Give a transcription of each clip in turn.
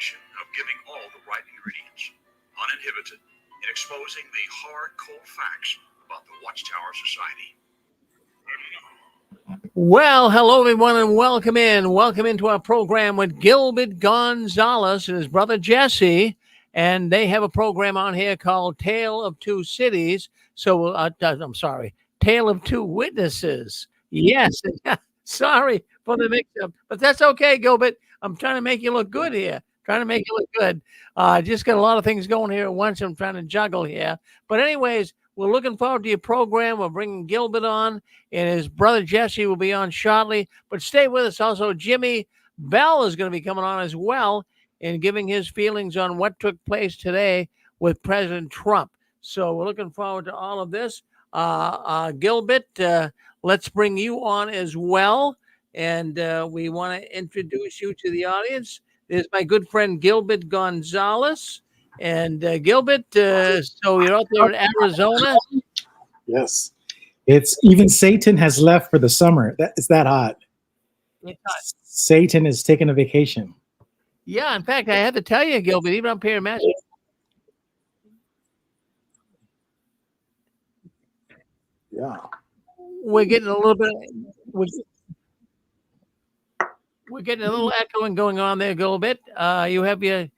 mission of giving all the right ingredients, uninhibited, in exposing the hard, cold facts about the Watchtower Society. Well, hello, everyone, and welcome in. Welcome into our program with Gilbert Gonzalez and his brother Jesse. And they have a program on here called Tale of Two Cities. So, I'm sorry, Tale of Two Witnesses. Yes. Sorry for the mix-up, but that's okay, Gilbert. I'm trying to make you look good here. Trying to make you look good. Just got a lot of things going here at once. I'm trying to juggle here. But anyways, we're looking forward to your program. We're bringing Gilbert on, and his brother Jesse will be on shortly. But stay with us. Also, Jimmy Bell is going to be coming on as well and giving his feelings on what took place today with President Trump. So we're looking forward to all of this. Gilbert, let's bring you on as well. And we want to introduce you to the audience. There's my good friend Gilbert Gonzalez. And Gilbert, so you're out there in Arizona? Yes. It's even Satan has left for the summer. It's that hot. It's hot. Satan is taking a vacation. Yeah, in fact, I have to tell you, Gilbert, even up here in Massachusetts, yeah, we're getting a little bit. We're getting a little echoing going on there, Gilbert. You have your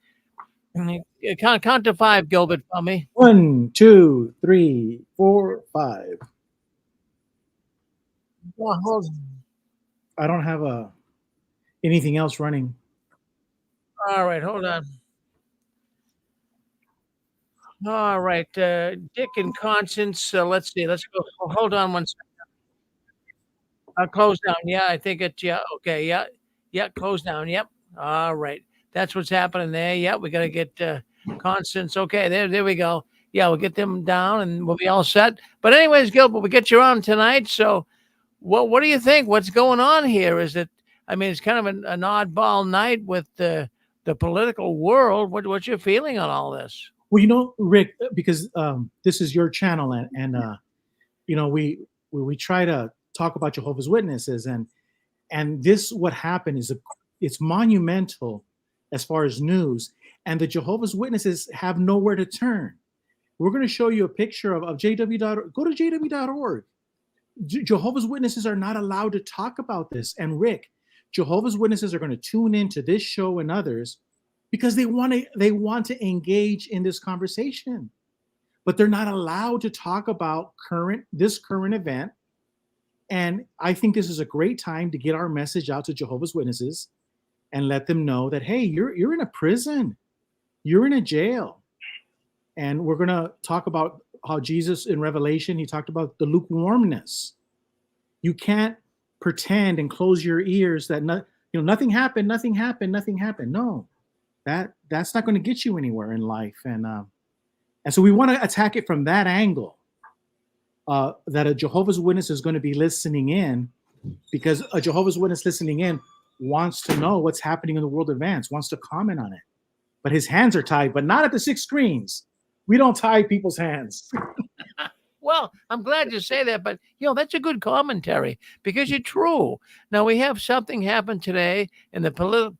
count to five, Gilbert, for me. 1, 2, 3, 4, 5. I don't have anything else running. All right, hold on. All right, Dick and Constance. Let's see. Let's go. Hold on one second. Close down. Yeah, I think it's yeah. Okay. Yeah. Close down. Yep. All right. That's what's happening there. Yeah, we got to get Constance. Okay, there we go. Yeah, we'll get them down and we'll be all set. But anyways, Gilbert, we get you on tonight. So, what do you think? What's going on here? Is it? I mean, it's kind of an oddball night with the political world. What's your feeling on all this? Well, you know, Rick, because this is your channel, and you know, we try to talk about Jehovah's Witnesses, and this what happened is it's monumental as far as news, and the Jehovah's Witnesses have nowhere to turn. We're going to show you a picture of JW. Go to JW.org. Jehovah's Witnesses are not allowed to talk about this. And Rick, Jehovah's Witnesses are going to tune into this show and others because they want to engage in this conversation, but they're not allowed to talk about this current event. And I think this is a great time to get our message out to Jehovah's Witnesses and let them know that, hey, you're in a prison, you're in a jail. And we're going to talk about how Jesus in Revelation, he talked about the lukewarmness. You can't pretend and close your ears that nothing happened. No, that's not going to get you anywhere in life. And so we want to attack it from that angle, that a Jehovah's Witness is going to be listening in, because a Jehovah's Witness listening in wants to know what's happening in the world events, wants to comment on it. But his hands are tied, but not at the 6 screens. We don't tie people's hands. Well, I'm glad you say that, but that's a good commentary because you're true. Now we have something happen today in the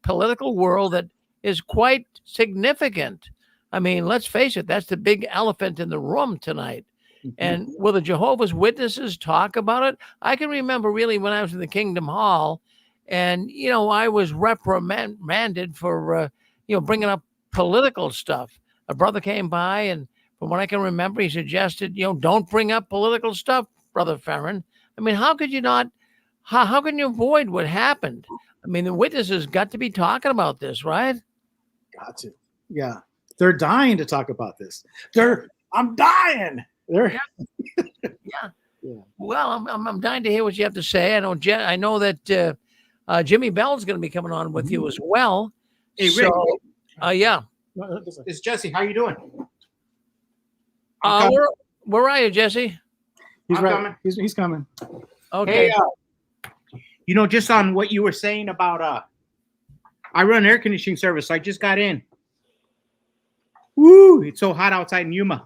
political world that is quite significant. I mean, let's face it, that's the big elephant in the room tonight. Mm-hmm. And will the Jehovah's Witnesses talk about it? I can remember really when I was in the Kingdom Hall, and I was reprimanded for bringing up political stuff. A brother came by, and from what I can remember, he suggested, don't bring up political stuff, Brother Farron. I mean, how could you not? How can you avoid what happened? I mean, the witnesses got to be talking about this, right? Got to. Yeah. They're dying to talk about this. I'm dying. Yeah. Well, I'm dying to hear what you have to say. I know that Jimmy Bell's going to be coming on with you as well. Hey, Rick. So, yeah. It's Jesse. How you doing? Where are you, Jesse? He's right. He's coming. Okay. Hey, just on what you were saying about I run an air conditioning service. So I just got in. Woo! It's so hot outside in Yuma.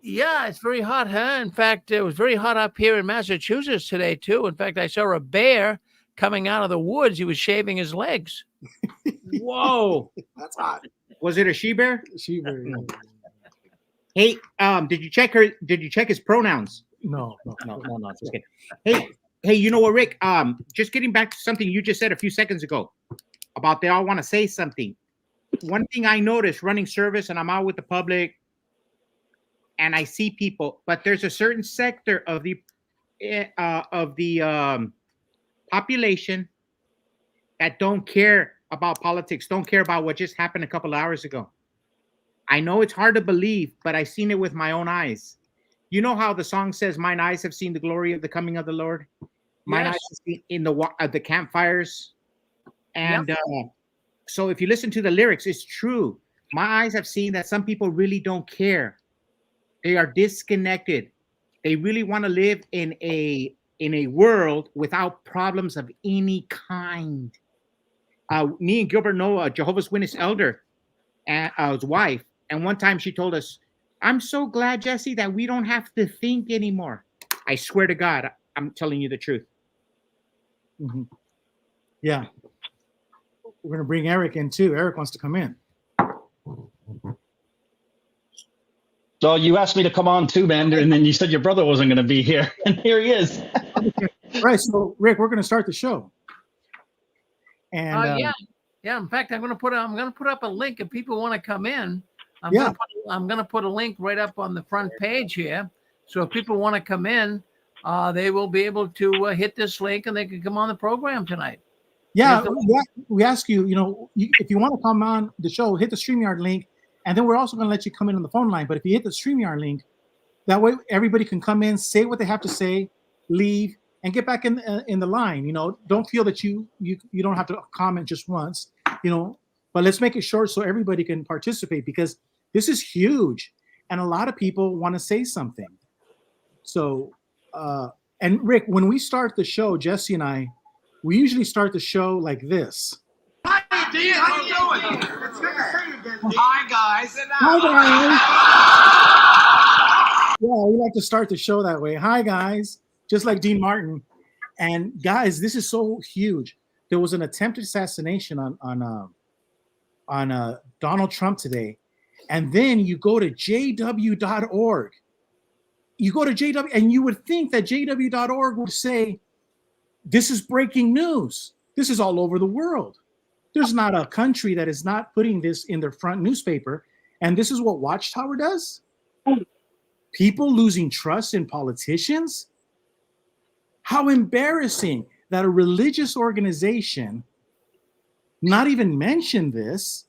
Yeah, it's very hot, huh? In fact, it was very hot up here in Massachusetts today too. In fact, I saw a bear coming out of the woods. He was shaving his legs. Whoa. That's hot. Was it a she bear? She very Hey, did you check her? Did you check his pronouns? no. No. Just kidding. Hey, you know what, Rick? Just getting back to something you just said a few seconds ago about they all want to say something. One thing I noticed running service, and I'm out with the public, and I see people, but there's a certain sector of the population that don't care about politics, don't care about what just happened a couple hours ago. I know it's hard to believe, but I've seen it with my own eyes. You know how the song says, "Mine eyes have seen the glory of the coming of the Lord." Mine eyes have seen in the campfires, and so if you listen to the lyrics, it's true. My eyes have seen that some people really don't care. They are disconnected. They really want to live in a world without problems of any kind. Me and Gilbert know a Jehovah's Witness elder, and his wife. And one time she told us, "I'm so glad, Jesse, that we don't have to think anymore." I swear to God, I'm telling you the truth. Mm-hmm. Yeah. We're going to bring Eric in too. Eric wants to come in. So you asked me to come on too, man, and then you said your brother wasn't going to be here, and here he is. Right. So, Rick, we're going to start the show. And yeah. In fact, I'm going to put up a link if people want to come in. I'm going to put a link right up on the front page here. So if people want to come in, they will be able to hit this link and they can come on the program tonight. Yeah, we ask you, if you want to come on the show, hit the StreamYard link, and then we're also going to let you come in on the phone line. But if you hit the StreamYard link, that way everybody can come in, say what they have to say, leave, and get back in the line. Don't feel that you don't have to comment just once. But let's make it short so everybody can participate, because this is huge, and a lot of people want to say something. So, and Rick, when we start the show, Jesse and I, we usually start the show like this. Hi, Dean. How you doing? It's good to see you again, Dean. Hi, guys. Hi, guys. Yeah, we like to start the show that way. Hi, guys. Just like Dean Martin. And guys, this is so huge. There was an attempted assassination on Donald Trump today. And then you go to JW.org. You go to JW, and you would think that JW.org would say, this is breaking news. This is all over the world. There's not a country that is not putting this in their front newspaper. And this is what Watchtower does? People losing trust in politicians? How embarrassing that a religious organization not even mention this,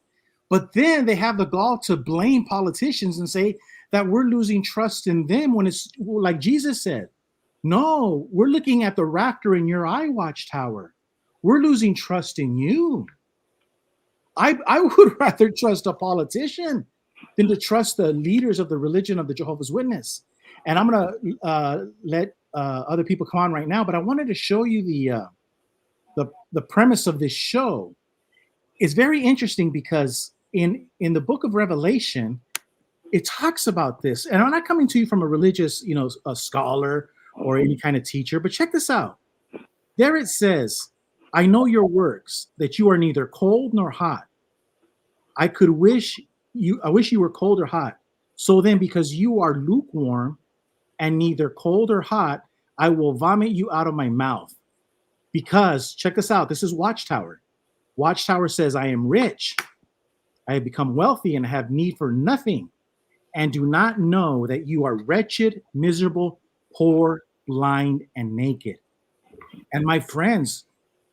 but then they have the gall to blame politicians and say that we're losing trust in them, when it's like Jesus said, no, we're looking at the raptor in your eye, Watchtower. We're losing trust in you. I would rather trust a politician than to trust the leaders of the religion of the Jehovah's Witness. And I'm going to let other people come on right now, but I wanted to show you the premise of this show. It's very interesting because in the book of Revelation, it talks about this. And I'm not coming to you from a religious, a scholar or any kind of teacher, but check this out. There it says, I know your works, that you are neither cold nor hot. I wish you were cold or hot. So then, because you are lukewarm and neither cold or hot, I will vomit you out of my mouth. Because, check this out, this is Watchtower. Watchtower says, I am rich. I have become wealthy and have need for nothing, and do not know that you are wretched, miserable, poor, blind, and naked. And my friends,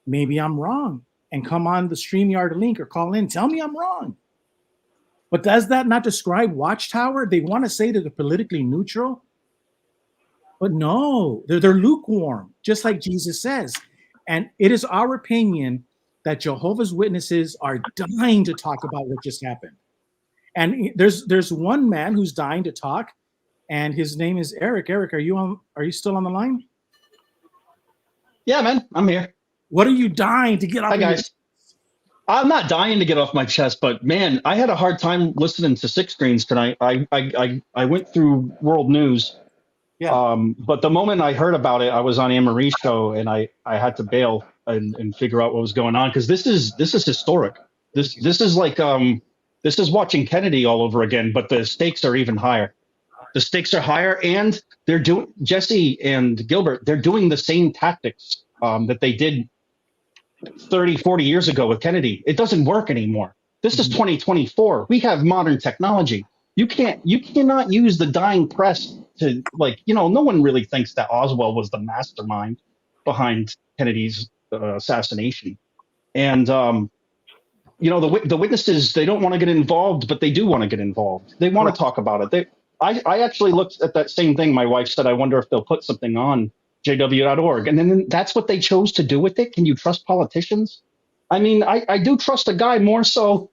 maybe I'm wrong, and come on the StreamYard link or call in. Tell me I'm wrong. But does that not describe Watchtower? They want to say that they're politically neutral, but no, they're lukewarm, just like Jesus says. And it is our opinion that Jehovah's Witnesses are dying to talk about what just happened. And there's one man who's dying to talk, and his name is Eric. Eric, are you still on the line? Yeah, man, I'm here. What are you dying to get off? Hi, guys. I'm not dying to get off my chest, but man, I had a hard time listening to Six Screens tonight. I went through world news. Yeah. But the moment I heard about it, I was on Anne Marie's show, and I had to bail and figure out what was going on, because this is historic. This is like this is watching Kennedy all over again, but the stakes are even higher. The stakes are higher, and they're doing Jesse and Gilbert. They're doing the same tactics that they did 30, 40 years ago with Kennedy. It doesn't work anymore. This is 2024. We have modern technology. You cannot use the dying press to, like, no one really thinks that Oswald was the mastermind behind Kennedy's assassination. And the witnesses, they don't want to get involved, but they do want to get involved. They want to talk about it. I actually looked at that same thing. My wife said, I wonder if they'll put something on JW.org. And then that's what they chose to do with it. Can you trust politicians? I mean, I do trust a guy more so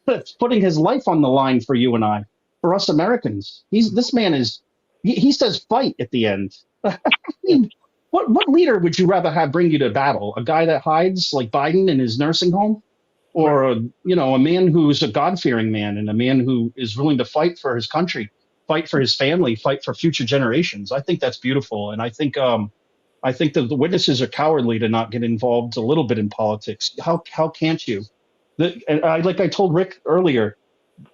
that's putting his life on the line for you and I, for us Americans. This man is, he says fight at the end. I mean, what leader would you rather have bring you to battle? A guy that hides like Biden in his nursing home? Or, a man who's a God-fearing man and a man who is willing to fight for his country, fight for his family, fight for future generations. I think that's beautiful. And I think that the witnesses are cowardly to not get involved a little bit in politics. How can't you? Like I told Rick earlier,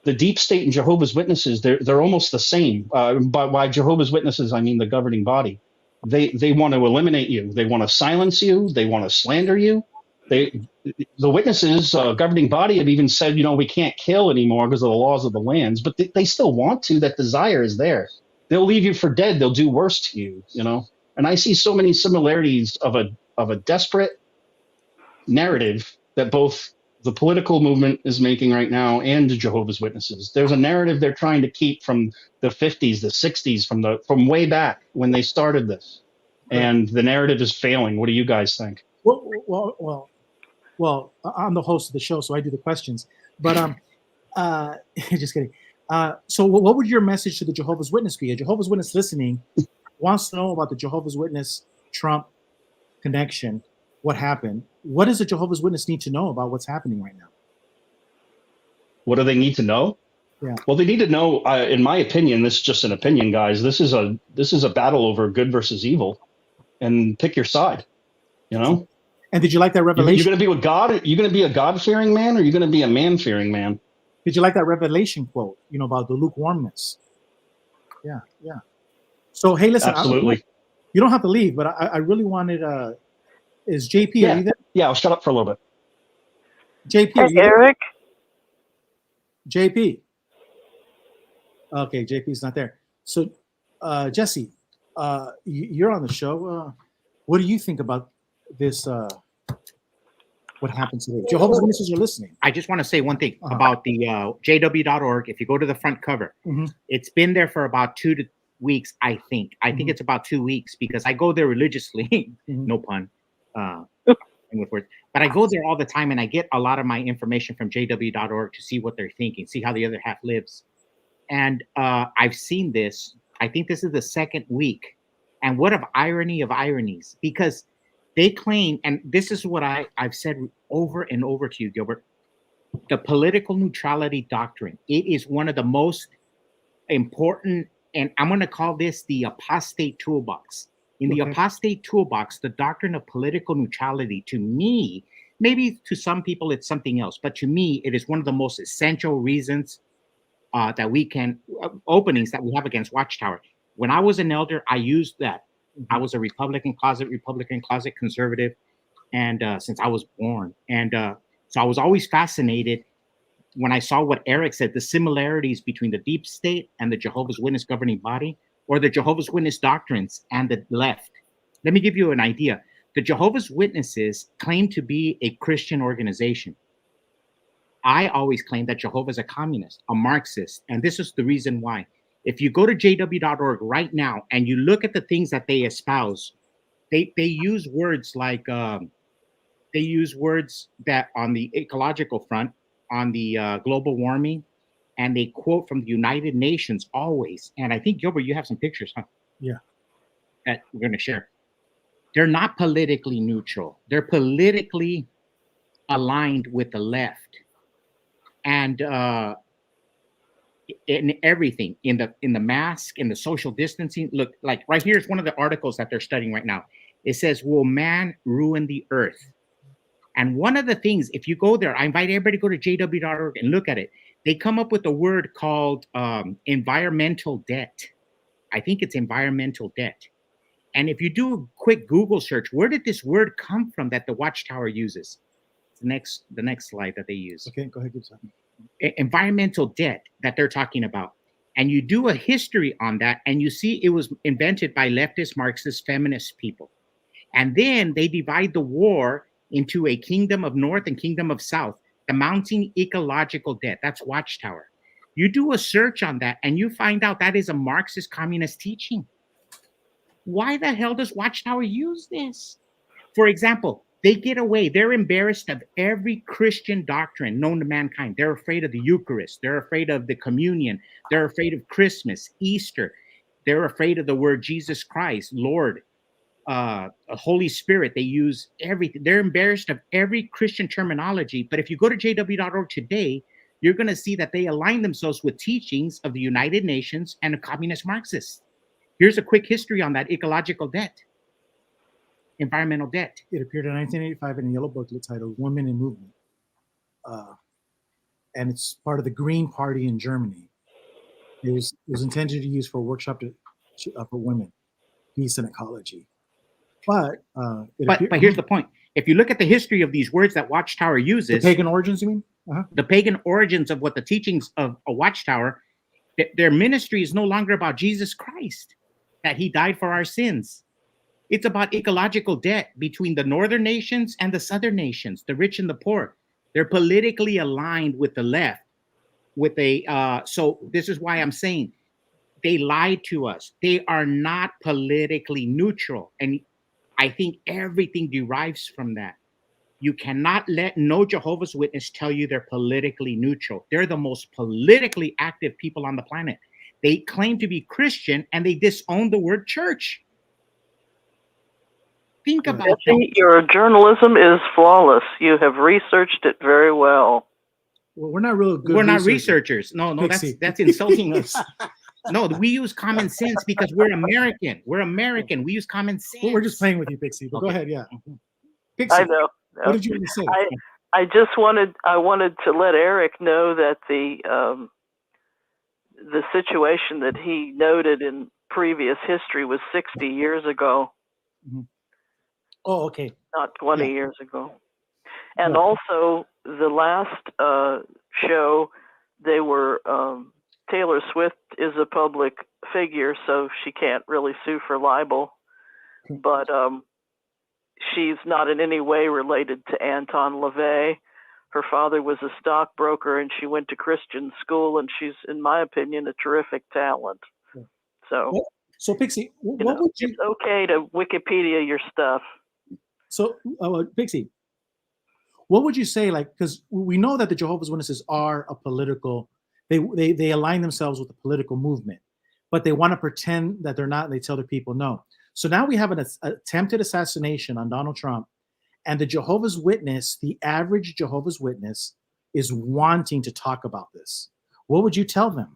the deep state and Jehovah's Witnesses, they're almost the same. By Jehovah's Witnesses, I mean the governing body. They want to eliminate you. They want to silence you. They want to slander you. The witnesses, governing body, have even said, we can't kill anymore because of the laws of the lands, but they still want to. That desire is there. They'll leave you for dead. They'll do worse to you, And I see so many similarities of a desperate narrative that both the political movement is making right now and the Jehovah's Witnesses. There's a narrative they're trying to keep from the 50s, the 60s, from way back when they started this. And the narrative is failing. What do you guys think? Well, I'm the host of the show, so I do the questions. But just kidding. So what would your message to the Jehovah's Witness be? A Jehovah's Witness listening wants to know about the Jehovah's Witness Trump connection. What happened? What does a Jehovah's Witness need to know about what's happening right now? What do they need to know? Yeah. Well, they need to know. In my opinion, this is just an opinion, guys. This is a battle over good versus evil, and pick your side. And did you like that revelation? You're going to be with God? Are you going to be a God-fearing man, or are you going to be a man-fearing man? Did you like that revelation quote, about the lukewarmness? Yeah. So, hey, listen. Absolutely. You don't have to leave, but I really wanted, is JP, are you there? Yeah, I'll shut up for a little bit. JP, are you Eric? there? JP. Okay, JP's not there. So, Jesse, you're on the show. What do you think about this, what happened today? Jehovah's Witnesses are listening. I just want to say one thing about the JW.org. If you go to the front cover, it's been there for about 2 weeks, I think. I think it's about 2 weeks because I go there religiously. No pun. With words. But I go there all the time and I get a lot of my information from JW.org to see what they're thinking, see how the other half lives. And I've seen this. I think this is the second week. And what an irony of ironies, because they claim, and this is what I've said over and over to you, Gilbert, the political neutrality doctrine. It is one of the most important, and I'm going to call this the apostate toolbox. In the apostate toolbox, the doctrine of political neutrality, to me, maybe to some people it's something else, but to me, it is one of the most essential reasons that we can, openings that we have against Watchtower. When I was an elder, I used that. I was a Republican closet conservative, and since I was born. And so I was always fascinated when I saw what Eric said, the similarities between the deep state and the Jehovah's Witness governing body, or the Jehovah's Witness doctrines and the left. Let me give you an idea. The Jehovah's Witnesses claim to be a Christian organization. I always claim that Jehovah is a communist, a Marxist, and this is the reason why. If you go to jw.org right now and you look at the things that they espouse, they use words like, they use words that on the ecological front, on the global warming, and they quote from the United Nations always. And I think, Gilbert, you have some pictures, huh? Yeah. That we're going to share. They're not politically neutral. They're politically aligned with the left. And in everything, in the mask, in the social distancing. Look, like right here's one of the articles that they're studying right now. It says, will man ruin the earth? And one of the things, if you go there, I invite everybody to go to jw.org and look at it. They come up with a word called environmental debt. I think it's environmental debt. And if you do a quick Google search, where did this word come from that the Watchtower uses? The next slide that they use. Okay, go ahead. Keep talking. Environmental debt that they're talking about. And you do a history on that, and you see it was invented by leftist, Marxist, feminist people. And then they divide the war into a kingdom of North and kingdom of South, the mounting ecological debt. That's Watchtower. You do a search on that, and you find out that is a Marxist communist teaching. Why the hell does Watchtower use this? For example, they get away. They're embarrassed of every Christian doctrine known to mankind. They're afraid of the Eucharist. They're afraid of the communion. They're afraid of Christmas, Easter. They're afraid of the word Jesus Christ, Lord, Holy Spirit. They use everything. They're embarrassed of every Christian terminology. But if you go to jw.org today, you're going to see that they align themselves with teachings of the United Nations and of communist Marxists. Here's a quick history on that ecological debt, environmental debt. It appeared in 1985 in a yellow booklet titled Women in Movement. And it's part of the Green Party in Germany. It was intended to use for a workshop for women, peace and ecology. But here's the point. If you look at the history of these words that Watchtower uses, the pagan origins, you mean? The pagan origins of what the teachings of a Watchtower, their ministry is no longer about Jesus Christ, that he died for our sins. It's about ecological debt between the northern nations and the southern nations, the rich and the poor. They're politically aligned with the left. So this is why I'm saying they lied to us. They are not politically neutral. And I think everything derives from that. You cannot let no Jehovah's Witness tell you they're politically neutral. They're the most politically active people on the planet. They claim to be Christian and they disown the word church. Think about that. Your journalism is flawless. You have researched it very well. Well, we're not real good. We're not researchers. No, that's insulting us. No, we use common sense because we're American. We're American. We use common sense. Well, we're just playing with you, Pixie. But go ahead, yeah. Pixie, I know. What did you want to say? I just wanted to let Eric know that the situation that he noted in previous history was 60 years ago. Mm-hmm. Oh, okay. Not 20 years ago. And also the last show, they were Taylor Swift is a public figure, so she can't really sue for libel. But she's not in any way related to Anton LaVey. Her father was a stockbroker, and she went to Christian school, and she's, in my opinion, a terrific talent. So Pixie, what would you? It's okay to Wikipedia your stuff. So, Pixie, what would you say? Like, because we know that the Jehovah's Witnesses are a political. They align themselves with a political movement, but they want to pretend that they're not. And they tell their people no. So now we have an attempted assassination on Donald Trump, and the Jehovah's Witness, the average Jehovah's Witness, is wanting to talk about this. What would you tell them?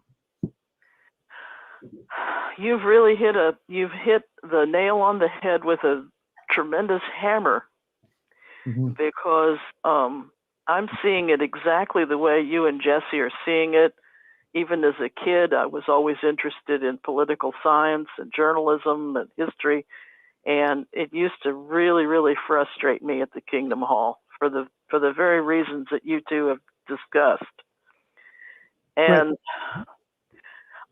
You've really hit the nail on the head with a tremendous hammer, because I'm seeing it exactly the way you and Jesse are seeing it. Even as a kid, I was always interested in political science and journalism and history, and it used to really, really frustrate me at the Kingdom Hall for the very reasons that you two have discussed. And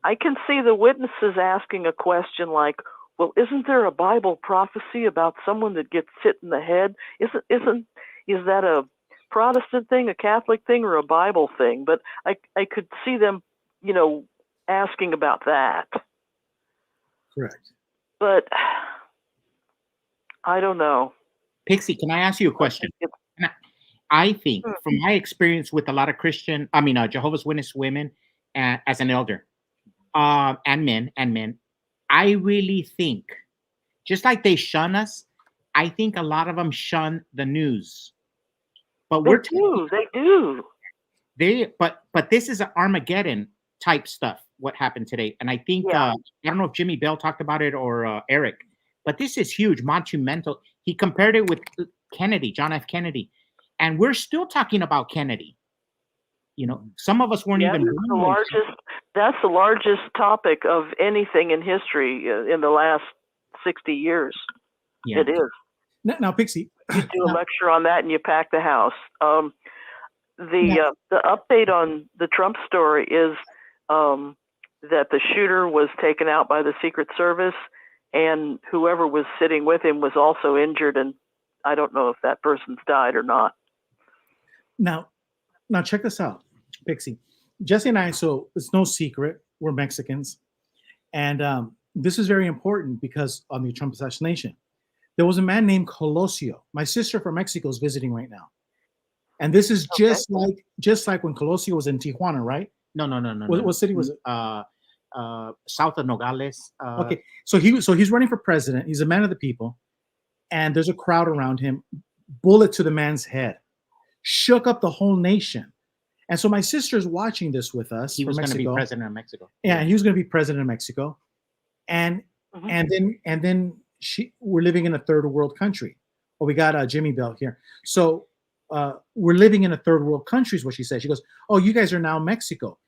I can see the witnesses asking a question like, well, isn't there a Bible prophecy about someone that gets hit in the head? Is that a Protestant thing, a Catholic thing, or a Bible thing? But I could see them, asking about that. Correct. But I don't know. Pixie, can I ask you a question? I think, from my experience with a lot of Jehovah's Witness women as an elder, and men, I really think, just like they shun us, I think a lot of them shun the news. But they do. But this is an Armageddon type stuff, what happened today. And I think, I don't know if Jimmy Bell talked about it or Eric, but this is huge, monumental. He compared it with Kennedy, John F. Kennedy. And we're still talking about Kennedy. You know, some of us weren't even born. That's the largest topic of anything in history in the last 60 years. Yeah. It is. Now, Pixie, You do a lecture on that and you pack the house. The update on the Trump story is that the shooter was taken out by the Secret Service, and whoever was sitting with him was also injured, and I don't know if that person's died or not. Now check this out, Pixie. Jesse and I, so it's no secret, we're Mexicans. And this is very important because on the Trump assassination, there was a man named Colosio. My sister from Mexico is visiting right now. And this is just like when Colosio was in Tijuana, right? No. What city was it? South of Nogales. Okay, so he's running for president. He's a man of the people, and there's a crowd around him. Bullet to the man's head, shook up the whole nation. And so my sister's watching this with us. He was going to be president of Mexico. Yeah, he was going to be president of Mexico, and then we're living in a third world country. Well, we got Jimmy Bell here, so we're living in a third world country is what she said. She goes, "Oh, you guys are now Mexico."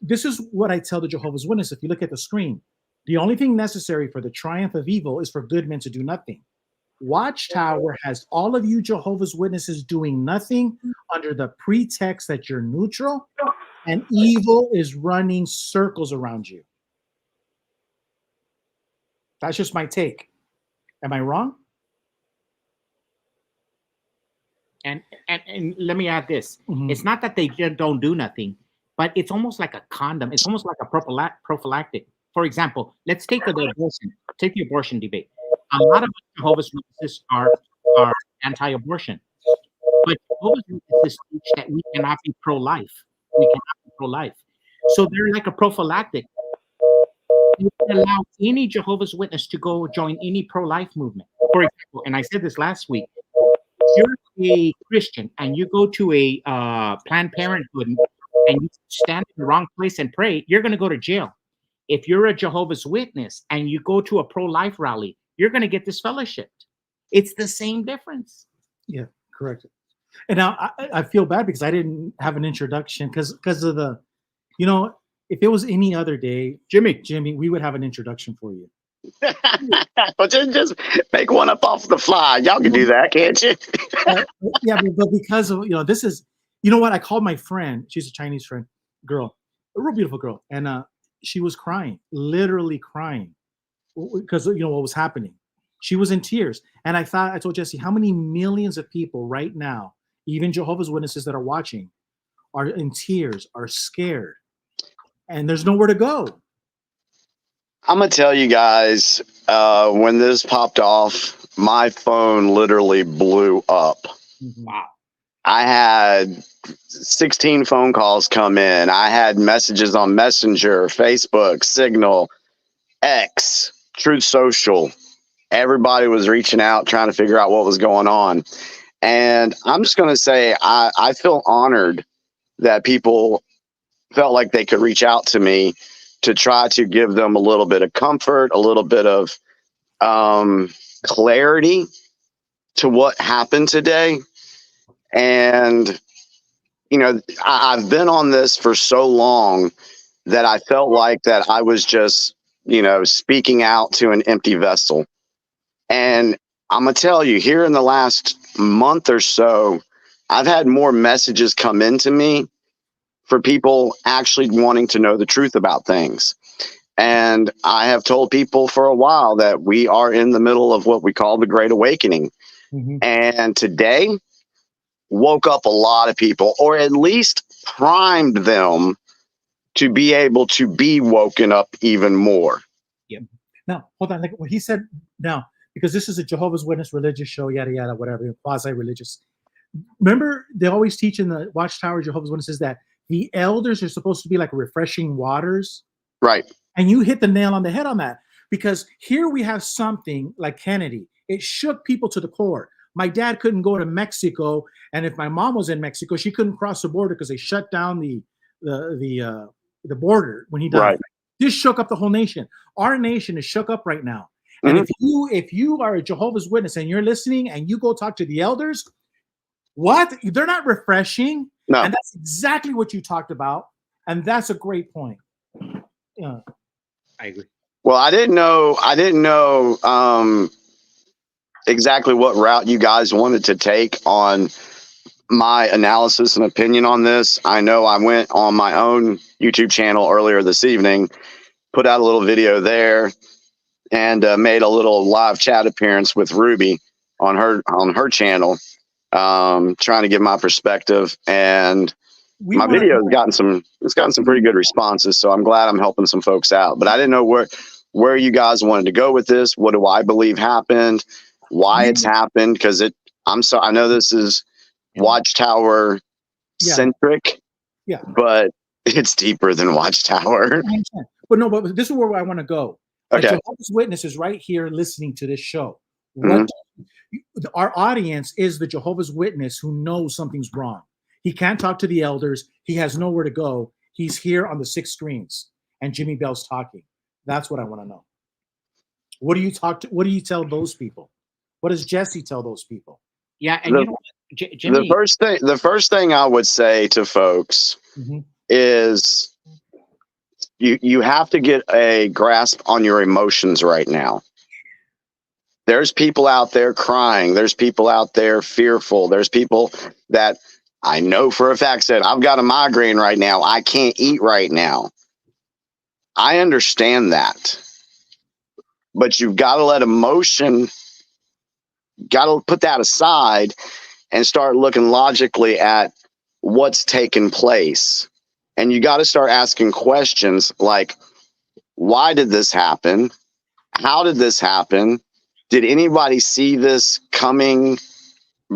This is what I tell the Jehovah's Witnesses. If you look at the screen, the only thing necessary for the triumph of evil is for good men to do nothing. Watchtower has all of you Jehovah's Witnesses doing nothing under the pretext that you're neutral, and evil is running circles around you. That's just my take. Am I wrong? And let me add this. It's not that they just don't do nothing, but it's almost like a condom. It's almost like a prophylactic. For example, let's take the abortion debate. A lot of Jehovah's Witnesses are anti-abortion, but Jehovah's Witnesses teach that we cannot be pro-life. We cannot be pro-life. So they're like a prophylactic. You can allow any Jehovah's Witness to go join any pro-life movement. For example, and I said this last week, if you're a Christian and you go to a Planned Parenthood and you stand in the wrong place and pray, you're going to go to jail. If you're a Jehovah's Witness and you go to a pro-life rally, you're going to get disfellowshipped. It's the same difference. Yeah, correct. And now I feel bad because I didn't have an introduction because of the, you know, if it was any other day, Jimmy, we would have an introduction for you. But just make one up off the fly. Y'all can do that, can't you? Yeah, but because of, you know, this is, you know what? I called my friend. She's a Chinese friend, girl, a real beautiful girl. And she was crying, literally crying because, you know, what was happening. She was in tears. And I told Jesse, how many millions of people right now, even Jehovah's Witnesses that are watching, are in tears, are scared, and there's nowhere to go. I'm going to tell you guys, when this popped off, my phone literally blew up. Wow. I had 16 phone calls come in. I had messages on Messenger, Facebook, Signal, X, Truth Social. Everybody was reaching out, trying to figure out what was going on. And I'm just going to say, I feel honored that people felt like they could reach out to me to try to give them a little bit of comfort, a little bit of clarity to what happened today. And, you know, I've been on this for so long that I felt like that I was just, you know, speaking out to an empty vessel. And I'm going to tell you, here in the last month or so, I've had more messages come into me for people actually wanting to know the truth about things. And I have told people for a while that we are in the middle of what we call the Great Awakening. And today woke up a lot of people, or at least primed them to be able to be woken up even more. Yeah. Now, hold on. Like what he said now, because this is a Jehovah's Witness religious show, yada, yada, whatever, quasi-religious. Remember, they always teach in the Watchtower Jehovah's Witnesses that the elders are supposed to be like refreshing waters. Right. And you hit the nail on the head on that, because here we have something like Kennedy. It shook people to the core. My dad couldn't go to Mexico, and if my mom was in Mexico, she couldn't cross the border because they shut down the border when he died. Right. This shook up the whole nation. Our nation is shook up right now. And if you are a Jehovah's Witness and you're listening and you go talk to the elders, What? They're not refreshing. No. And that's exactly what you talked about. And that's a great point. Yeah. I agree. Well, I didn't know exactly what route you guys wanted to take on my analysis and opinion on this. I know I went on my own YouTube channel earlier this evening, put out a little video there, and made a little live chat appearance with Ruby on her channel, trying to give my perspective. And my video has gotten some pretty good responses, so I'm glad I'm helping some folks out. But I didn't know where you guys wanted to go with this. What do I believe happened? Why it's happened? Because I know this is Watchtower centric, but it's deeper than Watchtower. But this is where I want to go. Okay. Jehovah's Witnesses right here listening to this show. Our audience is the Jehovah's Witness who knows something's wrong. He can't talk to the elders. He has nowhere to go. He's here on the 6 screens, and Jimmy Bell's talking. That's what I want to know. What do you tell those people? What does Jesse tell those people? Yeah, and Jimmy, the first thing I would say to folks is you have to get a grasp on your emotions right now. There's people out there crying. There's people out there fearful. There's people that I know for a fact said, I've got a migraine right now. I can't eat right now. I understand that. But you've got to let emotion, got to put that aside and start looking logically at what's taken place. And you got to start asking questions like, why did this happen? How did this happen? Did anybody see this coming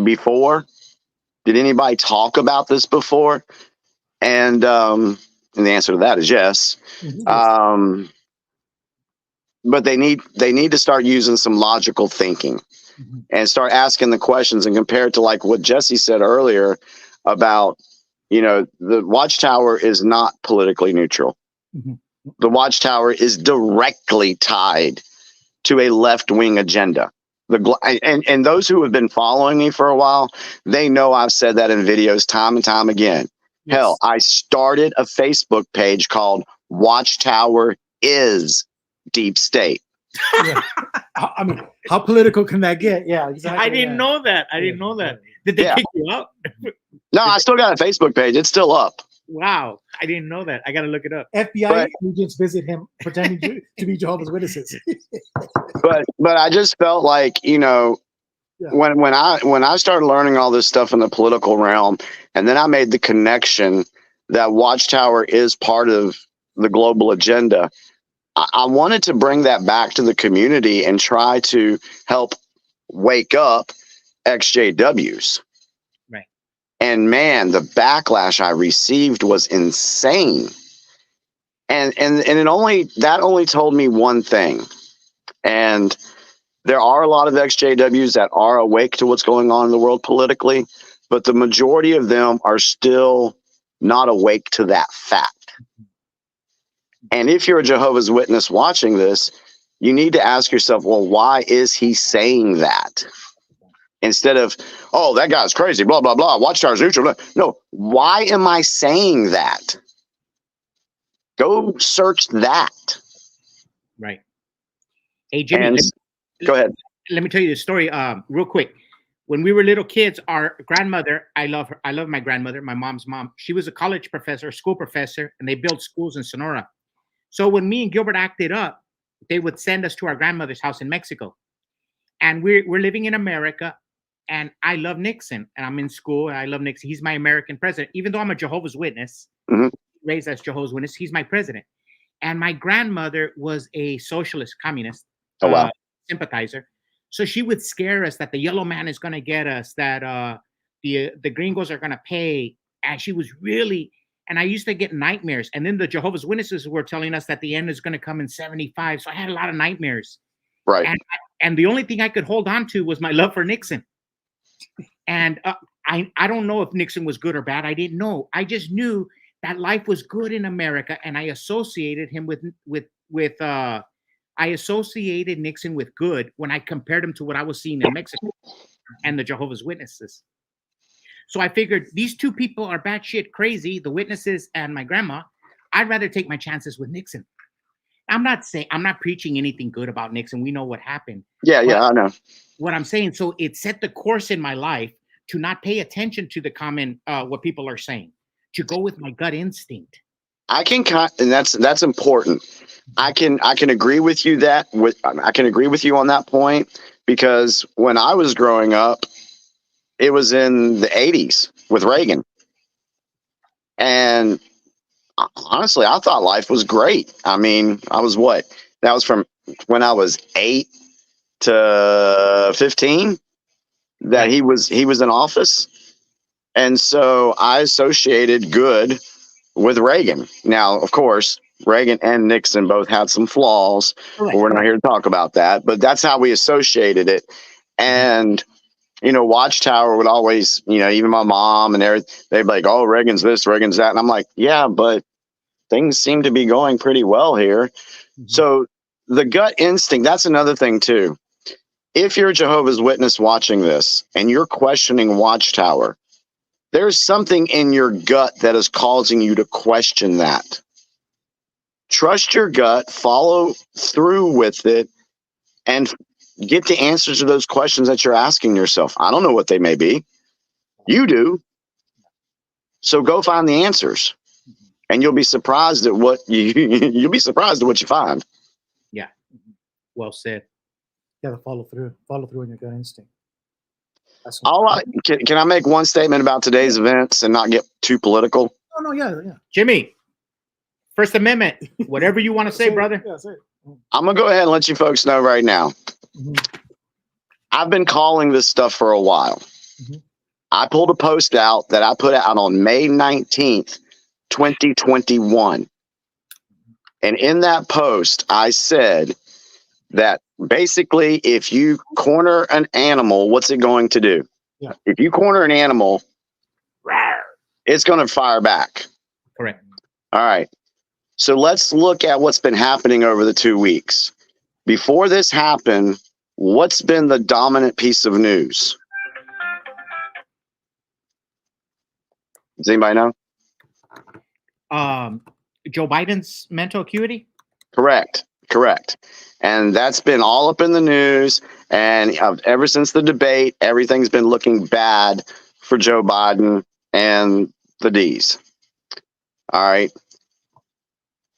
before? Did anybody talk about this before? And the answer to that is yes. But they need to start using some logical thinking and start asking the questions, and compare it to like what Jesse said earlier about, the Watchtower is not politically neutral. The Watchtower is directly tied to a left-wing agenda. And those who have been following me for a while, they know I've said that in videos time and time again. Yes. Hell, I started a Facebook page called Watchtower is Deep State. I mean, how political can that get? Yeah, exactly. I didn't know that. Did they kick you out? No, I still got a Facebook page. It's still up. Wow, I didn't know that. I got to look it up. FBI agents visit him pretending to be Jehovah's Witnesses. but I just felt like, when I started learning all this stuff in the political realm, and then I made the connection that Watchtower is part of the global agenda, I wanted to bring that back to the community and try to help wake up XJWs. Right. And man, the backlash I received was insane. And it only told me one thing. And there are a lot of XJWs that are awake to what's going on in the world politically, but the majority of them are still not awake to that fact. And if you're a Jehovah's Witness watching this, you need to ask yourself, well, why is he saying that? Instead of, oh, that guy's crazy, blah, blah, blah, Watchtower's neutral. No, why am I saying that? Go search that. Right. Hey, Jimmy, go ahead. Let me tell you the story real quick. When we were little kids, our grandmother, I love her. I love my grandmother, my mom's mom. She was a college professor, a school professor, and they built schools in Sonora. So when me and Gilbert acted up, they would send us to our grandmother's house in Mexico. And we're living in America, and I love Nixon. And I'm in school, and I love Nixon. He's my American president. Even though I'm a Jehovah's Witness, raised as Jehovah's Witness, he's my president. And my grandmother was a socialist communist sympathizer. So she would scare us that the yellow man is going to get us, that the gringos are going to pay. And she was really... And I used to get nightmares. And then the Jehovah's Witnesses were telling us that the end is going to come in 75. So I had a lot of nightmares. Right. And the only thing I could hold on to was my love for Nixon. And I don't know if Nixon was good or bad. I didn't know. I just knew that life was good in America. And I associated him I associated Nixon with good when I compared him to what I was seeing in Mexico and the Jehovah's Witnesses. So I figured these two people are batshit crazy, the witnesses and my grandma. I'd rather take my chances with Nixon. I'm not preaching anything good about Nixon. We know what happened. Yeah, I know. What I'm saying, so it set the course in my life to not pay attention to the common, what people are saying, to go with my gut instinct. And that's important. I can agree with you I can agree with you on that point, because when I was growing up, it was in the 80s with Reagan. And honestly, I thought life was great. I mean, that was from when I was 8 to 15 that he was in office. And so I associated good with Reagan. Now, of course, Reagan and Nixon both had some flaws. But we're not here to talk about that, but that's how we associated it. And, Watchtower would always, even my mom and everything, they'd be like, oh, Reagan's this, Reagan's that. And I'm like, yeah, but things seem to be going pretty well here. Mm-hmm. So the gut instinct, that's another thing too. If you're a Jehovah's Witness watching this and you're questioning Watchtower, there's something in your gut that is causing you to question that. Trust your gut, follow through with it, and get the answers to those questions that you're asking yourself. I don't know what they may be. You do. So go find the answers, and you'll be surprised at what you find. Yeah. Well said. Yeah, to follow through on your gut instinct. Can I make one statement about today's events and not get too political? Oh, no, yeah. Jimmy, First Amendment, whatever you want to say, brother. Yeah, say it. I'm going to go ahead and let you folks know right now. Mm-hmm. I've been calling this stuff for a while. Mm-hmm. I pulled a post out that I put out on May 19th, 2021. And in that post, I said that basically, if you corner an animal, what's it going to do? Yeah. If you corner an animal, it's going to fire back. Correct. All right. So let's look at what's been happening over the 2 weeks. Before this happened, what's been the dominant piece of news? Does anybody know? Joe Biden's mental acuity? Correct. And that's been all up in the news. And ever since the debate, everything's been looking bad for Joe Biden and the D's. All right.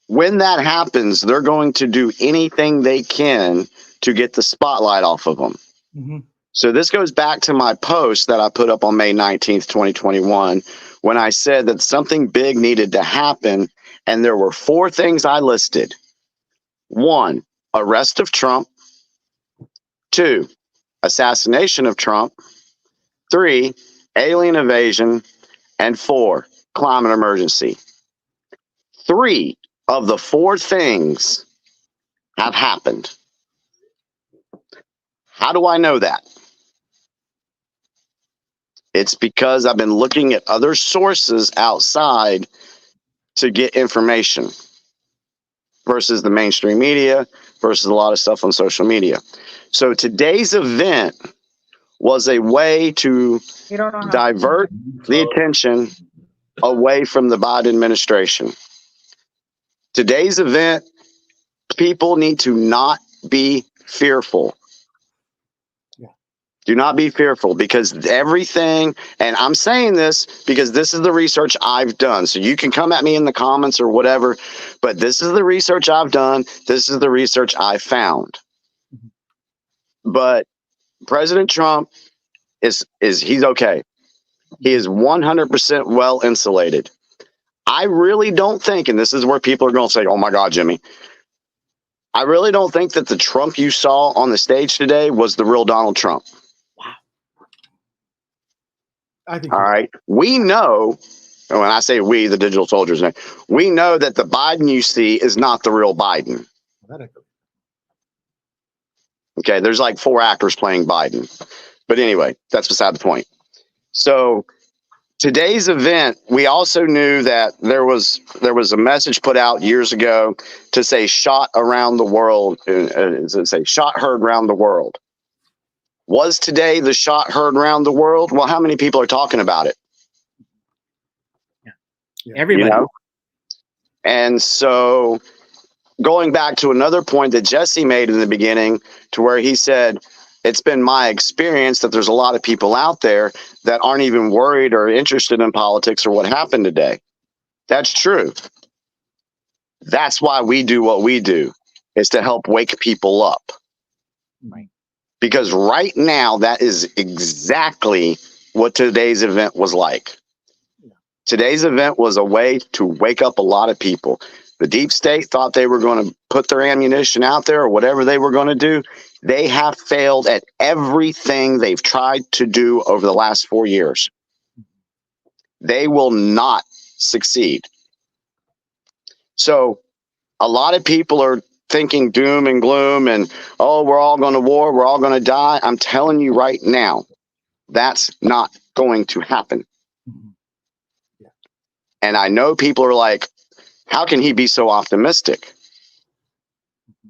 When that happens, they're going to do anything they can to get the spotlight off of them. Mm-hmm. So this goes back to my post that I put up on May 19th, 2021, when I said that something big needed to happen. And there were 4 things I listed. 1, arrest of Trump. 2, assassination of Trump. 3, alien invasion. And 4, climate emergency. 3 of the 4 things have happened. How do I know that? It's because I've been looking at other sources outside to get information versus the mainstream media versus a lot of stuff on social media. So today's event was a way to divert the attention away from the Biden administration. Today's event, people need to not be fearful. Do not be fearful, because everything, and I'm saying this because this is the research I've done. So you can come at me in the comments or whatever, but this is the research I've done. This is the research I found. But President Trump he's okay. He is 100% well insulated. I really don't think, and this is where people are going to say, oh my God, Jimmy, I really don't think that the Trump you saw on the stage today was the real Donald Trump. I think. All right. We know, and when I say we, the digital soldiers, we know that the Biden you see is not the real Biden. Okay. There's like 4 actors playing Biden. But anyway, that's beside the point. So today's event, we also knew that there was a message put out years ago to say shot around the world, say shot heard around the world. Was today the shot heard around the world? Well, how many people are talking about it? Everybody. You know? And so going back to another point that Jesse made in the beginning, to where he said, it's been my experience that there's a lot of people out there that aren't even worried or interested in politics or what happened today. That's true. That's why we do what we do, is to help wake people up. Right. Because right now, that is exactly what today's event was like. Today's event was a way to wake up a lot of people. The deep state thought they were going to put their ammunition out there or whatever they were going to do. They have failed at everything they've tried to do over the last 4 years. They will not succeed. So a lot of people are thinking doom and gloom and, oh, we're all going to war, we're all going to die. I'm telling you right now, that's not going to happen. And I know people are like, how can he be so optimistic?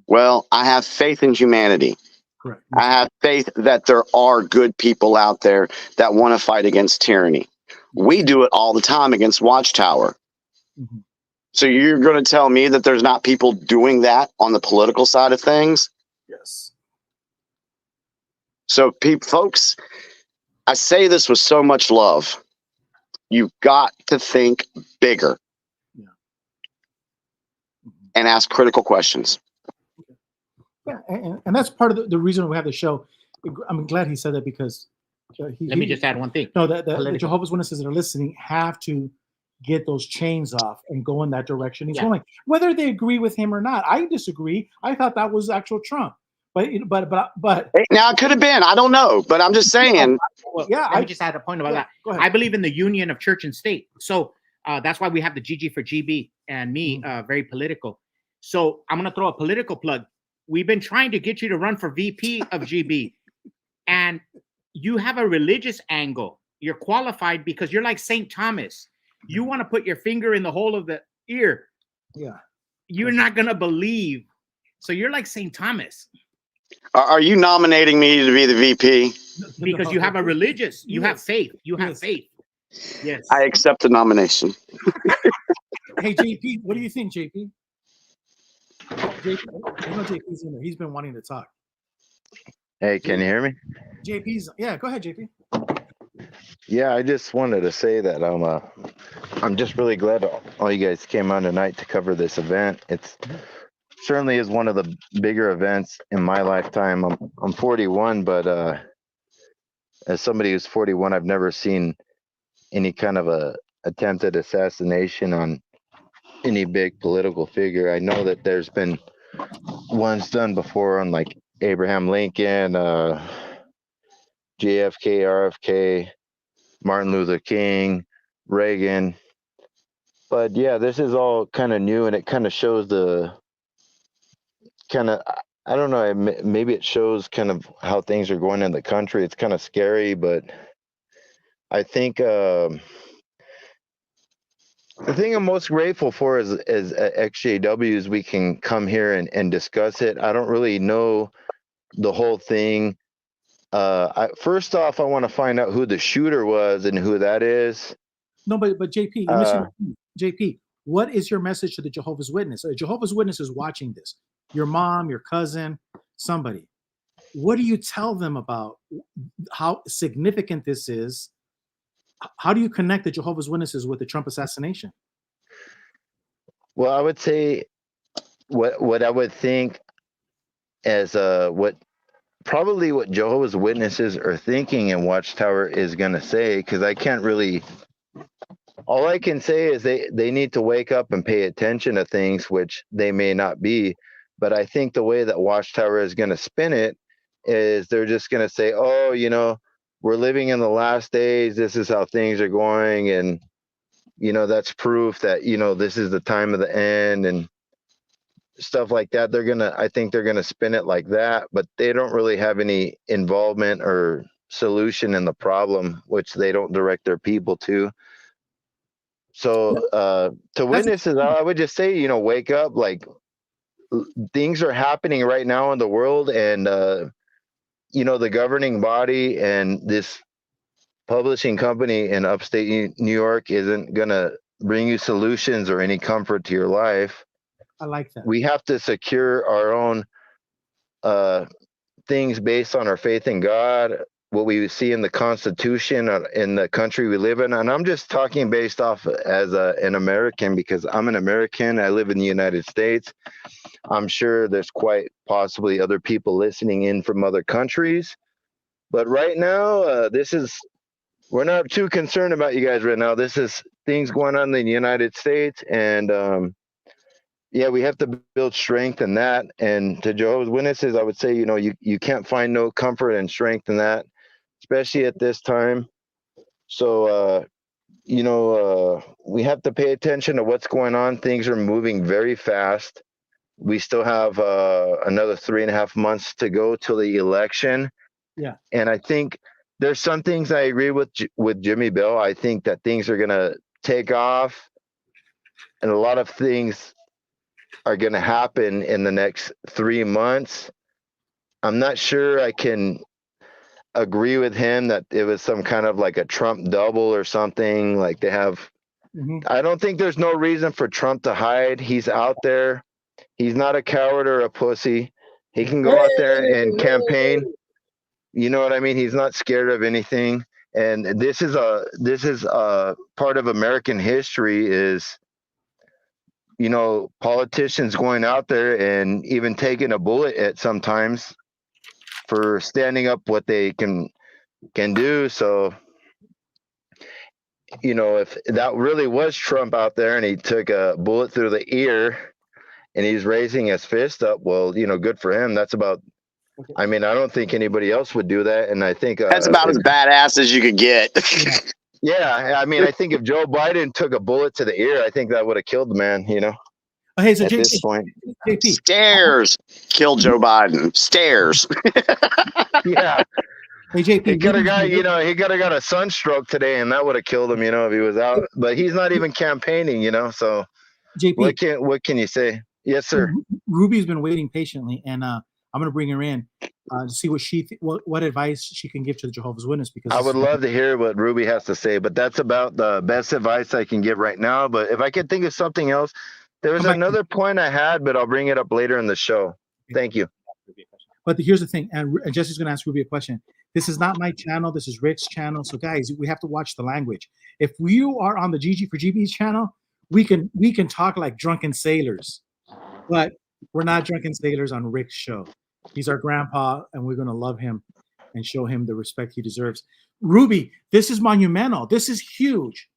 Well, I have faith in humanity. Correct. I have faith that there are good people out there that want to fight against tyranny. We do it all the time against Watchtower. Mhm. So you're going to tell me that there's not people doing that on the political side of things? Yes. So, folks, I say this with so much love. You've got to think bigger. Yeah. And ask critical questions. Yeah, and that's part of the reason we have the show. I'm glad he said that, because Let me just add one thing. No, the Jehovah's Witnesses that are listening have to get those chains off and go in that direction. He's going, whether they agree with him or not. I disagree. I thought that was actual Trump, but now it could have been. I don't know, but I'm just saying. Well, yeah, let me just add a point about that. Go ahead. I believe in the union of church and state, so that's why we have the GG for GB and me, very political. So I'm gonna throw a political plug. We've been trying to get you to run for VP of GB, and you have a religious angle. You're qualified because you're like St. Thomas. You want to put your finger in the hole of the ear. Yeah. You're not going to believe. So you're like St. Thomas. Are you nominating me to be the VP? Because you have a religious, you have faith. You have faith. Yes. I accept the nomination. Hey, JP, what do you think, JP? JP, I know JP's in there. He's been wanting to talk. Hey, can you hear me? JP's, yeah, go ahead, JP. Yeah, I just wanted to say that I'm just really glad all you guys came on tonight to cover this event. It's certainly is one of the bigger events in my lifetime. I'm 41, but as somebody who's 41, I've never seen any kind of a attempted assassination on any big political figure. I know that there's been ones done before on like Abraham Lincoln, JFK, RFK, Martin Luther King, Reagan. But yeah, this is all kind of new, and it kind of shows the kind of, I don't know, maybe it shows kind of how things are going in the country. It's kind of scary, but I think the thing I'm most grateful for is XJWs, we can come here and discuss it. I don't really know the whole thing. First off, I want to find out who the shooter was and who that is. No, but JP, JP, what is your message to the Jehovah's Witness? A Jehovah's Witness is watching this. Your mom, your cousin, somebody. What do you tell them about how significant this is? How do you connect the Jehovah's Witnesses with the Trump assassination? Well, I would say what I would think as what Jehovah's Witnesses are thinking and Watchtower is going to say, because I can't really, all I can say is they need to wake up and pay attention to things, which they may not be. But I think the way that Watchtower is going to spin it is they're just going to say, oh, you know, we're living in the last days. This is how things are going. And, you know, that's proof that, you know, this is the time of the end and stuff like that. I think they're going to spin it like that, but they don't really have any involvement or solution in the problem, which they don't direct their people to. So to witnesses, I would just say, you know, wake up. Like, things are happening right now in the world, and the governing body and this publishing company in upstate New York isn't going to bring you solutions or any comfort to your life. I like that. We have to secure our own things based on our faith in God, what we see in the Constitution, in the country we live in. And I'm just talking based off as an American, because I'm an American. I live in the United States. I'm sure there's quite possibly other people listening in from other countries. But right now, we're not too concerned about you guys right now. This is things going on in the United States. And yeah, we have to build strength in that. And to Jehovah's Witnesses, I would say, you can't find no comfort and strength in that, especially at this time. So, we have to pay attention to what's going on. Things are moving very fast. We still have another 3.5 months to go till the election. Yeah. And I think there's some things I agree with Jimmy Bill. I think that things are going to take off, and a lot of things are going to happen in the next 3 months. I'm not sure I can agree with him that it was some kind of like a Trump double or something like they have. I don't think there's no reason for Trump to hide. He's out there. He's not a coward or a pussy. He can go out there and campaign. You know what I mean? He's not scared of anything. And this is a part of American history is, politicians going out there and even taking a bullet at sometimes for standing up what they can do. So, if that really was Trump out there and he took a bullet through the ear and he's raising his fist up, well, good for him. That's about, I don't think anybody else would do that. And I think that's about as badass as you could get. Yeah. I think if Joe Biden took a bullet to the ear, I think that would have killed the man, Hey, so at this point. JP, Stairs kill Joe Biden. Stairs. Yeah. Hey, JP, He could have got a sunstroke today, and that would have killed him, if he was out. But he's not even campaigning, so JP, what can you say? Yes, sir. Ruby's been waiting patiently, and I'm going to bring her in to see what advice she can give to the Jehovah's Witness. Because I would love to hear what Ruby has to say, but that's about the best advice I can give right now. But if I could think of something else, there was another point I had, but I'll bring it up later in the show. Thank you. But here's the thing, and Jesse's going to ask Ruby a question. This is not my channel. This is Rick's channel. So, guys, we have to watch the language. If you are on the GG for GB's channel, we can talk like drunken sailors, but we're not drunken sailors on Rick's show. He's our grandpa, and we're going to love him and show him the respect he deserves. Ruby, this is monumental. This is huge.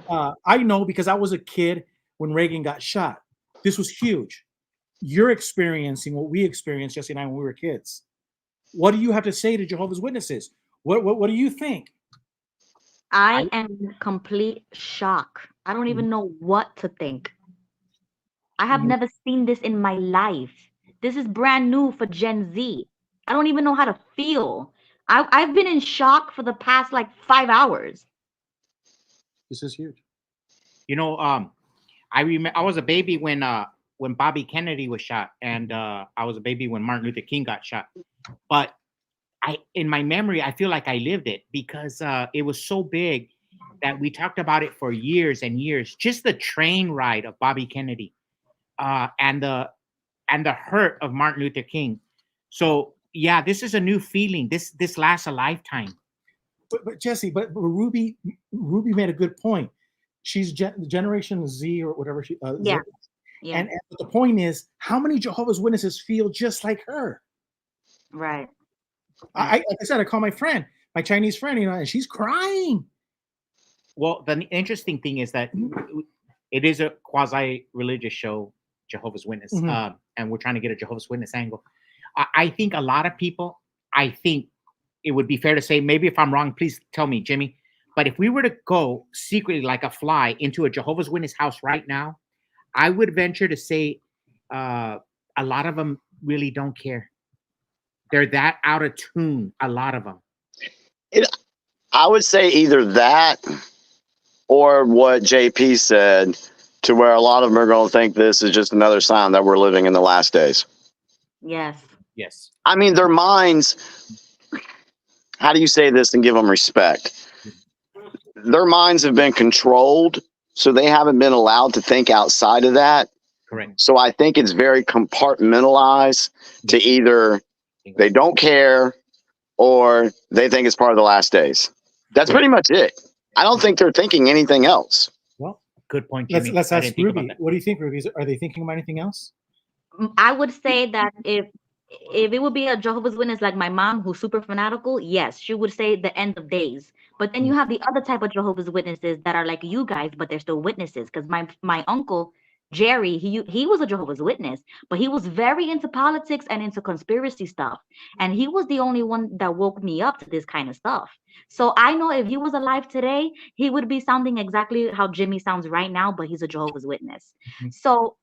I know because I was a kid when Reagan got shot. This was huge. You're experiencing what we experienced, Jesse and I, when we were kids. What do you have to say to Jehovah's Witnesses? What do you think? I am in complete shock. I don't even know what to think. I have never seen this in my life. This is brand new for Gen Z. I don't even know how to feel. I've been in shock for the past 5 hours. This is huge. I remember I was a baby when Bobby Kennedy was shot, and I was a baby when Martin Luther King got shot. But in my memory, I feel like I lived it because it was so big that we talked about it for years and years. Just the train ride of Bobby Kennedy, and the hurt of Martin Luther King. So yeah, this is a new feeling. This lasts a lifetime. But Jesse, but Ruby made a good point. She's Generation Z or whatever she. Yeah. Z. Yeah. And the point is, how many Jehovah's Witnesses feel just like her? Right. Like I said, I call my friend, my Chinese friend, and she's crying. Well, the interesting thing is that it is a quasi-religious show, Jehovah's Witness, and we're trying to get a Jehovah's Witness angle. I think a lot of people, I think it would be fair to say, maybe if I'm wrong, please tell me, Jimmy. But if we were to go secretly like a fly into a Jehovah's Witness house right now, I would venture to say a lot of them really don't care. They're that out of tune, a lot of them. I would say either that or what JP said, to where a lot of them are going to think this is just another sign that we're living in the last days. Yes. Yes. I mean, their minds, how do you say this and give them respect? Their minds have been controlled, so they haven't been allowed to think outside of that. Correct. So I think it's very compartmentalized to either they don't care or they think it's part of the last days. That's pretty much it. I don't think they're thinking anything else. Well, good point, Jimmy. let's I ask didn't think about Ruby. that. What do you think, Ruby? Are they thinking about anything else? I would say that if it would be a Jehovah's Witness like my mom, who's super fanatical, yes, she would say the end of days. But then you have the other type of Jehovah's Witnesses that are like you guys, but they're still witnesses. Because my uncle Jerry, he was a Jehovah's Witness, but he was very into politics and into conspiracy stuff. And he was the only one that woke me up to this kind of stuff. So I know if he was alive today, he would be sounding exactly how Jimmy sounds right now, but he's a Jehovah's Witness. So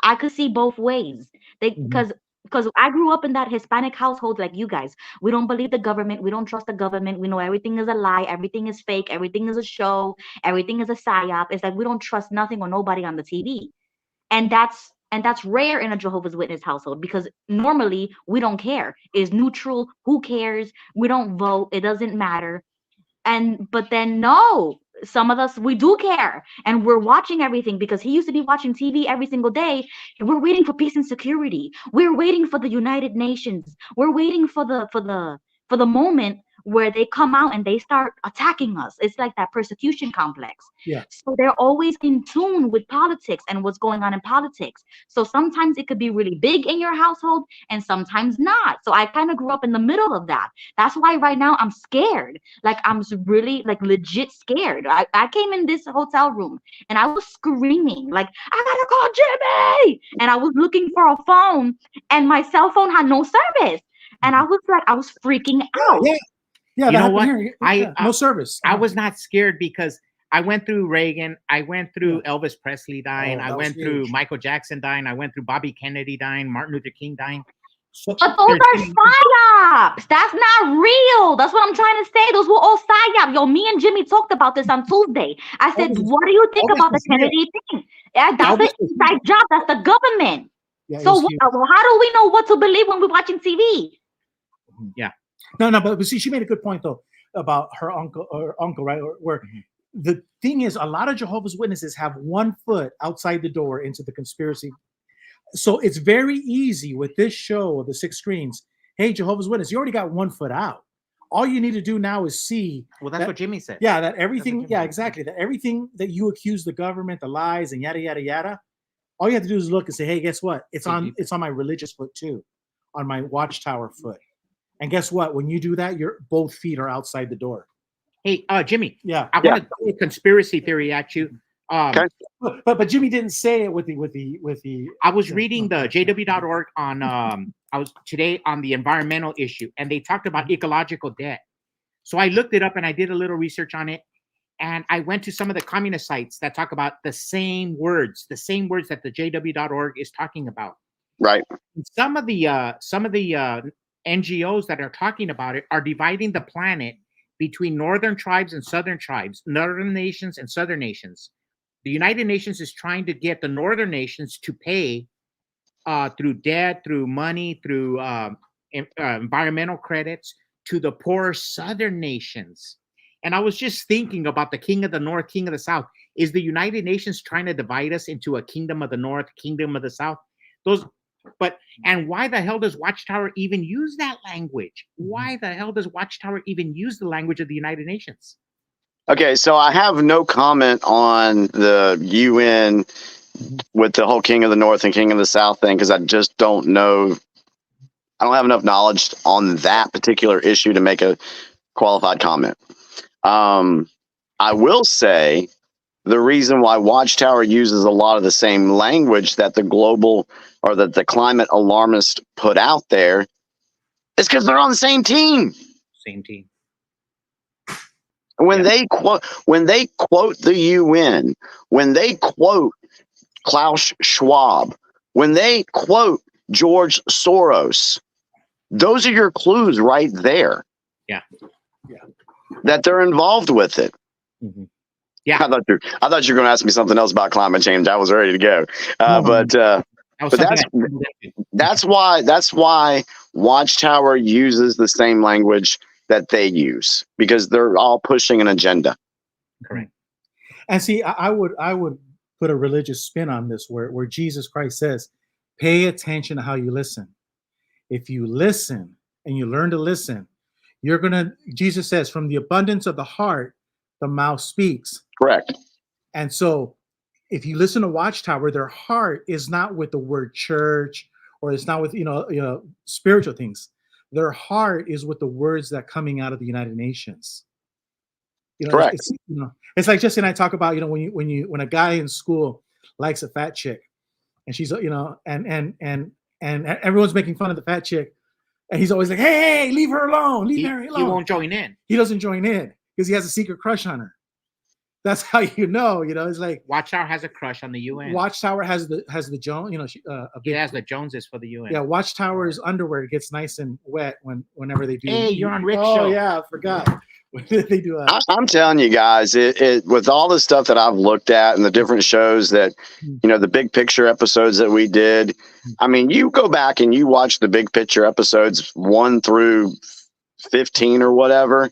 I could see both ways. Because I grew up in that Hispanic household like you guys. We don't believe the government. We don't trust the government. We know everything is a lie. Everything is fake. Everything is a show. Everything is a psyop. It's like we don't trust nothing or nobody on the TV. And that's rare in a Jehovah's Witness household because normally we don't care. It's neutral. Who cares? We don't vote. It doesn't matter. But then no, some of us, we do care and we're watching everything because he used to be watching TV every single day. We're waiting for peace and security. We're waiting for the United Nations. We're waiting for the moment where they come out and they start attacking us. It's like that persecution complex. Yeah. So they're always in tune with politics and what's going on in politics. So sometimes it could be really big in your household and sometimes not. So I kind of grew up in the middle of that. That's why right now I'm scared. Like I'm really like legit scared. I came in this hotel room and I was screaming like, I gotta call Jimmy. And I was looking for a phone and my cell phone had no service. And I was freaking out. Yeah, you that know happened what? here. No service. I was not scared because I went through Reagan. I went through Elvis Presley dying. I went through Michael Jackson dying. I went through Bobby Kennedy dying, Martin Luther King dying. So but those are psyops. That's not real. That's what I'm trying to say. Those were all psyops. Yo, me and Jimmy talked about this on Tuesday. I said, what do you think about the Kennedy thing? Yeah, that's an inside job. That's the government. Yeah, so how do we know what to believe when we're watching TV? Yeah. No, but see, she made a good point though about her uncle, right? Where the thing is, a lot of Jehovah's Witnesses have one foot outside the door into the conspiracy. So it's very easy with this show of the 6 screens. Hey, Jehovah's Witness, you already got one foot out. All you need to do now is see. Well, that's what Jimmy said. Yeah, that everything. Yeah, exactly. That everything that you accuse the government, the lies, and yada yada yada. All you have to do is look and say, hey, guess what? It's on my religious foot too, on my Watchtower foot. And guess what? When you do that, your both feet are outside the door. Hey, Jimmy. Yeah. I want to throw a conspiracy theory at you. Okay. But Jimmy didn't say it with the. I was reading the JW.org on I was today on the environmental issue, and they talked about ecological debt. So I looked it up and I did a little research on it, and I went to some of the communist sites that talk about the same words that the JW.org is talking about. Right. And some of the NGOs that are talking about it are dividing the planet between northern tribes and southern tribes, northern nations and southern nations. The United Nations is trying to get the northern nations to pay through debt, through money, through environmental credits to the poor southern nations. And I was just thinking about the king of the north, king of the south. Is the United Nations trying to divide us into a kingdom of the north, kingdom of the south? And why the hell does Watchtower even use that language? Why the hell does Watchtower even use the language of the United Nations? Okay, so I have no comment on the UN with the whole King of the North and King of the South thing because I just don't know. I don't have enough knowledge on that particular issue to make a qualified comment. I will say the reason why Watchtower uses a lot of the same language that the global or that the climate alarmists put out there is because they're on the same team. Same team. When they quote the UN, when they quote Klaus Schwab, when they quote George Soros, those are your clues right there. Yeah. That they're involved with it. Mm-hmm. Yeah. I thought you were going to ask me something else about climate change. I was ready to go. But that's why Watchtower uses the same language that they use, because they're all pushing an agenda. Correct. And see, I would put a religious spin on this, where Jesus Christ says, pay attention to how you listen. If you listen and you learn to listen, Jesus says, from the abundance of the heart, the mouth speaks. Correct. And so if you listen to Watchtower, their heart is not with the word church, or it's not with, spiritual things. Their heart is with the words that coming out of the United Nations. Correct. It's like Jesse and I talk about, when a guy in school likes a fat chick, and she's, and everyone's making fun of the fat chick, and he's always like, hey, leave her alone, leave her alone. He won't join in. He doesn't join in because he has a secret crush on her. That's how it's like Watchtower has a crush on the UN. Watchtower has the Jones, he has the Joneses for the UN. Yeah, Watchtower's underwear gets nice and wet whenever they do. Hey, you're on Rick's show. show. Yeah, I forgot. They do I'm telling you guys, it with all the stuff that I've looked at and the different shows that, the big picture episodes that we did. I mean, you go back and you watch the big picture episodes 1 through 15 or whatever,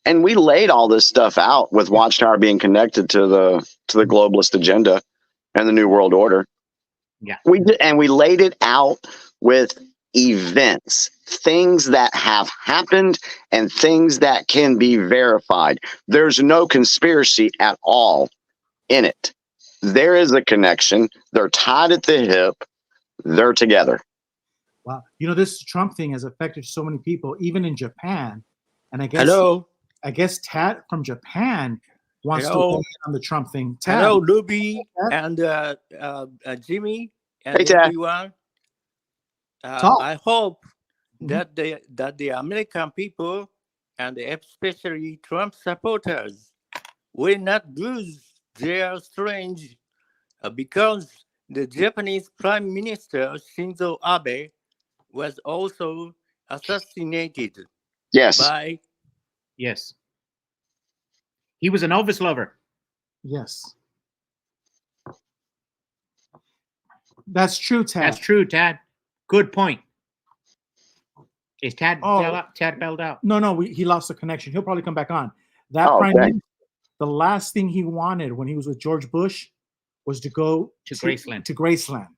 and we laid all this stuff out with Watchtower being connected to the globalist agenda and the New World Order. Yeah, we did, and we laid it out with events, things that have happened and things that can be verified. There's no conspiracy at all in it. There is a connection. They're tied at the hip. They're together. Wow. This Trump thing has affected so many people, even in Japan. And I guess Hello. I guess Tad from Japan wants to weigh in on the Trump thing. Tad, hello, Ruby and Jimmy and hey, Tad. everyone. I hope that the American people and especially Trump supporters will not lose their strength, because the Japanese Prime Minister Shinzo Abe was also assassinated. Yes. Yes. He was an Elvis lover. Yes. That's true, Tad. That's true, Tad. Good point. Is Tad bailed out? No, he lost the connection. He'll probably come back on. That Prime Minister, the last thing he wanted when he was with George Bush was to go to Graceland. To Graceland.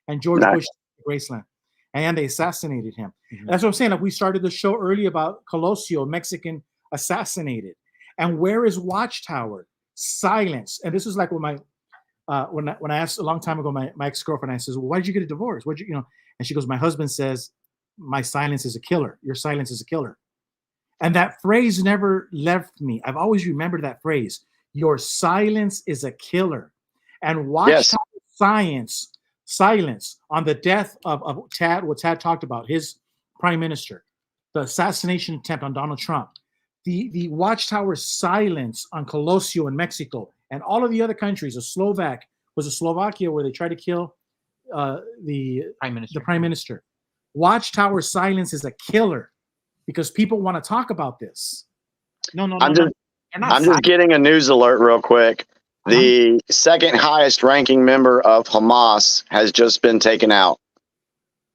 And George Bush to Graceland. And they assassinated him. Mm-hmm. That's what I'm saying. Like, we started the show early about Colosio, Mexican assassinated. And where is Watchtower? Silence. And this is like when when I asked a long time ago my ex-girlfriend, I says, well, why did you get a divorce? And she goes, my husband says, my silence is a killer. Your silence is a killer. And that phrase never left me. I've always remembered that phrase. Your silence is a killer. And Watchtower silence on the death of Tad, what Tad talked about, his prime minister, the assassination attempt on Donald Trump, the Watchtower silence on Colosio in Mexico, and all of the other countries. Slovakia where they tried to kill the prime minister. Watchtower silence is a killer because people want to talk about this. I'm just getting a news alert real quick. The second highest ranking member of Hamas has just been taken out.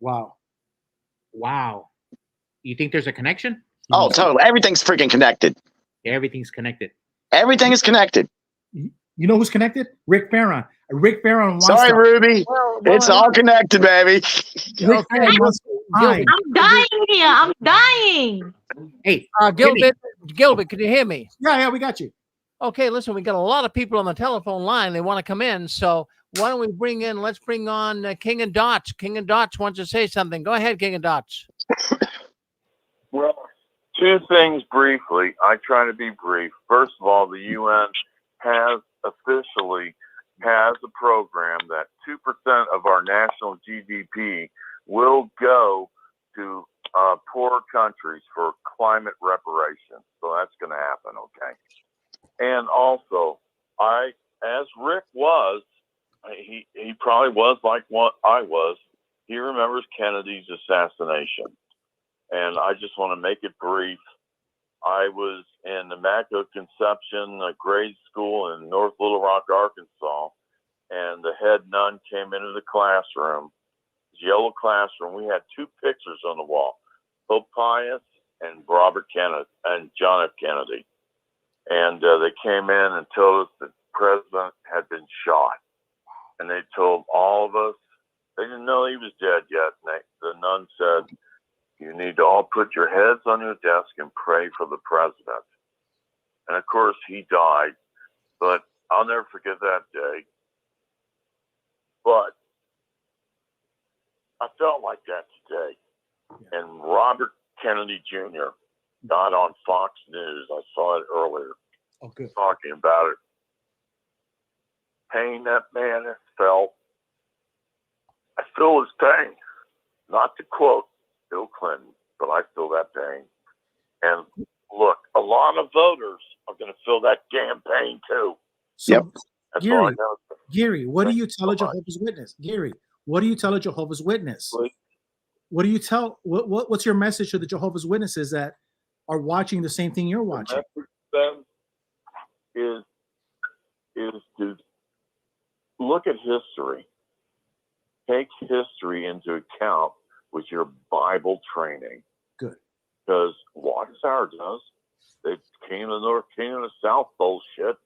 Wow. You think there's a connection? Oh, totally. Everything's freaking connected. Everything's connected. Everything is connected. You know who's connected? Rick Barron. Rick Barron wants Sorry, Ruby. It's all connected, baby. Rick Barron wants I'm dying here. I'm dying. Hey, Gilbert, can you hear me? Yeah, we got you. Okay, listen, we got a lot of people on the telephone line. They want to come in. So why don't we let's bring on King and Dots. King and Dots wants to say something. Go ahead, King and Dots. Well, two things briefly. I try to be brief. First of all, the UN officially has a program that 2% of our national GDP will go to poor countries for climate reparations. So that's going to happen, okay? And also, as Rick was, he probably was like what I was. He remembers Kennedy's assassination. And I just want to make it brief. I was in the Immaculate Conception grade school in North Little Rock, Arkansas, and the head nun came into the classroom yellow classroom, we had two pictures on the wall, Pope Pius and Robert Kennedy and John F. Kennedy. And they came in and told us that the president had been shot. And they told all of us, they didn't know he was dead yet. And the nun said, you need to all put your heads on your desk and pray for the president. And of course, he died. But I'll never forget that day. But I felt like that today. And Robert Kennedy Jr. got on Fox News. I saw it earlier. Oh, good. Talking about it. Pain that man has felt. I feel his pain. Not to quote Bill Clinton, but I feel that pain. And look, a lot of voters are going to feel that damn pain too. So, That's all I Gary, know. Gary, what do you Thank you tell a so much. Jehovah's Witness? Gary, what do you tell a Jehovah's Witness? Please. What do you tell? What's your message to the Jehovah's Witnesses that are watching the same thing you're watching? The message then is to look at history. Take history into account with your Bible training. Good. Because Watchtower does. They came to the North, came to the South bullshit.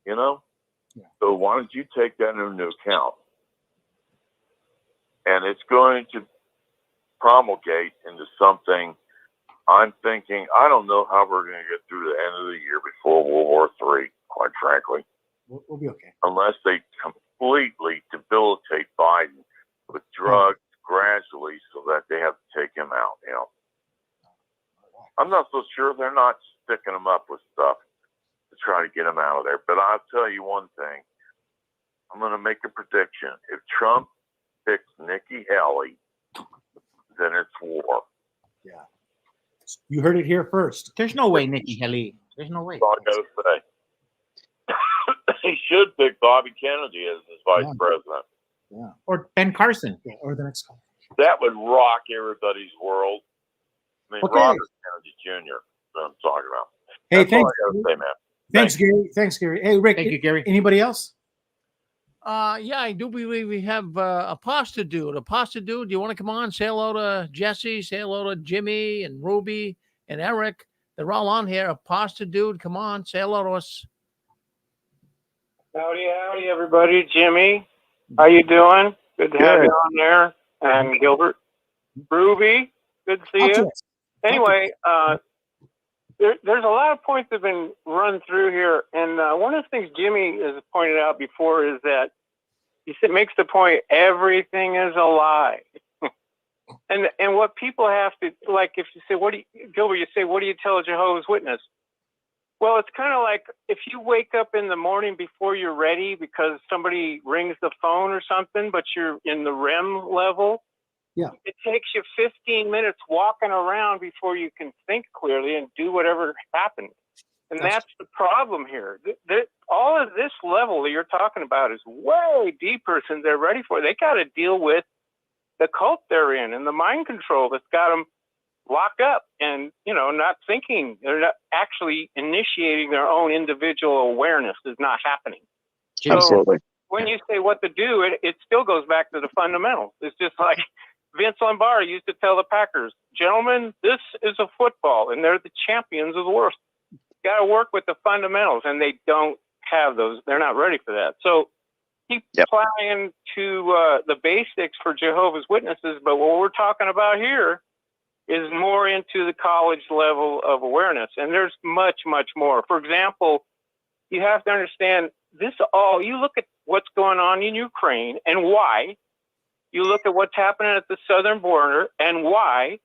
You know? Yeah. So why don't you take that into account? And it's going to promulgate into something. I'm thinking, I don't know how we're going to get through the end of the year before World War III, quite frankly. We'll be okay. Unless they completely debilitate Biden with drugs gradually so that they have to take him out, you know. I'm not so sure they're not sticking him up with stuff to try to get him out of there. But I'll tell you one thing. I'm going to make a prediction. If Trump picks Nikki Haley, then it's war. Yeah. You heard it here first. There's no way, Nikki Haley. There's no way. That's all I got to say. He should pick Bobby Kennedy as his vice president. Yeah. Or Ben Carson. Yeah, or the next call. That would rock everybody's world. I mean, Okay. Robert Kennedy Jr. That I'm talking about. Hey, That's all thanks. I got to say, man. Thanks, Gary. Thanks, Gary. Hey, Rick. Thank you, Gary. Anybody else? Yeah, I do believe we have a pasta dude. A pasta dude, do you want to come on? Say hello to Jesse, say hello to Jimmy and Ruby and Eric. They're all on here. A pasta dude, come on, say hello to us. Howdy, everybody. Jimmy, how you doing? Good to have you on there. And Gilbert, Ruby, good to see you. Anyway, there's a lot of points that have been run through here, and one of the things Jimmy has pointed out before is that he makes the point everything is a lie. and what people have to, like, if you say, Gilbert, you say, what do you tell a Jehovah's Witness? Well, it's kind of like if you wake up in the morning before you're ready because somebody rings the phone or something, but you're in the REM level. Yeah. It takes you 15 minutes walking around before you can think clearly and do whatever happened. And that's the problem here. All of this level that you're talking about is way deeper than they're ready for. They got to deal with the cult they're in and the mind control that's got them locked up and, not thinking. They're not actually initiating their own individual awareness is not happening. Absolutely. So when you say what to do, it still goes back to the fundamentals. It's just like Vince Lombardi used to tell the Packers, gentlemen, this is a football, and they're the champions of the world. You got to work with the fundamentals, and they don't have those. They're not ready for that. So keep applying to the basics for Jehovah's Witnesses, but what we're talking about here is more into the college level of awareness, and there's much, much more. For example, you have to understand this all. You look at what's going on in Ukraine and why. You look at what's happening at the southern border and why.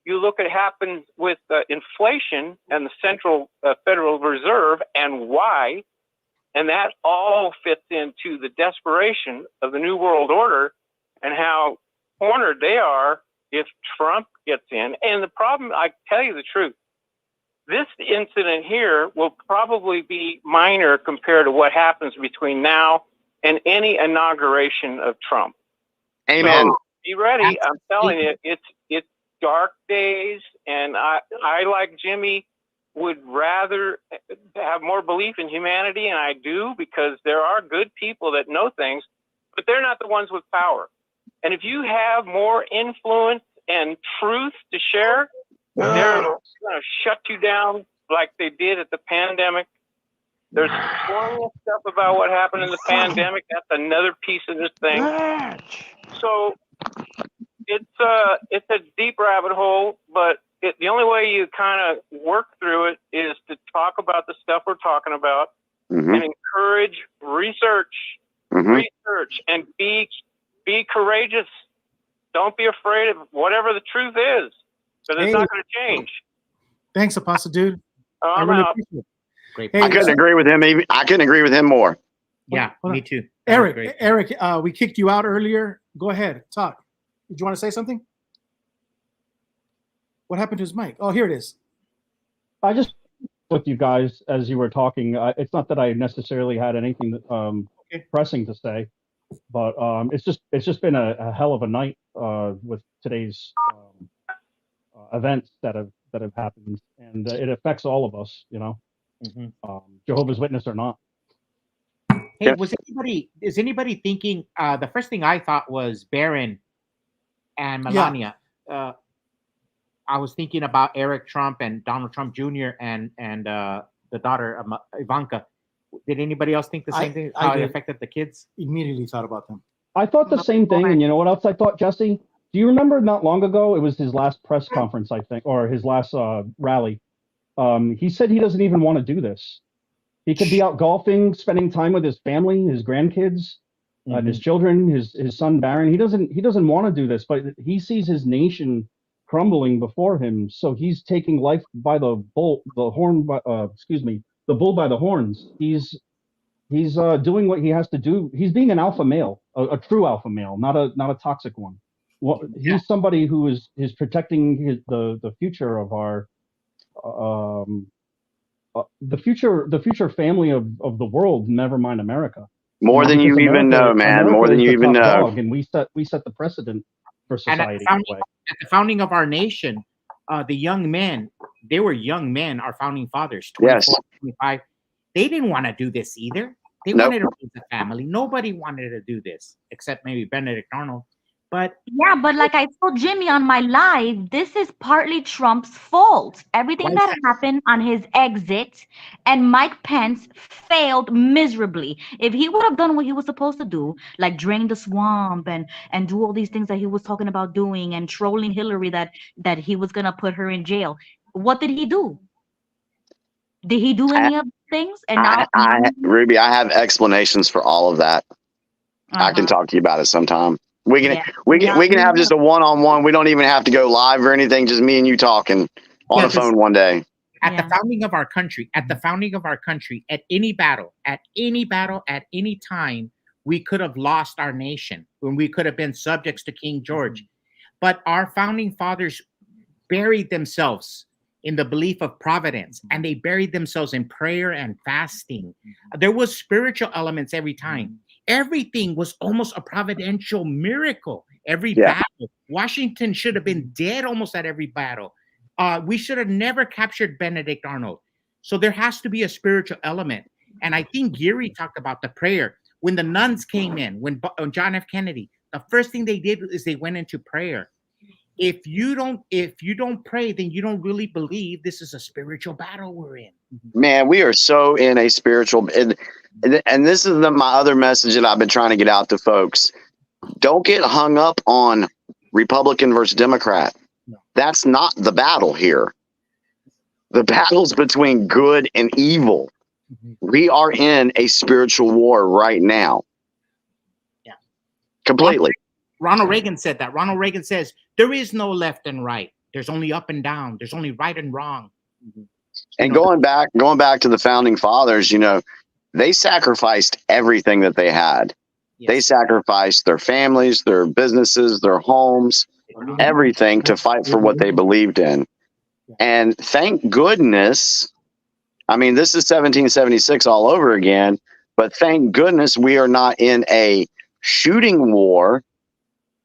You look at what happens with inflation and the Central Federal Reserve and why. And that all fits into the desperation of the New World Order and how cornered they are if Trump gets in. And the problem, I tell you the truth, this incident here will probably be minor compared to what happens between now and any inauguration of Trump. Amen. So be ready. I'm telling you, it's dark days, and I like Jimmy would rather have more belief in humanity, and I do, because there are good people that know things, but they're not the ones with power. And if you have more influence and truth to share, they're going to shut you down like they did at the pandemic. There's plenty of stuff about what happened in the pandemic. That's another piece of this thing. So it's a deep rabbit hole, but the only way you kind of work through it is to talk about the stuff we're talking about and encourage research, and be courageous. Don't be afraid of whatever the truth is, because it's not going to change. Thanks, Apostle Dude. I I'm really out. appreciate it. Great. Hey, I couldn't agree with him. I couldn't agree with him more. Yeah, Hold me on. too. Eric, we kicked you out earlier. Go ahead, talk. Did you want to say something? What happened to his mic? Oh, here it is. I just with you guys as you were talking. It's not that I necessarily had anything pressing to say, but it's just been a hell of a night with today's events that have happened, and it affects all of us. You know, Jehovah's Witness or not. Hey, is anybody thinking? The first thing I thought was Barron and Melania. I was thinking about Eric Trump and Donald Trump Jr. and the daughter of Ivanka. Did anybody else think the same thing? How it affected the kids? Immediately thought about them. I thought the same thing, and you know what else I thought, Jesse? Do you remember not long ago? It was his last press conference, I think, or his last rally. He said he doesn't even want to do this. He could be out golfing, spending time with his family, his grandkids, his children, his son Barron. He doesn't want to do this, but he sees his nation crumbling before him. So he's taking life by the bull by the horns. He's doing what he has to do. He's being an alpha male, a true alpha male, not a toxic one. Well, he's somebody who is protecting the future of our the future family of the world. Never mind America. More than you even know, man. More than you even know. And we set the precedent for society. At the founding of our nation, the young men, they were young men, our founding fathers, 24, 25. They didn't want to do this either. They wanted to raise a family. Nobody wanted to do this except maybe Benedict Arnold. But yeah, but like I told Jimmy on my live, this is partly Trump's fault. Everything that happened on his exit, and Mike Pence failed miserably. If he would have done what he was supposed to do, like drain the swamp and do all these things that he was talking about doing and trolling Hillary that he was gonna put her in jail, what did he do? Did he do any of the things? And now, Ruby, I have explanations for all of that. I can talk to you about it sometime. We can have just a one-on-one. We don't even have to go live or anything. Just me and you talking on the phone one day. At the founding of our country, at any battle, at any time, we could have lost our nation when we could have been subjects to King George. But our founding fathers buried themselves in the belief of providence, and they buried themselves in prayer and fasting. There was spiritual elements every time. Everything was almost a providential miracle. Every battle. Washington should have been dead almost at every battle. We should have never captured Benedict Arnold. So there has to be a spiritual element. And I think Geary talked about the prayer. When the nuns came in, when John F. Kennedy, the first thing they did is they went into prayer. If you don't pray, then you don't really believe this is a spiritual battle we're in. Man, we are so in a spiritual, and this is my other message that I've been trying to get out to folks. Don't get hung up on Republican versus Democrat. That's not the battle here. The battle's between good and evil. We are in a spiritual war right now. Yeah. Completely. Ronald Reagan said that. Ronald Reagan says, there is no left and right. There's only up and down. There's only right and wrong. And going back to the founding fathers, they sacrificed everything that they had. Yes. They sacrificed their families, their businesses, their homes, everything to fight for what they believed in. And thank goodness, I mean, this is 1776 all over again, but thank goodness we are not in a shooting war.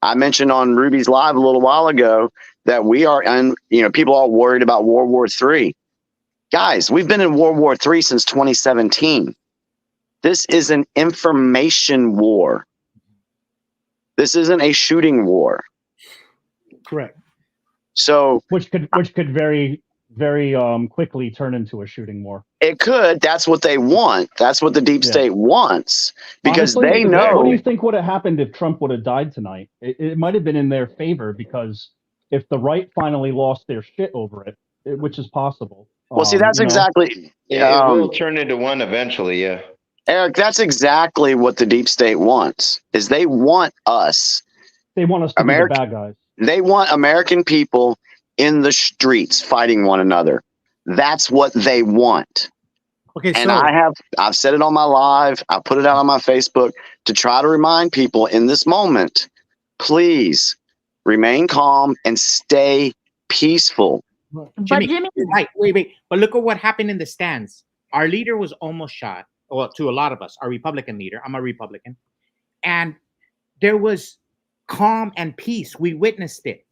I mentioned on Ruby's Live a little while ago that we are in, people are worried about World War III. Guys, we've been in World War III since 2017. This is an information war. This isn't a shooting war. Correct. So which could very quickly turn into a shooting war. it could. That's what they want. That's what the deep state wants, because Honestly, they what do know. you think would have happened if Trump would have died tonight? It might have been in their favor, because if the right finally lost their shit over it, which is possible. Well, see, that's exactly. It will turn into one eventually. Yeah. Eric, that's exactly what the deep state wants. Is they want us. They want us to be the bad guys. They want American people in the streets fighting one another. That's what they want. Okay, and I've said it on my live. I put it out on my Facebook to try to remind people in this moment, please remain calm and stay peaceful. Jimmy, right? Wait. But look at what happened in the stands. Our leader was almost shot. Well, to a lot of us, our Republican leader. I'm a Republican, and there was calm and peace. We witnessed it.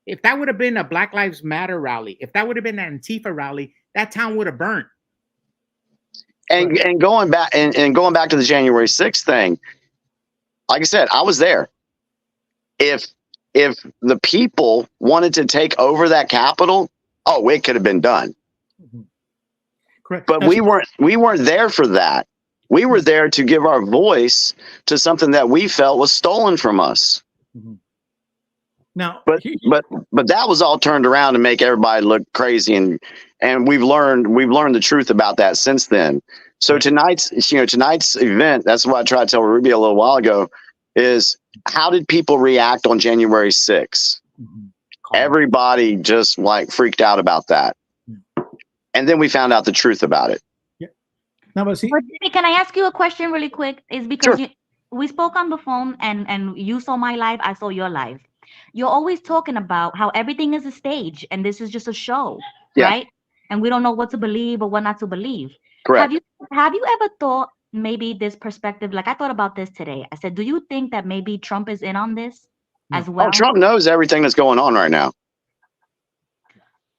If that would have been a Black Lives Matter rally, if that would have been an Antifa rally, that town would have burnt. And going back and going back to the January 6th thing, like I said, I was there. If the people wanted to take over that Capitol, oh, it could have been done. Correct. But we weren't there for that. We were there to give our voice to something that we felt was stolen from us. Now, but that was all turned around to make everybody look crazy, and we've learned the truth about that since then. So tonight's event, that's what I tried to tell Ruby a little while ago, is how did people react on January 6th? Everybody just like freaked out about that. And then we found out the truth about it. Yeah. Now, but see, Jimmy, can I ask you a question really quick? Is because we spoke on the phone and you saw my live, I saw your live. You're always talking about how everything is a stage and this is just a show, right? And we don't know what to believe or what not to believe. Correct. Have you ever thought maybe this perspective? Like I thought about this today. I said, do you think that maybe Trump is in on this as well? Oh, Trump knows everything that's going on right now.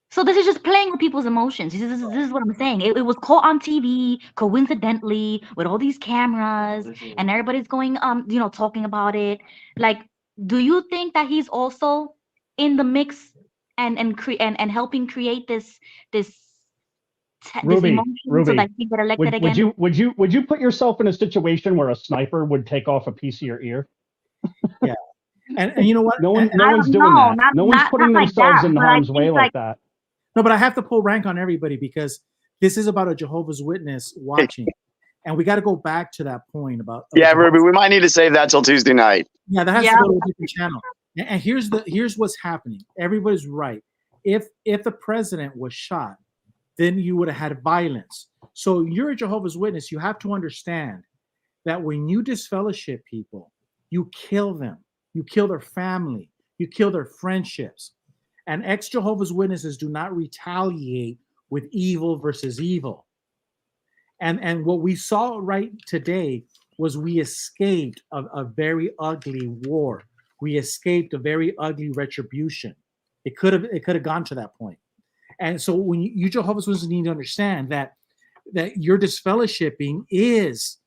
So this is just playing with people's emotions. This is what I'm saying. It was caught on TV coincidentally with all these cameras and everybody's going talking about it. Like, do you think that he's also in the mix and helping create this emotion so that he get elected again? Would you put yourself in a situation where a sniper would take off a piece of your ear? Yeah. And you know what? No one's doing that. No one's putting themselves in harm's way like that. No, but I have to pull rank on everybody because this is about a Jehovah's Witness watching. And we got to go back to that point about. Yeah, Ruby, we might need to save that till Tuesday night. Yeah, that has to go to a different channel. And here's what's happening. Everybody's right. If the president was shot, then you would have had violence. So you're a Jehovah's Witness. You have to understand that when you disfellowship people, you kill them. You kill their family. You kill their friendships. And ex-Jehovah's Witnesses do not retaliate with evil versus evil. And what we saw right today was we escaped a very ugly war. We escaped a very ugly retribution. It could have gone to that point. And so when you Jehovah's Witnesses need to understand that your disfellowshipping is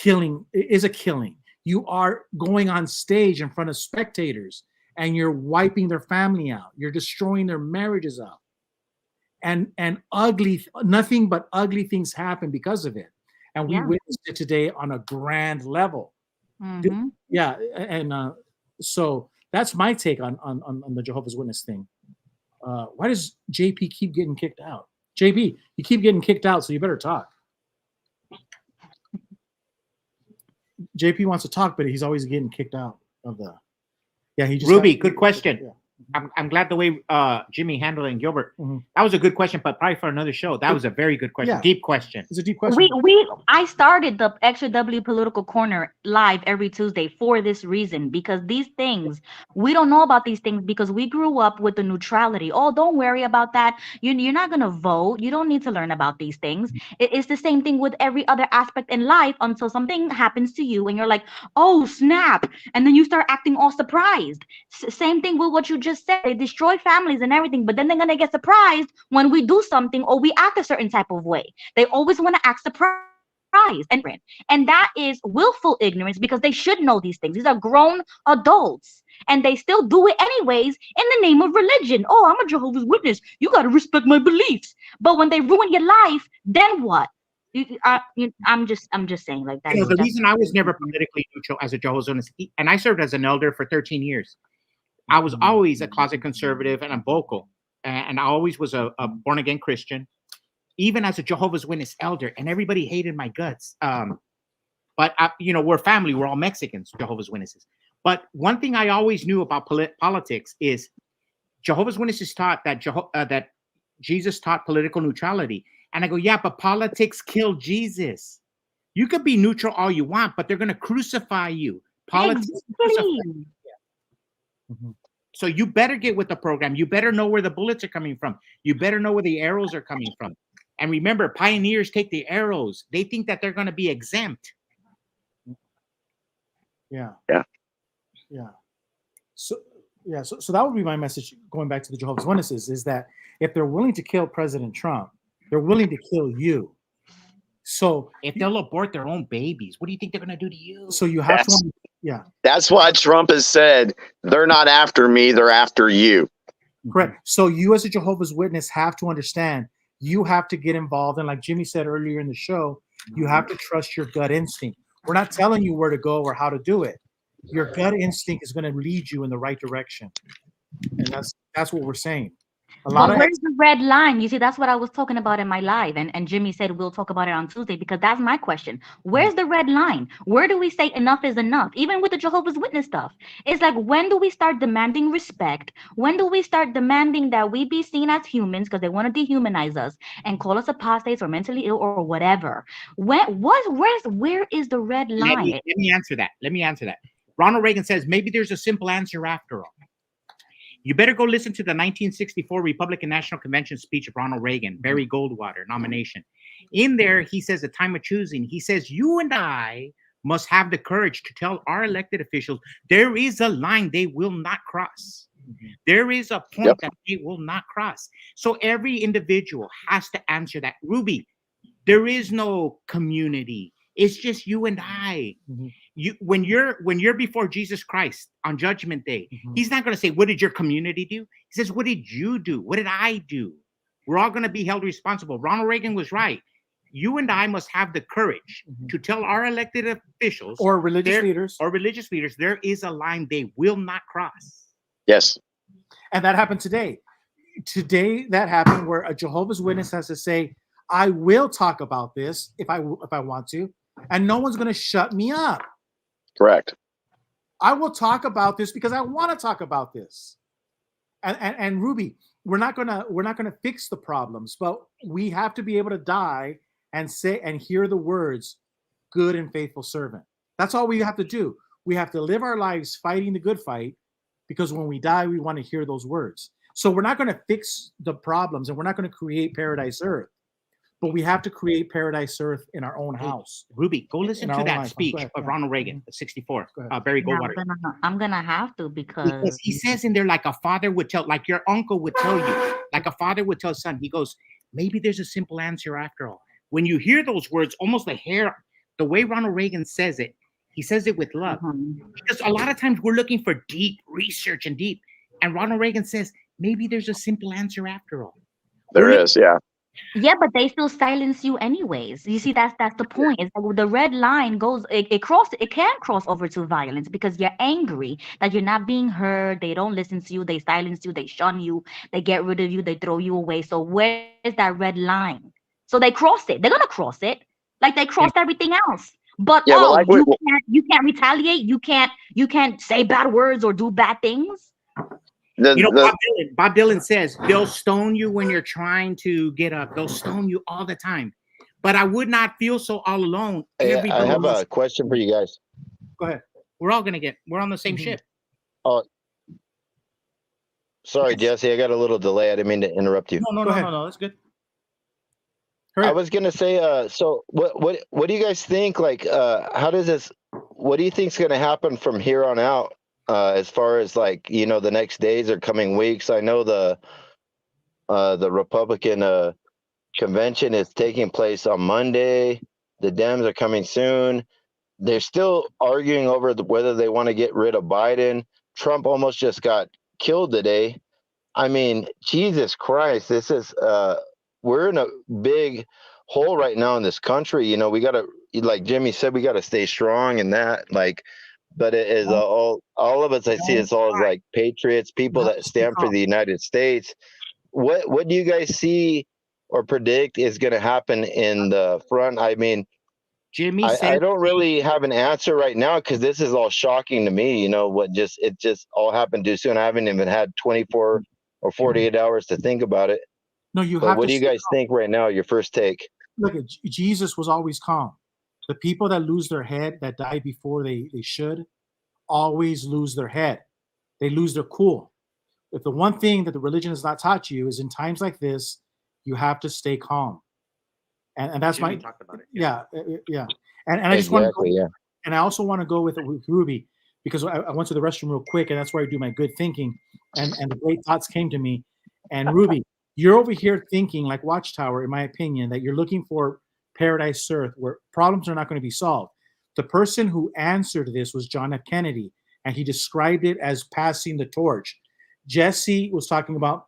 a killing. You are going on stage in front of spectators and you're wiping their family out. You're destroying their marriages out. And nothing but ugly things happen because of it. And we witnessed it today on a grand level. Mm-hmm. Yeah. And so that's my take on the Jehovah's Witness thing. Why does JP keep getting kicked out? JP, you keep getting kicked out, so you better talk. JP wants to talk, but he's always getting kicked out of the. Yeah, he just. Ruby, good question. Yeah. I'm glad the way Jimmy handled it and Gilbert. Mm-hmm. That was a good question, but probably for another show. That was a very good question. Yeah. Deep question. It's a deep question. I started the Extra W Political Corner live every Tuesday for this reason, because these things, we don't know about these things because we grew up with the neutrality. Oh, don't worry about that. You're not going to vote. You don't need to learn about these things. It's the same thing with every other aspect in life until something happens to you and you're like, oh, snap. And then you start acting all surprised. Same thing with what you just said. They destroy families and everything, but then they're gonna get surprised when we do something or we act a certain type of way. They always want to act surprised. surprised and that is willful ignorance because they should know these things. These are grown adults and they still do it anyways in the name of religion. Oh, I'm a Jehovah's Witness, you got to respect my beliefs. But when they ruin your life, then what? I'm just saying, like, that. The reason I was never politically neutral as a Jehovah's Witness, and I served as an elder for 13 years. I was always a closet conservative and I'm vocal, and I always was a born again Christian, even as a Jehovah's Witness elder, and everybody hated my guts. But we're family, we're all Mexicans, Jehovah's Witnesses. But one thing I always knew about politics is Jehovah's Witnesses taught that that Jesus taught political neutrality. And I go, yeah, but politics killed Jesus. You could be neutral all you want, but they're going to crucify you. Politics crucify you. So you better get with the program. You better know where the bullets are coming from. You better know where the arrows are coming from. And remember, pioneers take the arrows. They think that they're going to be exempt. Yeah. Yeah. Yeah. So that would be my message going back to the Jehovah's Witnesses, is that if they're willing to kill President Trump, they're willing to kill you. So if they'll abort their own babies, what do you think they're going to do to you? So you have to, yeah. That's why Trump has said, they're not after me, they're after you. Correct. So you as a Jehovah's Witness have to understand, you have to get involved. And like Jimmy said earlier in the show, you have to trust your gut instinct. We're not telling you where to go or how to do it. Your gut instinct is going to lead you in the right direction. And that's what we're saying. But where's the red line? You see, that's what I was talking about in my live. And Jimmy said we'll talk about it on Tuesday, because that's my question. Where's the red line? Where do we say enough is enough? Even with the Jehovah's Witness stuff. It's like, when do we start demanding respect? When do we start demanding that we be seen as humans because they want to dehumanize us and call us apostates or mentally ill or whatever? Where is the red line? Let me answer that. Ronald Reagan says, maybe there's a simple answer after all. You better go listen to the 1964 Republican National Convention speech of Ronald Reagan, Barry Goldwater nomination. In there, he says, the time of choosing, he says, you and I must have the courage to tell our elected officials there is a line they will not cross. There is a point that they will not cross. So every individual has to answer that. Ruby, there is no community. It's just you and I. When you're before Jesus Christ on Judgment Day, he's not going to say, what did your community do? He says, what did you do? What did I do? We're all going to be held responsible. Ronald Reagan was right. You and I must have the courage to tell our elected officials or religious leaders, there is a line they will not cross. Yes. And that happened today. Today that happened where a Jehovah's Witness has to say, I will talk about this if I want to, and no one's going to shut me up. Correct. I will talk about this because I want to talk about this. And Ruby, we're not gonna fix the problems, but we have to be able to die and say and hear the words, good and faithful servant. That's all we have to do. We have to live our lives fighting the good fight, because when we die, we want to hear those words. So we're not going to fix the problems, and we're not going to create paradise earth. But we have to create paradise earth in our own house. Ruby, go listen to that speech of Ronald Reagan, 64, Barry Goldwater. I'm gonna have to, because he says in there, like a father would tell, like your uncle would tell you, like a father would tell son. He goes, maybe there's a simple answer after all. When you hear those words, almost the way Ronald Reagan says it, he says it with love. Because a lot of times we're looking for deep research and Ronald Reagan says, maybe there's a simple answer after all. There is, yeah. Yeah, but they still silence you anyways. You see, that's the point. It's like the red line goes, it can cross over to violence, because you're angry that you're not being heard. They don't listen to you. They silence you. They shun you. They get rid of you. They throw you away. So where is that red line? So they cross it. They're gonna cross it, like they crossed everything else. But you can't retaliate. You can't say bad words or do bad things. Bob Dylan says they'll stone you when you're trying to get up. They'll stone you all the time. But I would not feel so all alone. Hey, I have a question for you guys. Go ahead. We're on the same ship. Oh, sorry, Jesse. I got a little delay. I didn't mean to interrupt you. No. That's good. I was gonna say, so what do you guys think? Like, how does this? What do you think's gonna happen from here on out? As far as the next days or coming weeks, I know the Republican convention is taking place on Monday. The Dems are coming soon. They're still arguing over whether they want to get rid of Biden. Trump almost just got killed today. I mean, Jesus Christ, this is we're in a big hole right now in this country. You know, we got to, like Jimmy said, we got to stay strong in that. Like, but it is all of us. I see it's all as like patriots, people that stand for the United States. What do you guys see or predict is going to happen in the front? I mean, Jimmy I don't really have an answer right now because this is all shocking to me. You know, it just all happened too soon. I haven't even had 24 or 48 hours to think about it. No, you But have what to do you stay guys calm. think right now? Your first take? Look, Jesus was always calm. The people that lose their head, that die before they should, always lose their head. They lose their cool. If the one thing that the religion has not taught you is in times like this, you have to stay calm. And that's Jimmy my talked about it. yeah. And I just want to go, Exactly, yeah. and I also want to go with Ruby because I went to the restroom real quick, and that's where I do my good thinking, and the great thoughts came to me. And Ruby, you're over here thinking like Watchtower, in my opinion, that you're looking for paradise earth where problems are not going to be solved. The person who answered this was John F. Kennedy, and he described it as passing the torch. Jesse was talking about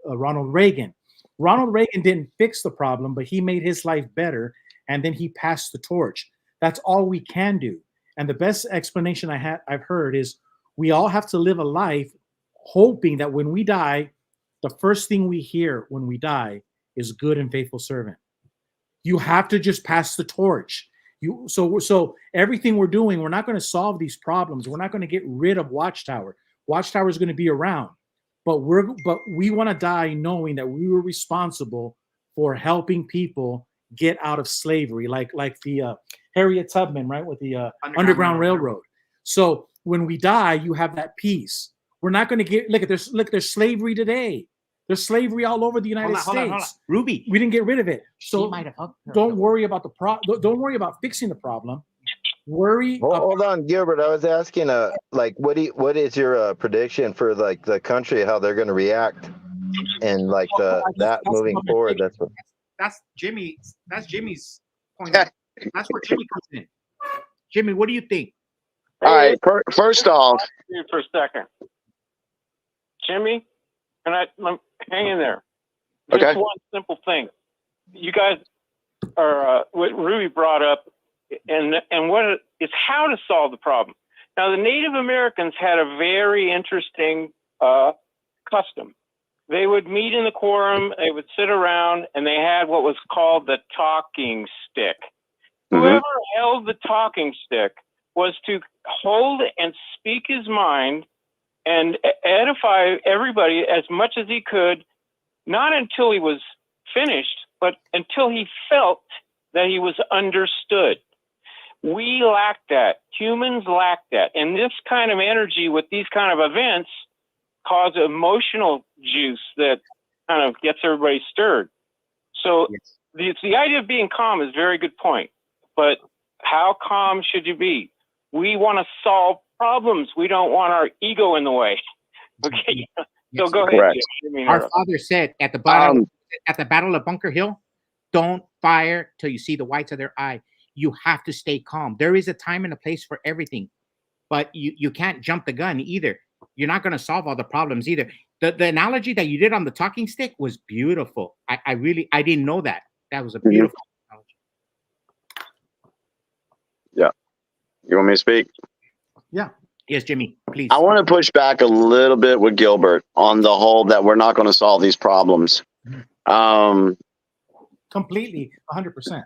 Ronald Reagan. Ronald Reagan didn't fix the problem, but he made his life better, and then he passed the torch. That's all we can do. And the best explanation I've heard is we all have to live a life hoping that when we die, the first thing we hear when we die is good and faithful servant. You have to just pass the torch. So everything we're doing, we're not going to solve these problems. We're not going to get rid of Watchtower. Watchtower is going to be around. But we want to die knowing that we were responsible for helping people get out of slavery, like the Harriet Tubman, right, with the Underground Railroad. So when we die, you have that peace. We're not going to get there's slavery today. There's slavery all over the United States. Hold on. Ruby, we didn't get rid of it. So might have helped her. don't worry about don't worry about fixing the problem. Hold on, Gilbert. I was asking, like, what is your prediction for like the country, how they're going to react, and like that moving forward? That's Jimmy's point. That's where Jimmy comes in. Jimmy, what do you think? All right. First off, for a second, Jimmy, hang in there. Just Okay. one simple thing. You guys are what Ruby brought up. And what is how to solve the problem. Now, the Native Americans had a very interesting custom. They would meet in the quorum, they would sit around, and they had what was called the talking stick. Whoever held the talking stick was to hold and speak his mind and edify everybody as much as he could, not until he was finished, but until he felt that he was understood. We lack that. Humans lack that. And this kind of energy with these kind of events cause emotional juice that kind of gets everybody stirred. So the idea of being calm is a very good point. But how calm should you be? We want to solve problems. We don't want our ego in the way. Okay. So go ahead. Our father said at the Battle of Bunker Hill, don't fire till you see the whites of their eye. You have to stay calm. There is a time and a place for everything, but you can't jump the gun either. You're not going to solve all the problems either. The analogy that you did on the talking stick was beautiful. I didn't know that. That was a beautiful analogy. Yeah. You want me to speak? Yeah. Yes, Jimmy, please. I want to push back a little bit with Gilbert on the whole that we're not going to solve these problems. Completely, 100%.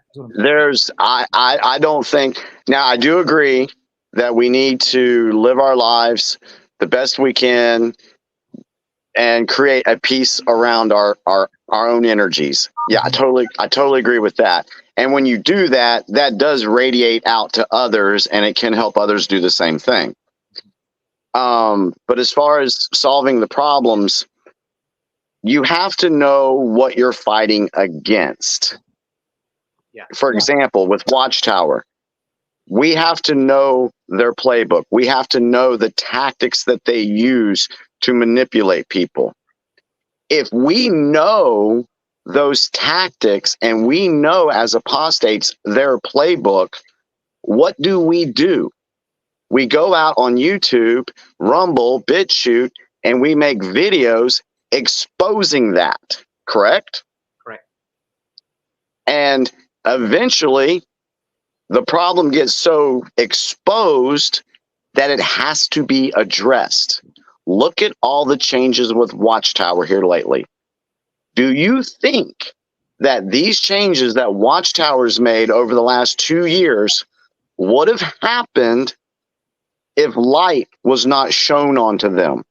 I don't think, now I do agree that we need to live our lives the best we can and create a peace around our own energies. Yeah, I totally agree with that. And when you do that, that does radiate out to others and it can help others do the same thing. But as far as solving the problems, you have to know what you're fighting against. Yeah. For example, with Watchtower, we have to know their playbook. We have to know the tactics that they use to manipulate people. If we know those tactics and we know as apostates their playbook, what do? We go out on YouTube, Rumble, BitChute, and we make videos exposing that, correct? Correct. And eventually the problem gets so exposed that it has to be addressed. Look at all the changes with Watchtower here lately. Do you think that these changes that Watchtower's made over the last 2 years would have happened if light was not shown onto them?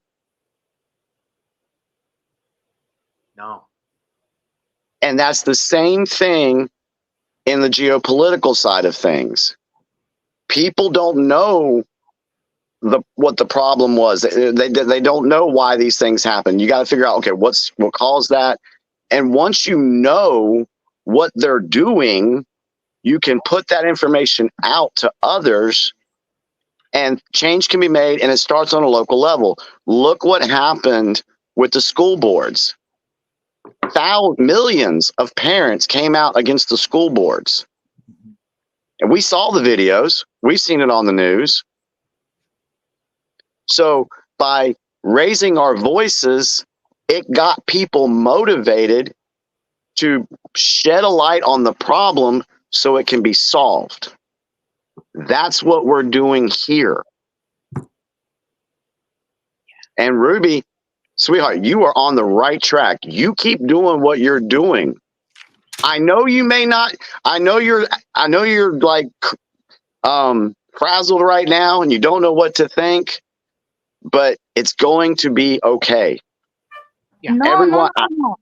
No. And that's the same thing in the geopolitical side of things. People don't know what the problem was. They don't know why these things happen. You got to figure out, okay, what caused that? And once you know what they're doing, you can put that information out to others and change can be made, and it starts on a local level. Look what happened with the school boards. Millions of parents came out against the school boards. And we saw the videos. We've seen it on the news. So by raising our voices, it got people motivated to shed a light on the problem so it can be solved. That's what we're doing here. And Ruby, sweetheart, you are on the right track. You keep doing what you're doing. I know you may not, I know you're like frazzled right now and you don't know what to think, but it's going to be okay. Yeah. No, Everyone, no.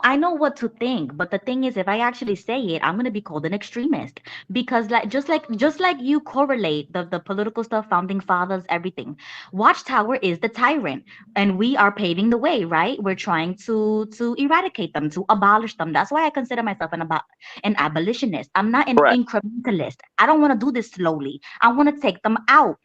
I know what to think, but the thing is, if I actually say it, I'm gonna be called an extremist because, like, just like you correlate the political stuff, founding fathers, everything. Watchtower is the tyrant, and we are paving the way, right? We're trying to eradicate them, to abolish them. That's why I consider myself an abolitionist. I'm not an correct. incrementalist. I don't want to do this slowly. I want to take them out.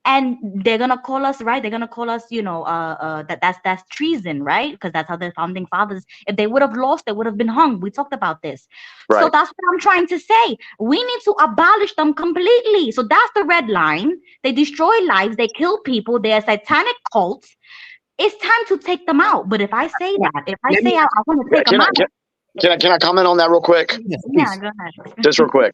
And they're gonna call us, right? They're gonna call us, that's treason, right? Because that's how the founding fathers, if they would have lost, they would have been hung. We talked about this. Right. So that's what I'm trying to say. We need to abolish them completely. So that's the red line. They destroy lives, they kill people, they're satanic cults. It's time to take them out. But if I say that, if I say I want to take them out. Can I comment on that real quick? Yes, Yeah, please. go ahead. Just real quick.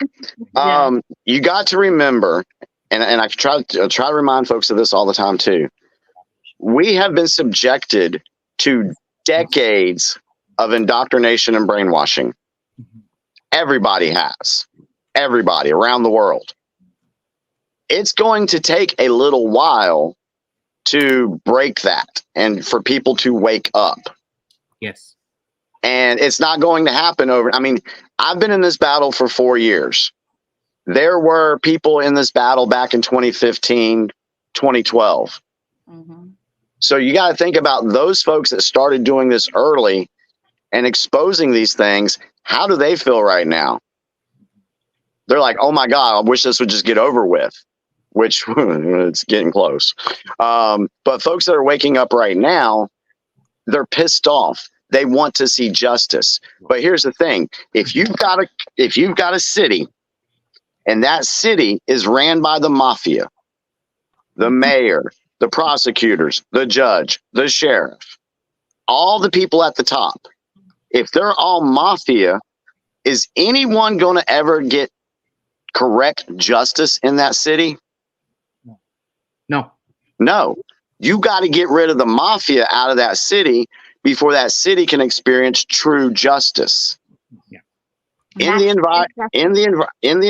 Yeah. You got to remember, and I try to remind folks of this all the time too. We have been subjected to decades of indoctrination and brainwashing. Everybody has. Everybody around the world. It's going to take a little while to break that and for people to wake up. Yes. And it's not going to happen I mean, I've been in this battle for 4 years. There were people in this battle back in 2015, 2012. Mm-hmm. So you got to think about those folks that started doing this early and exposing these things. How do they feel right now? They're like, oh my God, I wish this would just get over with, which it's getting close. But folks that are waking up right now, they're pissed off. They want to see justice. But here's the thing. If you've got a city, and that city is ran by the mafia, the mayor, the prosecutors, the judge, the sheriff, all the people at the top. If they're all mafia, is anyone going to ever get correct justice in that city? No. No. You got to get rid of the mafia out of that city before that city can experience true justice. Yeah. In the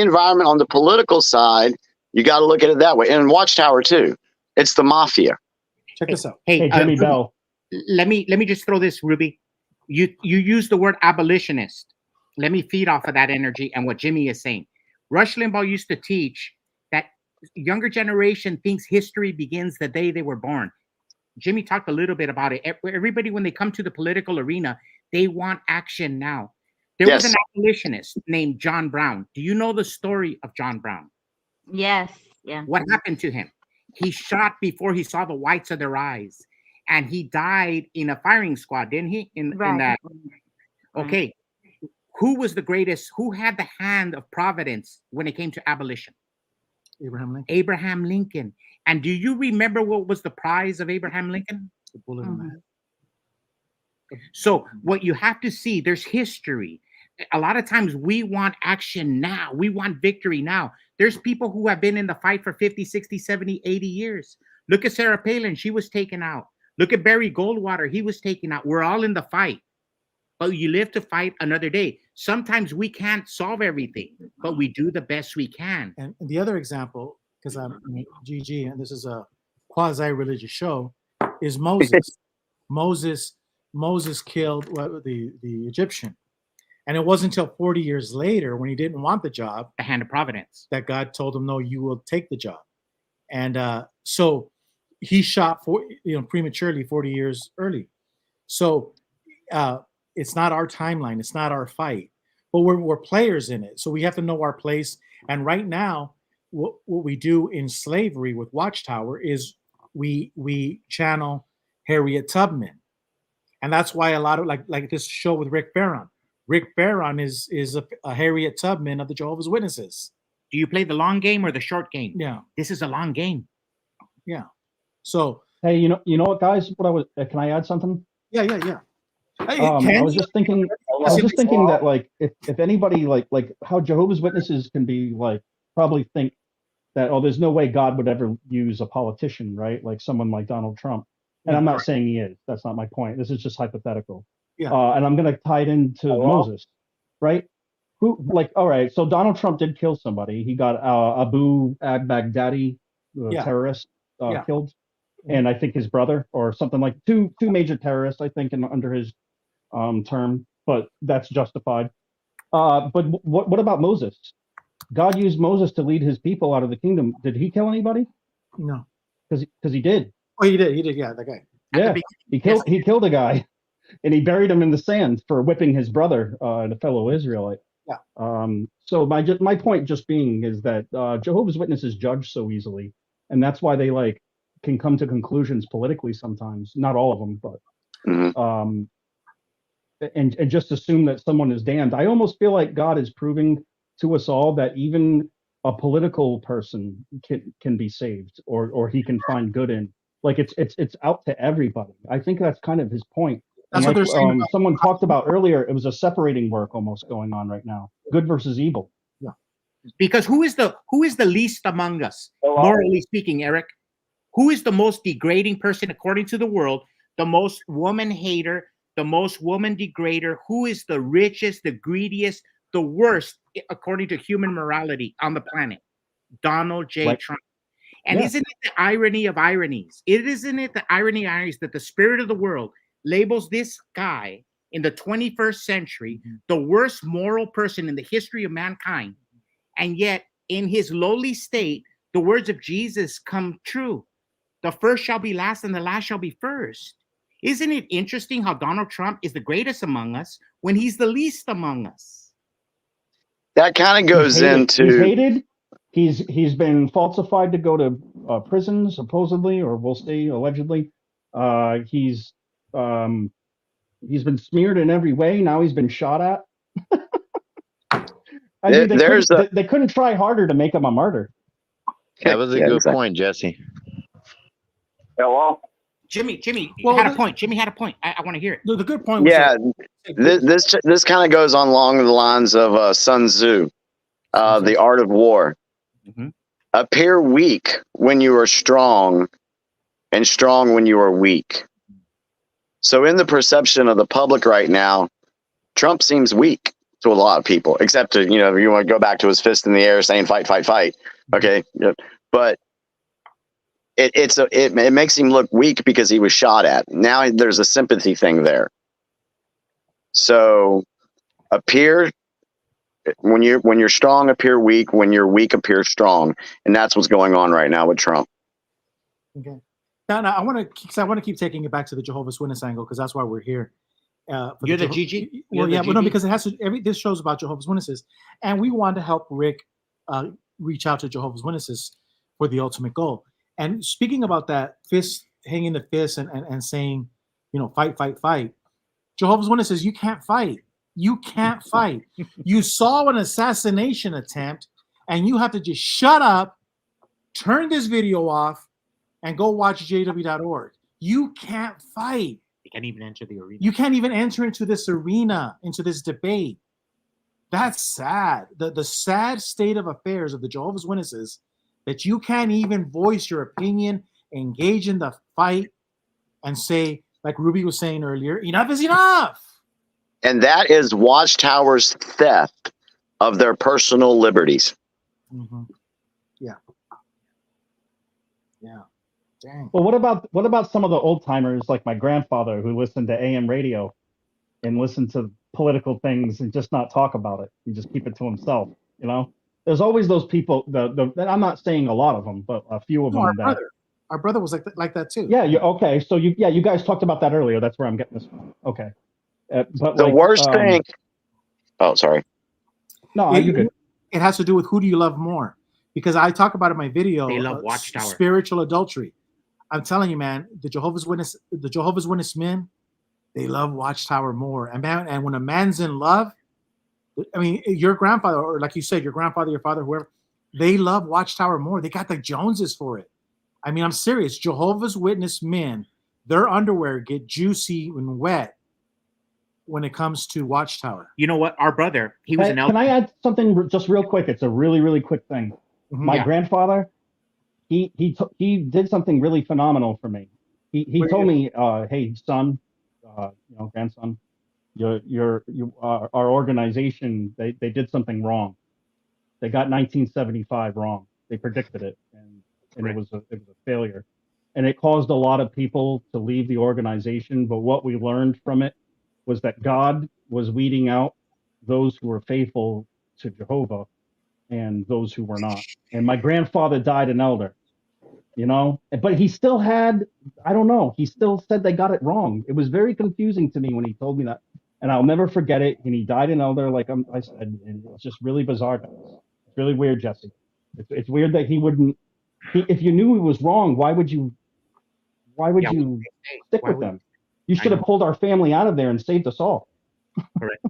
environment on the political side, you got to look at it that way. And Watchtower too. It's the mafia. Check this out. Hey, Jimmy Bell. Let me just throw this, Ruby. You use the word abolitionist. Let me feed off of that energy and what Jimmy is saying. Rush Limbaugh used to teach that younger generation thinks history begins the day they were born. Jimmy talked a little bit about it. Everybody, when they come to the political arena, they want action now. There was an abolitionist named John Brown. Do you know the story of John Brown? Yes. Yeah. What happened to him? He shot before he saw the whites of their eyes, and he died in a firing squad, didn't he? In that. Okay. Who was the greatest? Who had the hand of providence when it came to abolition? Abraham Lincoln. Abraham Lincoln. And do you remember what was the prize of Abraham Lincoln? The bullet in the head. So what you have to see, there's history. A lot of times we want action now. We want victory now. There's people who have been in the fight for 50, 60, 70, 80 years. Look at Sarah Palin. She was taken out. Look at Barry Goldwater. He was taken out. We're all in the fight. But you live to fight another day. Sometimes we can't solve everything, but we do the best we can. And the other example, because I'm GG, and this is a quasi-religious show, is Moses. Moses killed the Egyptian. And it wasn't until 40 years later, when he didn't want the job, the hand of providence, that God told him, no, you will take the job. And so he shot prematurely 40 years early. So it's not our timeline. It's not our fight. But we're players in it. So we have to know our place. And right now, what we do in slavery with Watchtower is we channel Harriet Tubman. And that's why a lot of like this show with Rick Barron. Rick Barron is a Harriet Tubman of the Jehovah's Witnesses. Do you play the long game or the short game? Yeah. This is a long game. Yeah. So hey, you know what, guys? Can I add something? Yeah. I was just thinking that like if anybody like how Jehovah's Witnesses can be like probably think that, oh, there's no way God would ever use a politician, right? Like someone like Donald Trump. And I'm not saying he is. That's not my point. This is just hypothetical. Yeah. And I'm going to tie it into Moses, right? All right, so Donald Trump did kill somebody. He got Abu al-Baghdadi, terrorist, killed. And I think his brother or something, like two major terrorists, I think, under his term, but that's justified. But what about Moses? God used Moses to lead his people out of the kingdom. Did he kill anybody? No. Because he did. Oh, he did. Yeah, that guy. Yeah, he killed a guy, and he buried him in the sand for whipping his brother, and a fellow Israelite. Yeah. So my point just being is that Jehovah's Witnesses judge so easily, and that's why they can come to conclusions politically sometimes. Not all of them, but and just assume that someone is damned. I almost feel like God is proving to us all that even a political person can be saved, or he can find good in. Like it's out to everybody. I think that's kind of his point. That's what they're saying. Someone talked about earlier. It was a separating work almost going on right now. Good versus evil. Yeah. Because who is the least among us, morally speaking, Eric? Who is the most degrading person according to the world? The most woman hater, the most woman degrader? Who is the richest, the greediest, the worst according to human morality on the planet? Donald J. Trump. And isn't it the irony of ironies? Isn't it the irony of ironies that the spirit of the world labels this guy in the 21st century the worst moral person in the history of mankind? And yet, in his lowly state, the words of Jesus come true. The first shall be last and the last shall be first. Isn't it interesting how Donald Trump is the greatest among us when he's the least among us? That kind of goes into... He's hated. He's been falsified to go to prison, supposedly, or we'll see, allegedly. He's been smeared in every way. Now he's been shot at. I mean, they couldn't try harder to make him a martyr. That was a good point, Jesse. Hello? Jimmy had a point. Jimmy had a point. I want to hear it. The good point was this kind of goes on along the lines of Sun Tzu, The Art of War. Mm-hmm. Appear weak when you are strong, and strong when you are weak. So in the perception of the public right now, Trump seems weak to a lot of people, except to, you want to go back to his fist in the air saying fight, fight, fight. Okay. But it makes him look weak because he was shot at. Now there's a sympathy thing there. So appear when you're strong, appear weak. When you're weak, appear strong. And that's what's going on right now with Trump. Okay. Now I want to keep taking it back to the Jehovah's Witness angle, because that's why we're here. You're the GG? Well, yeah, but no, because it has to. This show's about Jehovah's Witnesses, and we want to help Rick reach out to Jehovah's Witnesses for the ultimate goal. And speaking about that fist, hanging the fist, and saying, fight, fight, fight. Jehovah's Witnesses, you can't fight. You can't fight. You saw an assassination attempt, and you have to just shut up, turn this video off, and go watch JW.org. You can't fight. You can't even enter the arena. You can't even enter into this arena, into this debate. That's sad. The sad state of affairs of the Jehovah's Witnesses, that you can't even voice your opinion, engage in the fight, and say, like Ruby was saying earlier, enough is enough. And that is Watchtower's theft of their personal liberties. Mm-hmm. Yeah. Yeah. Dang. Well, what about some of the old timers like my grandfather who listened to AM radio and listened to political things and just not talk about it and just keep it to himself? You know, there's always those people. I'm not saying a lot of them, but a few of them. Our brother was like that too. Yeah. Okay. So you guys talked about that earlier. That's where I'm getting this from. Okay. But the worst thing. Oh, sorry. No, you're good. It has to do with who do you love more, because I talk about in my video. They love Watchtower. Spiritual adultery. I'm telling you, man, the Jehovah's Witness men, they love Watchtower more. And man, and when a man's in love, I mean, your grandfather, or like you said, your grandfather, your father, whoever, they love Watchtower more. They got the Joneses for it. I mean, I'm serious. Jehovah's Witness men, their underwear get juicy and wet when it comes to Watchtower. You know what? Our brother, he was an elder. Can I add something just real quick? It's a really, really quick thing. Mm-hmm. My grandfather, he did something really phenomenal for me. He told me, hey, son, grandson, our organization, they did something wrong. They got 1975 wrong. They predicted it, and it was a failure. And it caused a lot of people to leave the organization. But what we learned from it was that God was weeding out those who were faithful to Jehovah and those who were not. And my grandfather died an elder, but he still had, I don't know, he still said they got it wrong. It was very confusing to me when he told me that. And I'll never forget it. And he died an elder, like I said, and it's just really bizarre. It's really weird, Jesse. It's weird that he wouldn't, if you knew he was wrong, why would you stick with them? You should have pulled our family out of there and saved us all. Correct.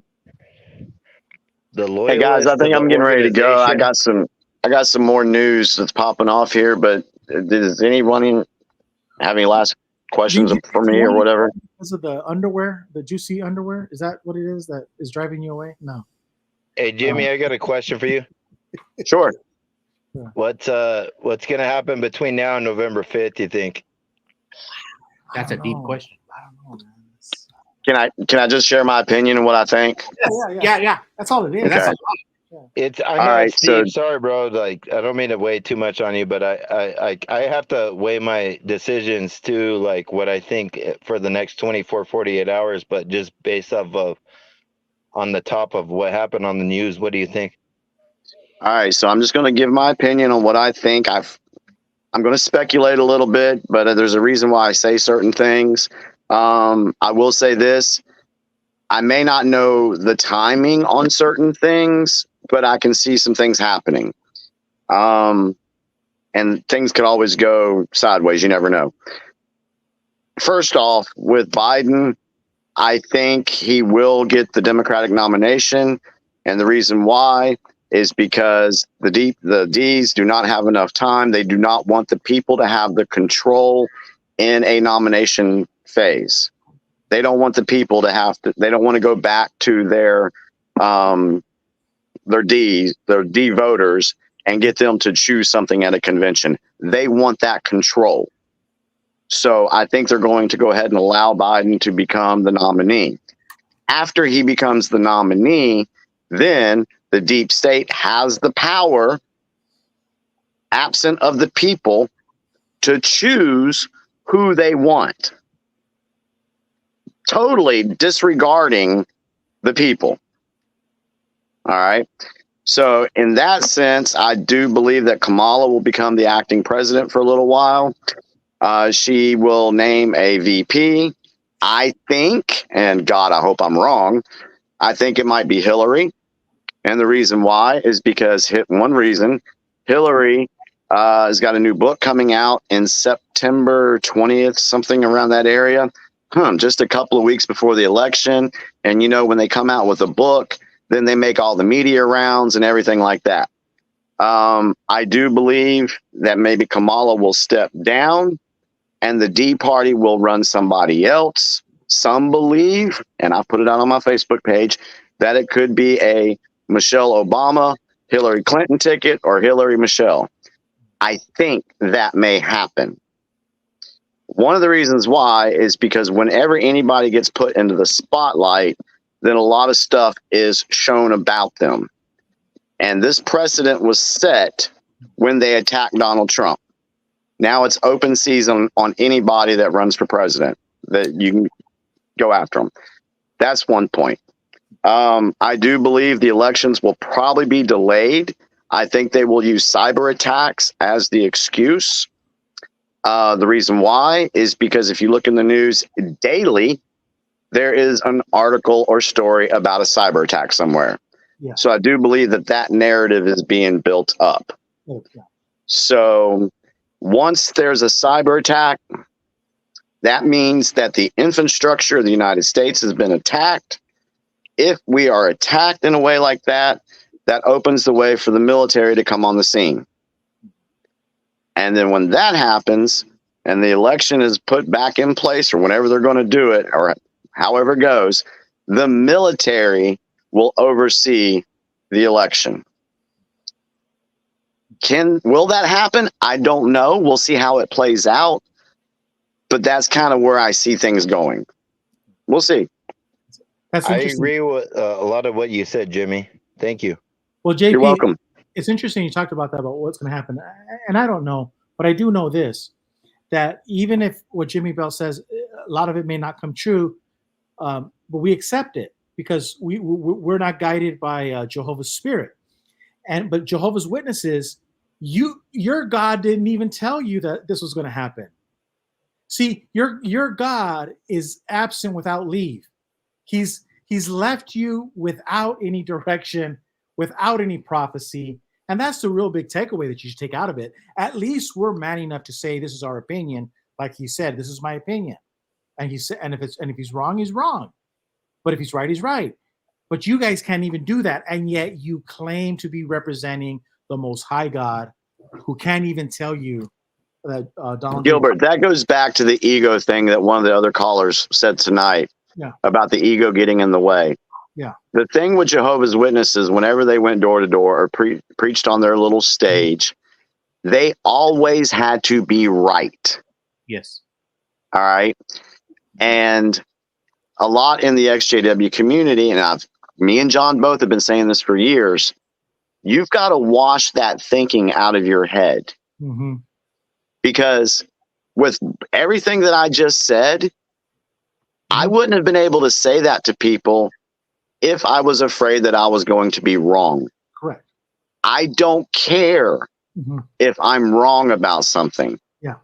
Hey guys, I think I'm getting ready to go. I got some more news that's popping off here, but does anyone have any last questions for me or whatever? Because of the underwear, the juicy underwear, is that what it is that is driving you away? No. Hey Jimmy, I got a question for you. Sure. What's gonna happen between now and November 5th, you think? That's a deep question. I don't know, man. Can I just share my opinion and what I think? Yeah. That's all it is. Okay. That's All right, Steve, sorry, bro. Like, I don't mean to weigh too much on you, but I have to weigh my decisions too, like what I think for the next 24, 48 hours, but just based off of on the top of what happened on the news. What do you think? All right, so I'm just going to give my opinion on what I think. I'm going to speculate a little bit, but there's a reason why I say certain things. I will say this. I may not know the timing on certain things, but I can see some things happening. And things could always go sideways. You never know. First off, with Biden, I think he will get the Democratic nomination. And the reason why is because the D's do not have enough time. They do not want the people to have the control in a nomination phase. They don't want the people to have to, they don't want to go back to their D voters and get them to choose something at a convention. They want that control. So I think they're going to go ahead and allow Biden to become the nominee. After he becomes the nominee, then the deep state has the power, absent of the people, to choose who they want, totally disregarding the people. All right. So in that sense, I do believe that Kamala will become the acting president for a little while. She will name a VP. I think, and God, I hope I'm wrong, I think it might be Hillary. And the reason why is because Hillary has got a new book coming out in September 20th, something around that area. just a couple of weeks before the election. And, when they come out with a book, then they make all the media rounds and everything like that. I do believe that maybe Kamala will step down and the D party will run somebody else. Some believe, and I put it out on my Facebook page, that it could be a Michelle Obama, Hillary Clinton ticket or Hillary Michelle. I think that may happen. One of the reasons why is because whenever anybody gets put into the spotlight, then a lot of stuff is shown about them. And this precedent was set when they attacked Donald Trump. Now it's open season on anybody that runs for president, that you can go after them. That's one point. I do believe the elections will probably be delayed. I think they will use cyber attacks as the excuse. The reason why is because if you look in the news daily, there is an article or story about a cyber attack somewhere. Yeah. So I do believe that narrative is being built up. Oh, yeah. So once there's a cyber attack, that means that the infrastructure of the United States has been attacked. If we are attacked in a way like that, that opens the way for the military to come on the scene. And then when that happens and the election is put back in place or whenever they're going to do it or however it goes, the military will oversee the election. Will that happen? I don't know. We'll see how it plays out. But that's kind of where I see things going. We'll see. That's I interesting. agree with a lot of what you said, Jimmy. Thank you. Well, JP, You're welcome. It's interesting you talked about that, about what's going to happen. And I don't know, but I do know this, that even if what Jimmy Bell says, a lot of it may not come true, but we accept it because we're not guided by Jehovah's Spirit. But Jehovah's Witnesses, your God didn't even tell you that this was going to happen. See, your God is absent without leave. He's left you without any direction, without any prophecy. And that's the real big takeaway that you should take out of it. At least we're man enough to say this is our opinion. Like he said, this is my opinion. And he said, and if he's wrong, he's wrong. But if he's right, he's right. But you guys can't even do that. And yet you claim to be representing the Most High God, who can't even tell you that Donald Gilbert, that goes back to the ego thing that one of the other callers said tonight. Yeah. About the ego getting in the way. Yeah. The thing with Jehovah's Witnesses, whenever they went door to door or preached on their little stage, they always had to be right. Yes. All right. And a lot in the XJW community, and me and John both have been saying this for years, you've got to wash that thinking out of your head. Mm-hmm. Because with everything that I just said, I wouldn't have been able to say that to people if I was afraid that I was going to be wrong. Correct. I don't care if I'm wrong about something. Yeah.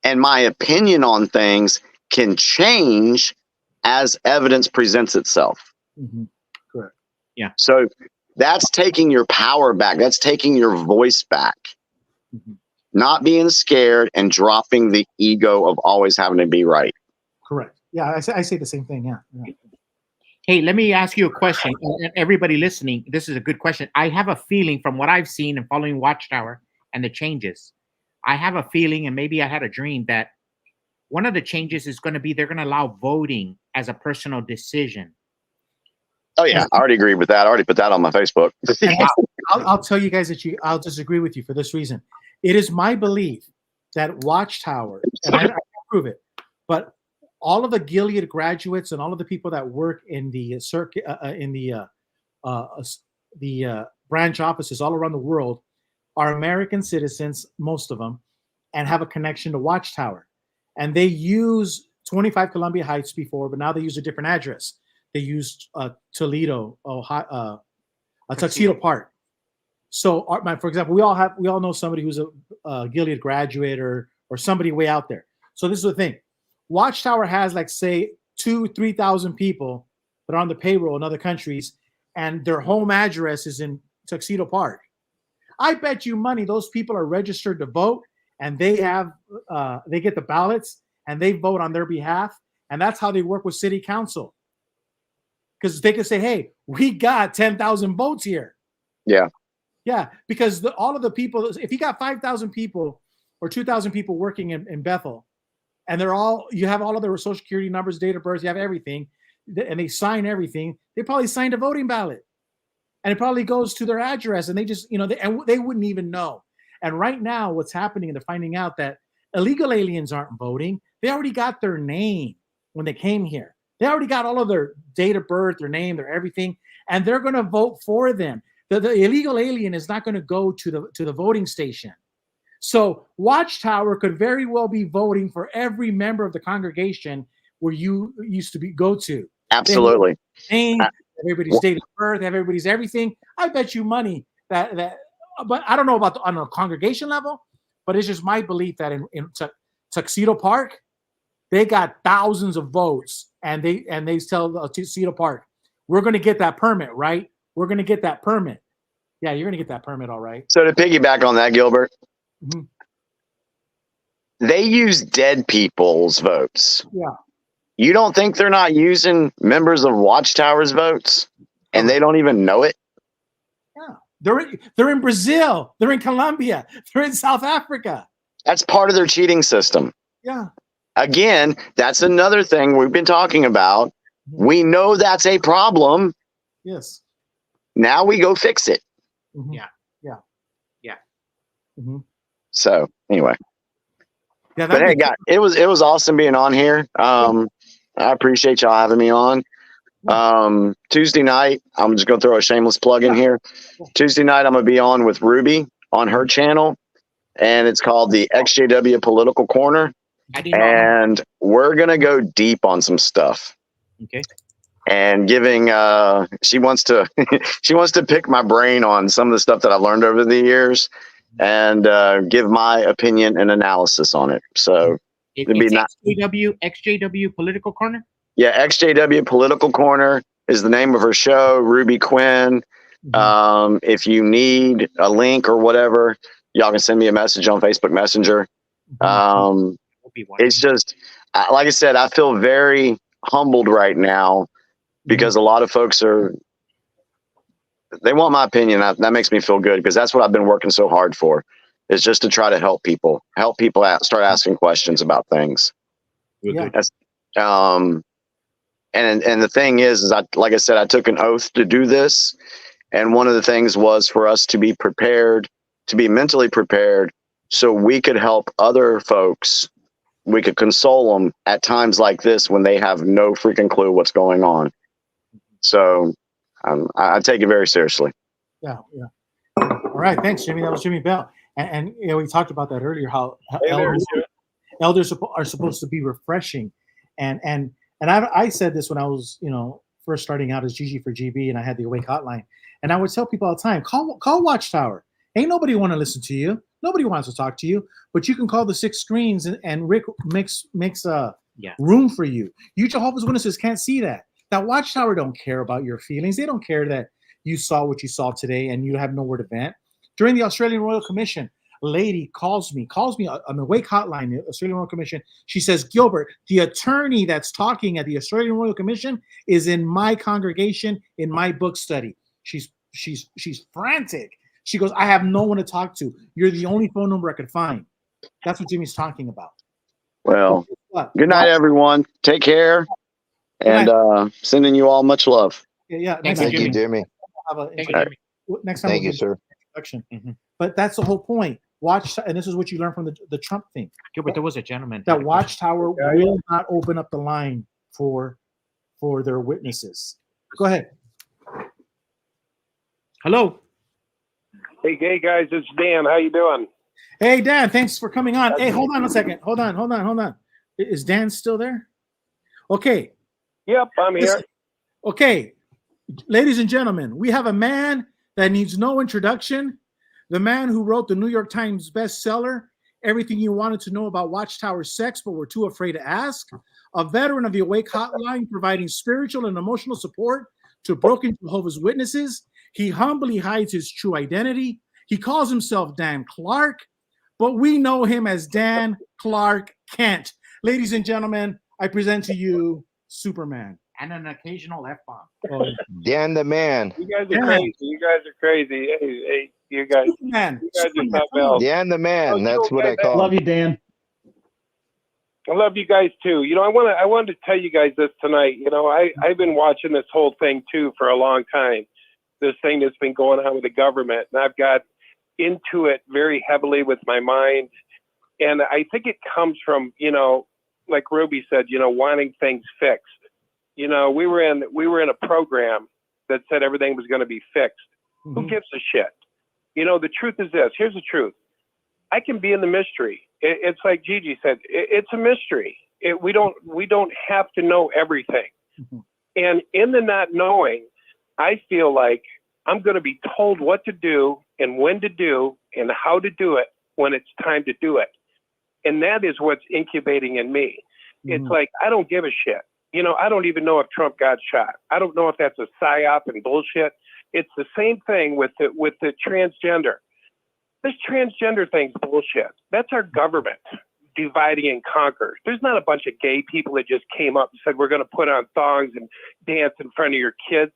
And my opinion on things can change as evidence presents itself. Mm-hmm. Correct. Yeah. So that's taking your power back. That's taking your voice back. Mm-hmm. Not being scared and dropping the ego of always having to be right. Correct. Yeah, I say the same thing. Yeah. Hey, let me ask you a question. And everybody listening, this is a good question. I have a feeling from what I've seen and following Watchtower and the changes, I have a feeling, and maybe I had a dream, that one of the changes is going to be they're going to allow voting as a personal decision. Oh, yeah. I already agreed with that. I already put that on my Facebook. I'll tell you guys that I'll disagree with you for this reason. It is my belief that Watchtower, and I can't prove it, but all of the Gilead graduates and all of the people that work in the circuit, in the branch offices all around the world are American citizens, most of them, and have a connection to Watchtower. And they use 25 Columbia Heights before, but now they use a different address. They use Toledo, Ohio, Tuxedo Park. So, for example, we all know somebody who's a Gilead graduate or somebody way out there. So this is the thing. Watchtower has, like, say, 2,000-3,000 people that are on the payroll in other countries, and their home address is in Tuxedo Park. I bet you money those people are registered to vote, and they get the ballots, and they vote on their behalf, And that's how they work with city council. Because they can say, hey, we got 10,000 votes here. Yeah. Yeah, because all of the people, if you got 5,000 people or 2,000 people working in Bethel, and you have all of their social security numbers, date of birth, you have everything, and they sign everything, they probably signed a voting ballot. And it probably goes to their address, and they just, they wouldn't even know. And right now, what's happening, and they're finding out that illegal aliens aren't voting. They already got their name when they came here. They already got all of their date of birth, their name, their everything, and they're going to vote for them. The illegal alien is not going to go to the voting station. So Watchtower could very well be voting for every member of the congregation where you used to go to. Absolutely. Name, everybody's date of birth, everybody's everything. I bet you money that but I don't know about on a congregation level, but it's just my belief that in Tuxedo Park, they got thousands of votes, and they tell Tuxedo Park, we're going to get that permit, right? We're going to get that permit. Yeah, you're going to get that permit, all right. So to piggyback on that, Gilbert, they use dead people's votes. Yeah. You don't think they're not using members of Watchtower's votes, and they don't even know it? Yeah. They're in Brazil. They're in Colombia. They're in South Africa. That's part of their cheating system. Yeah. Again, that's another thing we've been talking about. We know that's a problem. Yes. Now we go fix it. Yeah. So anyway, yeah. But hey, guys, it was awesome being on here. I appreciate y'all having me on. Tuesday night, I'm just gonna throw a shameless plug in here. Tuesday night, I'm gonna be on with Ruby on her channel, and it's called the XJW Political Corner. And we're gonna go deep on some stuff. Okay. And giving she wants to pick my brain on some of the stuff that I've learned over the years, and give my opinion and analysis on it. So it's XJW Political Corner. Yeah, XJW Political Corner is the name of her show. Ruby Quinn. If you need a link or whatever, y'all can send me a message on Facebook Messenger. It's just, like I said, I feel very humbled right now because a lot of folks they want my opinion. That makes me feel good, because that's what I've been working so hard for, is just to try to help people start asking questions about things. Yeah. And the thing is like I said, I took an oath to do this. And one of the things was for us to be prepared, to be mentally prepared, so we could help other folks. We could console them at times like this when they have no freaking clue what's going on. So I take it very seriously. Yeah. All right. Thanks, Jimmy. That was Jimmy Bell. And we talked about that earlier, how elders are supposed to be refreshing. And I said this when I was, first starting out as GG for GB, and I had the Awake Hotline. And I would tell people all the time, call Watchtower. Ain't nobody want to listen to you. Nobody wants to talk to you, but you can call the 6 screens, and Rick makes room for you. You Jehovah's Witnesses can't see that. That Watchtower don't care about your feelings. They don't care that you saw what you saw today and you have nowhere to vent. During the Australian Royal Commission, a lady calls me on the Wake Hotline, the Australian Royal Commission. She says, Gilbert, the attorney that's talking at the Australian Royal Commission is in my congregation, in my book study. She's frantic. She goes, I have no one to talk to. You're the only phone number I could find. That's what Jimmy's talking about. Well, good night, everyone. Take care. And sending you all much love. Yeah. Thank you, Jimmy. Next time. Thank you, sir. But that's the whole point. And this is what you learn from the Trump thing. Gilbert, there was a gentleman. That Watchtower will not open up the line for their witnesses. Go ahead. Hello. Hey guys, it's Dan. How you doing? Hey Dan, thanks for coming on. Hey, hold on a second. Hold on. Is Dan still there? Okay. Yep, I'm here. Okay, ladies and gentlemen, we have a man that needs no introduction. The man who wrote the New York Times bestseller, Everything You Wanted to Know About Watchtower Sex But Were Too Afraid to Ask. A veteran of the Awake Hotline, providing spiritual and emotional support to broken Jehovah's Witnesses. He humbly hides his true identity. He calls himself Dan Clark, but we know him as Dan Clark Kent. Ladies and gentlemen, I present to you Superman. And an occasional F-bomb. Oh, Dan the man. You guys Yeah. are crazy. You guys are crazy. Hey, you guys. Superman. You guys are Superman. something else. Dan the man. Oh, That's you what I guys- call Love him. you, Dan. I love you guys too. You know, I wanted to tell you guys this tonight. You know, I've been watching this whole thing too for a long time. This thing that's been going on with the government, and I've got into it very heavily with my mind. And I think it comes from, you know, like Ruby said, you know, wanting things fixed. You know, we were in a program that said everything was going to be fixed. Who gives a shit? You know, the truth is this. Here's the truth. I can be in the mystery. It's like Gigi said. It's a mystery. We don't have to know everything. And in the not knowing, I feel like I'm going to be told what to do and when to do and how to do it when it's time to do it. And that is what's incubating in me. It's like, I don't give a shit. You know, I don't even know if Trump got shot. I don't know if that's a psyop and bullshit. It's the same thing with the transgender. This transgender thing's bullshit. That's our government dividing and conquer. There's not a bunch of gay people that just came up and said, we're going to put on thongs and dance in front of your kids.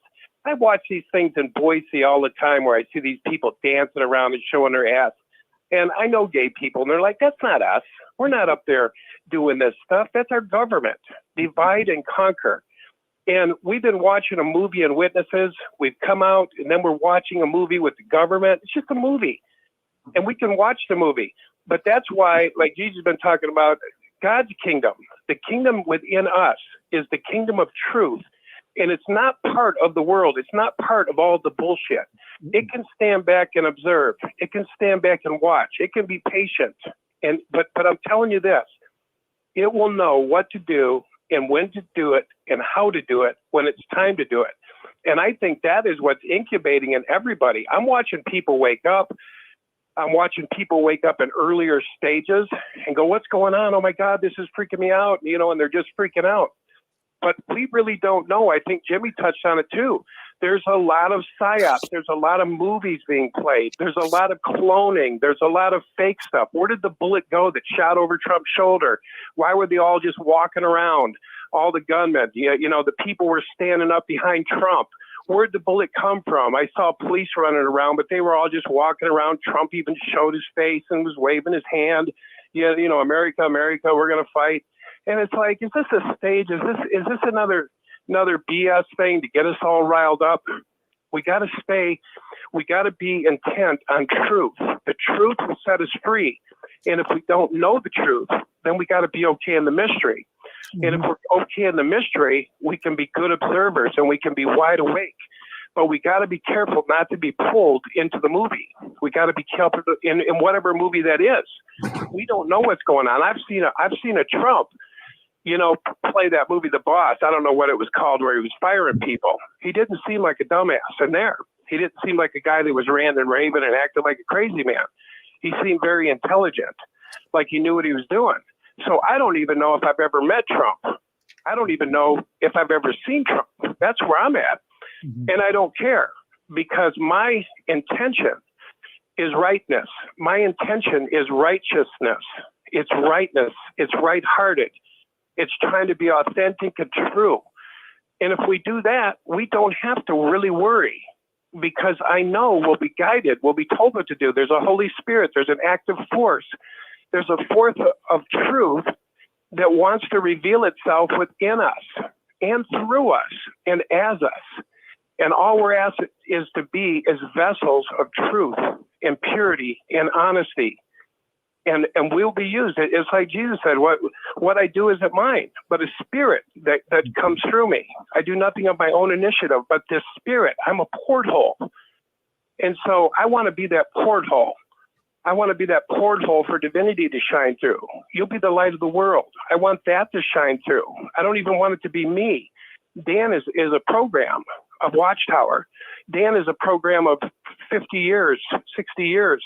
I watch these things in Boise all the time where I see these people dancing around and showing their ass. And I know gay people, and they're like, that's not us. We're not up there doing this stuff. That's our government. Divide and conquer. And we've been watching a movie in Witnesses. We've come out, and then we're watching a movie with the government. It's just a movie. And we can watch the movie. But that's why, like Jesus has been talking about, God's kingdom, the kingdom within us is the kingdom of truth. And it's not part of the world. It's not part of all the bullshit. It can stand back and observe. It can stand back and watch. It can be patient. But I'm telling you this, it will know what to do and when to do it and how to do it when it's time to do it. And I think that is what's incubating in everybody. I'm watching people wake up. I'm watching people wake up in earlier stages and go, what's going on? Oh my God, this is freaking me out. You know, and they're just freaking out. But we really don't know. I think Jimmy touched on it too. There's a lot of psyops. There's a lot of movies being played. There's a lot of cloning. There's a lot of fake stuff. Where did the bullet go that shot over Trump's shoulder? Why were they all just walking around? All the gunmen, you know, the people were standing up behind Trump. Where'd the bullet come from? I saw police running around, but they were all just walking around. Trump even showed his face and was waving his hand. Yeah, you know, America, America, we're going to fight. And it's like, is this a stage? Is this another BS thing to get us all riled up? We got to be intent on truth. The truth will set us free. And if we don't know the truth, then we got to be okay in the mystery. And if we're okay in the mystery, we can be good observers and we can be wide awake. But we got to be careful not to be pulled into the movie. We got to be careful in whatever movie that is. We don't know what's going on. I've seen a Trump, you know, play that movie, The Boss. I don't know what it was called, where he was firing people. He didn't seem like a dumbass in there. He didn't seem like a guy that was ranting and raving and acting like a crazy man. He seemed very intelligent, like he knew what he was doing. So I don't even know if I've ever met Trump. I don't even know if I've ever seen Trump. That's where I'm at. And I don't care, because my intention is rightness. My intention is righteousness. It's rightness. It's right-hearted. It's trying to be authentic and true. And if we do that, we don't have to really worry, because I know we'll be guided. We'll be told what to do. There's a Holy Spirit. There's an active force. There's a force of truth that wants to reveal itself within us and through us and as us. And all we're asked is to be as vessels of truth and purity and honesty. And we'll be used. It's like Jesus said, what I do isn't mine, but a spirit that comes through me. I do nothing of my own initiative, but this spirit, I'm a porthole. And so I want to be that porthole. I want to be that porthole for divinity to shine through. You'll be the light of the world. I want that to shine through. I don't even want it to be me. Dan is a program of Watchtower. Dan is a program of 50 years, 60 years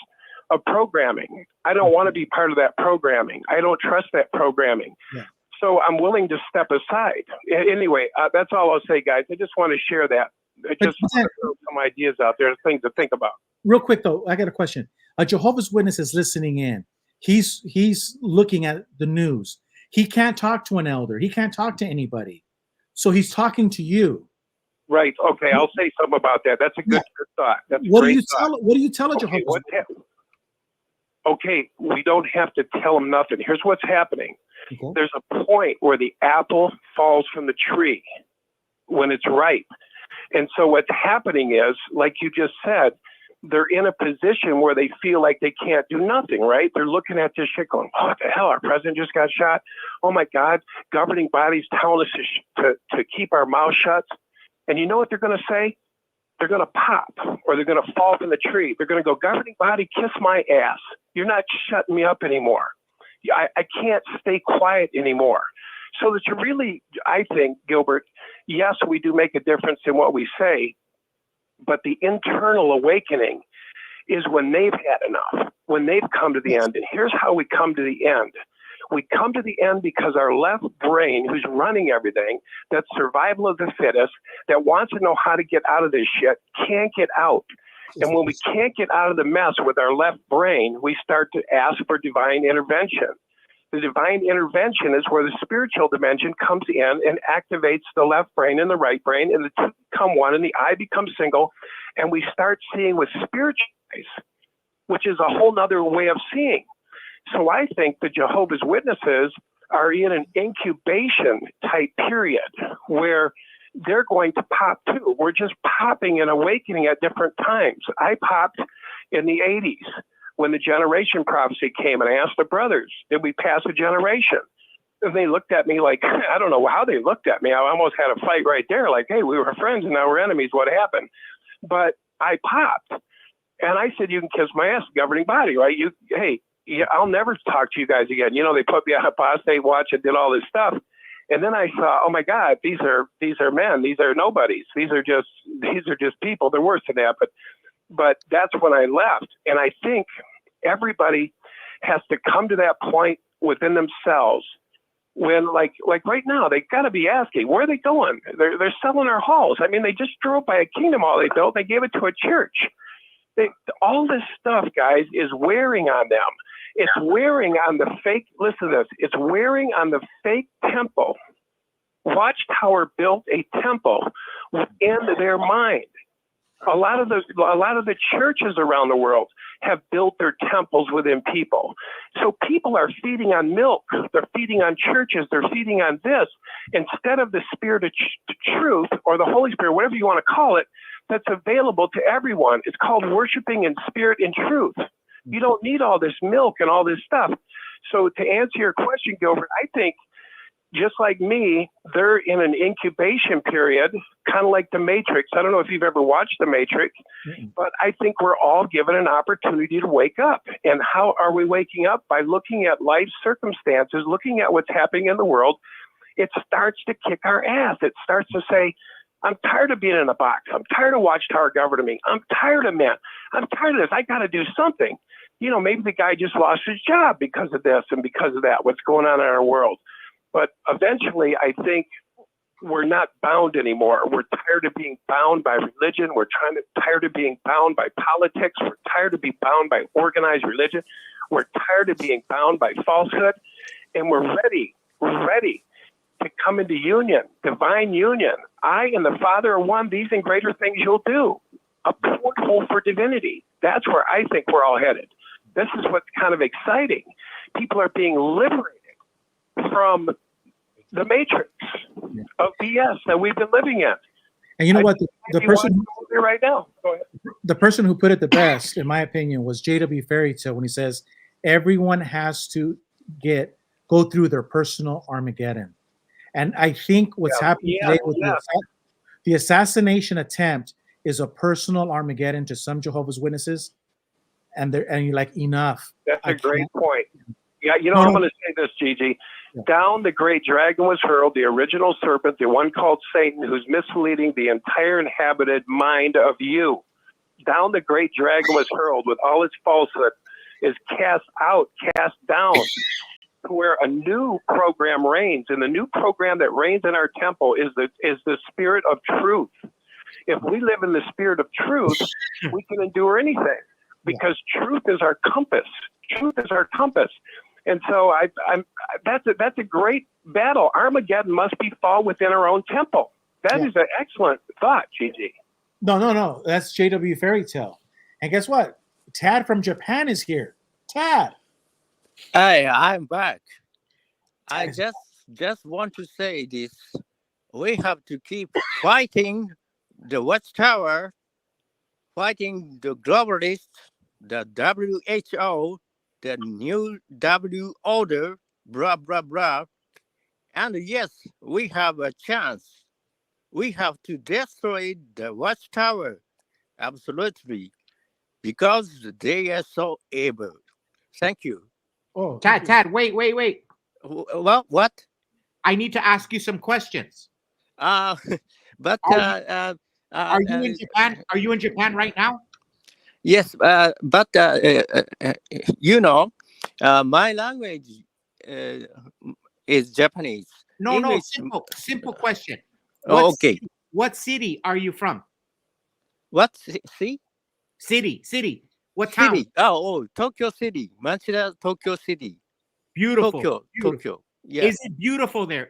of programming. I don't want to be part of that programming. I don't trust that programming. Yeah. So I'm willing to step aside. Anyway, that's all I'll say, guys. I just want to share that. Just want to throw some ideas out there, things to think about. Real quick, though, I got a question. A Jehovah's Witness is listening in. He's looking at the news. He can't talk to an elder. He can't talk to anybody. So he's talking to you. Right. Okay. I'll say something about that. That's a good thought. That's a What do great you thought. tell? What do you tell a Okay, Jehovah's Witness? Okay, we don't have to tell them nothing. Here's what's happening. Okay. There's a point where the apple falls from the tree when it's ripe. And so what's happening is, like you just said, they're in a position where they feel like they can't do nothing, right? They're looking at this shit going, what the hell? Our president just got shot. Oh my God, governing bodies telling us to keep our mouth shut. And you know what they're going to say? They're going to pop, or they're going to fall from the tree. They're going to go, governing body, kiss my ass. You're not shutting me up anymore. I can't stay quiet anymore. So that you really, I think, Gilbert, yes, we do make a difference in what we say, but the internal awakening is when they've had enough, when they've come to the end. And here's how we come to the end. We come to the end because our left brain, who's running everything, that's survival of the fittest, that wants to know how to get out of this shit, can't get out. And when we can't get out of the mess with our left brain, we start to ask for divine intervention. The divine intervention is where the spiritual dimension comes in and activates the left brain and the right brain, and the two become one, and the eye becomes single, and we start seeing with spiritual eyes, which is a whole nother way of seeing. So I think the Jehovah's Witnesses are in an incubation type period where they're going to pop too. We're just popping and awakening at different times. I popped in the 80s when the generation prophecy came, and I asked the brothers, did we pass a generation? And they looked at me like, I don't know how they looked at me. I almost had a fight right there. Like, hey, we were friends and now we're enemies. What happened? But I popped. And I said, you can kiss my ass, governing body, right? Yeah, I'll never talk to you guys again. You know, they put me on apostate watch and did all this stuff. And then I saw, oh my God, these are men. These are nobodies. These are just people. They're worse than that. But that's when I left. And I think everybody has to come to that point within themselves when, like right now, they got to be asking, where are they going? They're selling our halls. I mean, they just drove by a kingdom hall they built. They gave it to a church. All this stuff, guys, is wearing on them. It's wearing on the fake, listen to this, it's wearing on the fake temple. Watchtower built a temple within their mind. A lot of the churches around the world have built their temples within people. So people are feeding on milk. They're feeding on churches. They're feeding on this instead of the spirit of truth, or the Holy Spirit, whatever you want to call it, that's available to everyone. It's called worshiping in spirit and truth. You don't need all this milk and all this stuff. So to answer your question, Gilbert, I think just like me, they're in an incubation period, kind of like The Matrix. I don't know if you've ever watched The Matrix, but I think we're all given an opportunity to wake up. And how are we waking up? By looking at life circumstances, looking at what's happening in the world. It starts to kick our ass. It starts to say, I'm tired of being in a box. I'm tired of Watchtower governing me. I'm tired of men. I'm tired of this. I got to do something. You know, maybe the guy just lost his job because of this and because of that, what's going on in our world. But eventually, I think we're not bound anymore. We're tired of being bound by religion. We're tired of being bound by politics. We're tired of being bound by organized religion. We're tired of being bound by falsehood. And we're ready to come into union, divine union. I and the Father are one. These and greater things you'll do. A porthole for divinity. That's where I think we're all headed. This is what's kind of exciting. People are being liberated from the matrix of BS that we've been living in. And you know what? The person right now. Go ahead. The person who put it the best, in my opinion, was JW Fairytale when he says everyone has to go through their personal Armageddon. And I think what's happening today with the assassination attempt is a personal Armageddon to some Jehovah's Witnesses, and you're like, enough. That's a great point. Yeah, you know, I'm going to say this, Gigi. Down the great dragon was hurled, the original serpent, the one called Satan, who's misleading the entire inhabited mind of you. Down the great dragon was hurled with all its falsehood, is cast out, cast down, to where a new program reigns. And the new program that reigns in our temple is the spirit of truth. If we live in the spirit of truth, we can endure anything, because truth is our compass. Truth is our compass. And so that's a great battle. Armageddon must be fought within our own temple. That is an excellent thought, Gigi. No. That's JW Fairy Tale. And guess what? Tad from Japan is here. Tad. Hey, I'm back. I just want to say this. We have to keep fighting the Watchtower, fighting the globalists, the WHO, the new W order, blah, blah, blah. And yes, we have a chance. We have to destroy the Watchtower, absolutely, because they are so able. Thank you. Oh, Tad, wait. Well, what? I need to ask you some questions. But are you in Japan? Are you in Japan right now? Yes, but you know, my language is Japanese. No, English. simple question. Okay. What city are you from? What City. What town? City? Oh, Tokyo City. Machida, Tokyo City. Beautiful. Tokyo. Yeah. Is it beautiful there?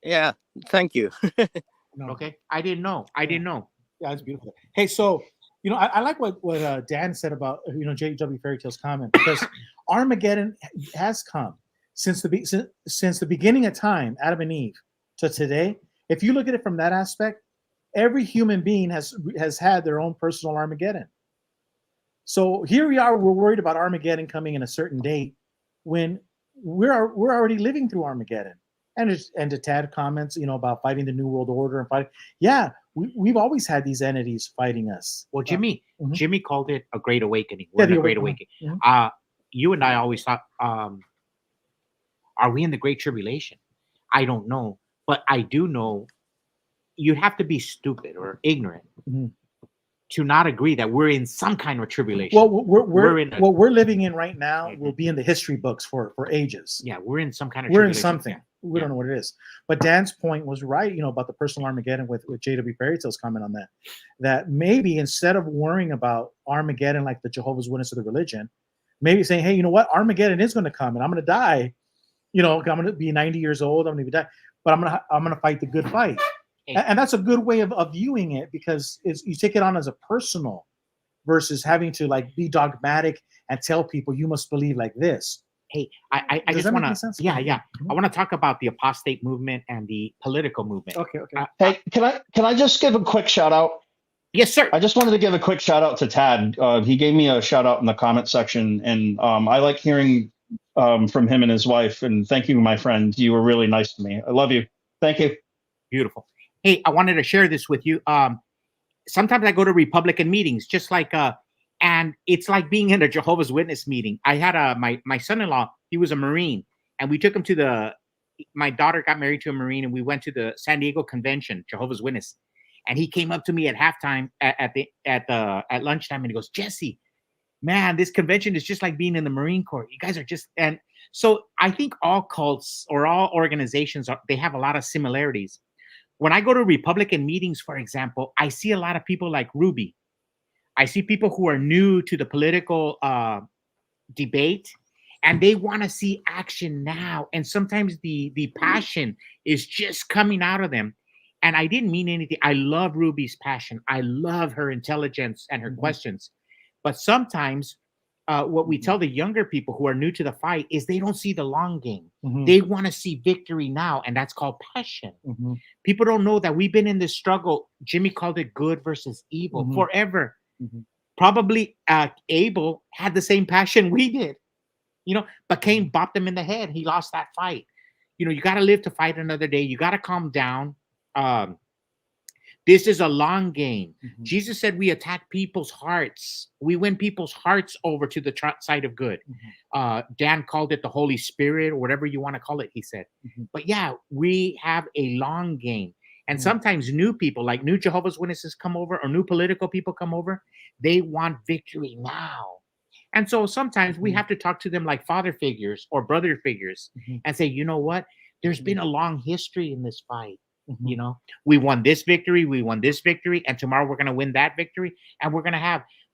Yeah. Thank you. No. Okay. I didn't know. Yeah, it's beautiful. Hey, so I like what Dan said about JW Fairy Tale's comment, because Armageddon has come since the beginning of time, Adam and Eve, to today. If you look at it from that aspect, every human being has had their own personal Armageddon. So here we are, we're worried about Armageddon coming in a certain date when we're already living through Armageddon. And to Tad comments, about fighting the New World Order and fighting. Yeah, we've always had these entities fighting us. Well, Jimmy called it a great awakening. Yeah, We're in a great awakening. You and I always thought, are we in the Great Tribulation? I don't know, but I do know you have to be stupid or ignorant to not agree that we're in some kind of tribulation. Well, what we're living in right now will be in the history books for ages. Yeah, we're in some kind of We're in tribulation. something. We don't know what it is. But Dan's point was right, about the personal Armageddon with JW Fairy Tale's comment on that. That maybe instead of worrying about Armageddon like the Jehovah's Witness of the religion, maybe saying, hey, you know what? Armageddon is going to come and I'm going to die. I'm going to be 90 years old. I'm going to die. But I'm going to fight the good fight. And that's a good way of viewing it, because you take it on as a personal versus having to be dogmatic and tell people you must believe like this. Hey, I just want to. Yeah. I want to talk about the apostate movement and the political movement. Okay. Hey, can I just give a quick shout out? Yes, sir. I just wanted to give a quick shout out to Tad. He gave me a shout out in the comment section, and I like hearing from him and his wife. And thank you, my friend. You were really nice to me. I love you. Thank you. Beautiful. Hey, I wanted to share this with you. Sometimes I go to Republican meetings, just like and it's like being in a Jehovah's Witness meeting. I had my son-in-law, he was a Marine, and we took him to my daughter got married to a Marine, and we went to the San Diego convention, Jehovah's Witness. And he came up to me at halftime at lunchtime, and he goes, Jesse, man, this convention is just like being in the Marine Corps. You guys are just, and so I think all cults or all organizations they have a lot of similarities. When I go to Republican meetings, for example, I see a lot of people like Ruby. I see people who are new to the political debate, and they want to see action now. And sometimes the passion is just coming out of them. And I didn't mean anything. I love Ruby's passion. I love her intelligence and her questions. But sometimes what we tell the younger people who are new to the fight is they don't see the long game. They want to see victory now, and that's called passion. People don't know that we've been in this struggle. Jimmy called it good versus evil forever. Probably Abel had the same passion we did, but Cain bopped him in the head. He lost that fight. You got to live to fight another day. You got to calm down. This is a long game. Jesus said we attack people's hearts. We win people's hearts over to the side of good. Dan called it the Holy Spirit, or whatever you want to call it, he said. But yeah, we have a long game. And sometimes new people, like new Jehovah's Witnesses come over, or new political people come over, they want victory now. And so sometimes we have to talk to them like father figures or brother figures and say, you know what? There's been a long history in this fight. We won this victory, and tomorrow we're going to win that victory, and we're going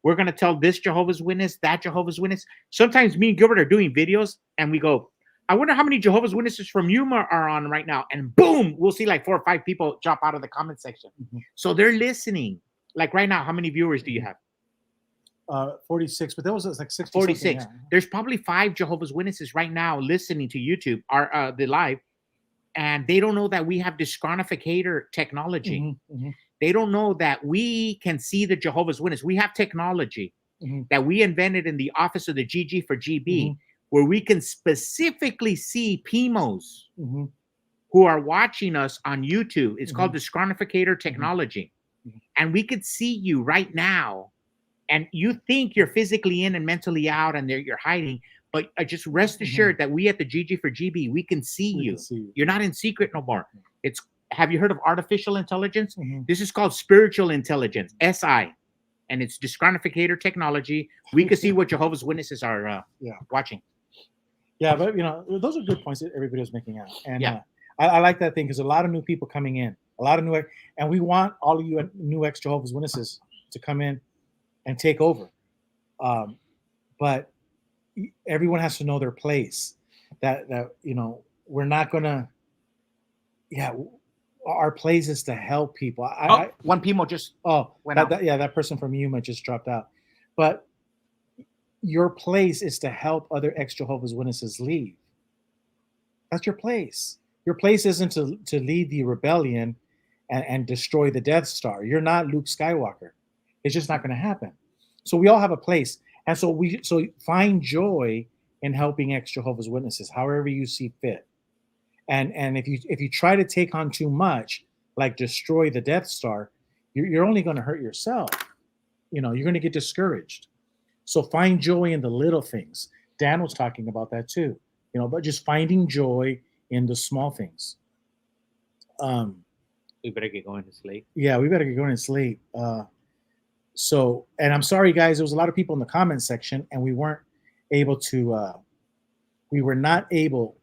We're going to tell this Jehovah's Witness, that Jehovah's Witness. Sometimes me and Gilbert are doing videos and we go, I wonder how many Jehovah's Witnesses from Yuma are on right now. And boom, we'll see like 4 or 5 people drop out of the comment section. So they're listening. Like right now, how many viewers do you have? 46, but that was like 60. 46. Yeah. There's probably 5 Jehovah's Witnesses right now listening to YouTube, the live, and they don't know that we have disqualificator technology. They don't know that we can see the Jehovah's Witness. We have technology that we invented in the office of the GG for GB, where we can specifically see PMOs who are watching us on YouTube. It's called disqualificator technology. And we could see you right now. And you think you're physically in and mentally out and you're hiding, but just rest assured that we at the GG for GB, we can see you. You're not in secret no more. Have you heard of artificial intelligence? This is called spiritual intelligence, SI, and it's disqualificator technology. We can see what Jehovah's Witnesses are watching. Yeah, but those are good points that everybody was making out. And I like that thing because a lot of new people coming in, a lot of new, and we want all of you new ex-Jehovah's Witnesses to come in and take over. But everyone has to know their place. That we're not gonna. Our place is to help people. One PMO just went out. That person from Yuma just dropped out. But your place is to help other ex-Jehovah's Witnesses leave. That's your place. Your place isn't to lead the rebellion and destroy the Death Star. You're not Luke Skywalker. It's just not going to happen. So we all have a place. And so find joy in helping ex-Jehovah's Witnesses, however you see fit. And if you try to take on too much, like destroy the Death Star, you're only going to hurt yourself. You're going to get discouraged. So find joy in the little things. Dan was talking about that too. But just finding joy in the small things. We better get going to sleep. Yeah, we better get going to sleep. So, and I'm sorry, guys, there was a lot of people in the comment section, and we weren't able to, we were not able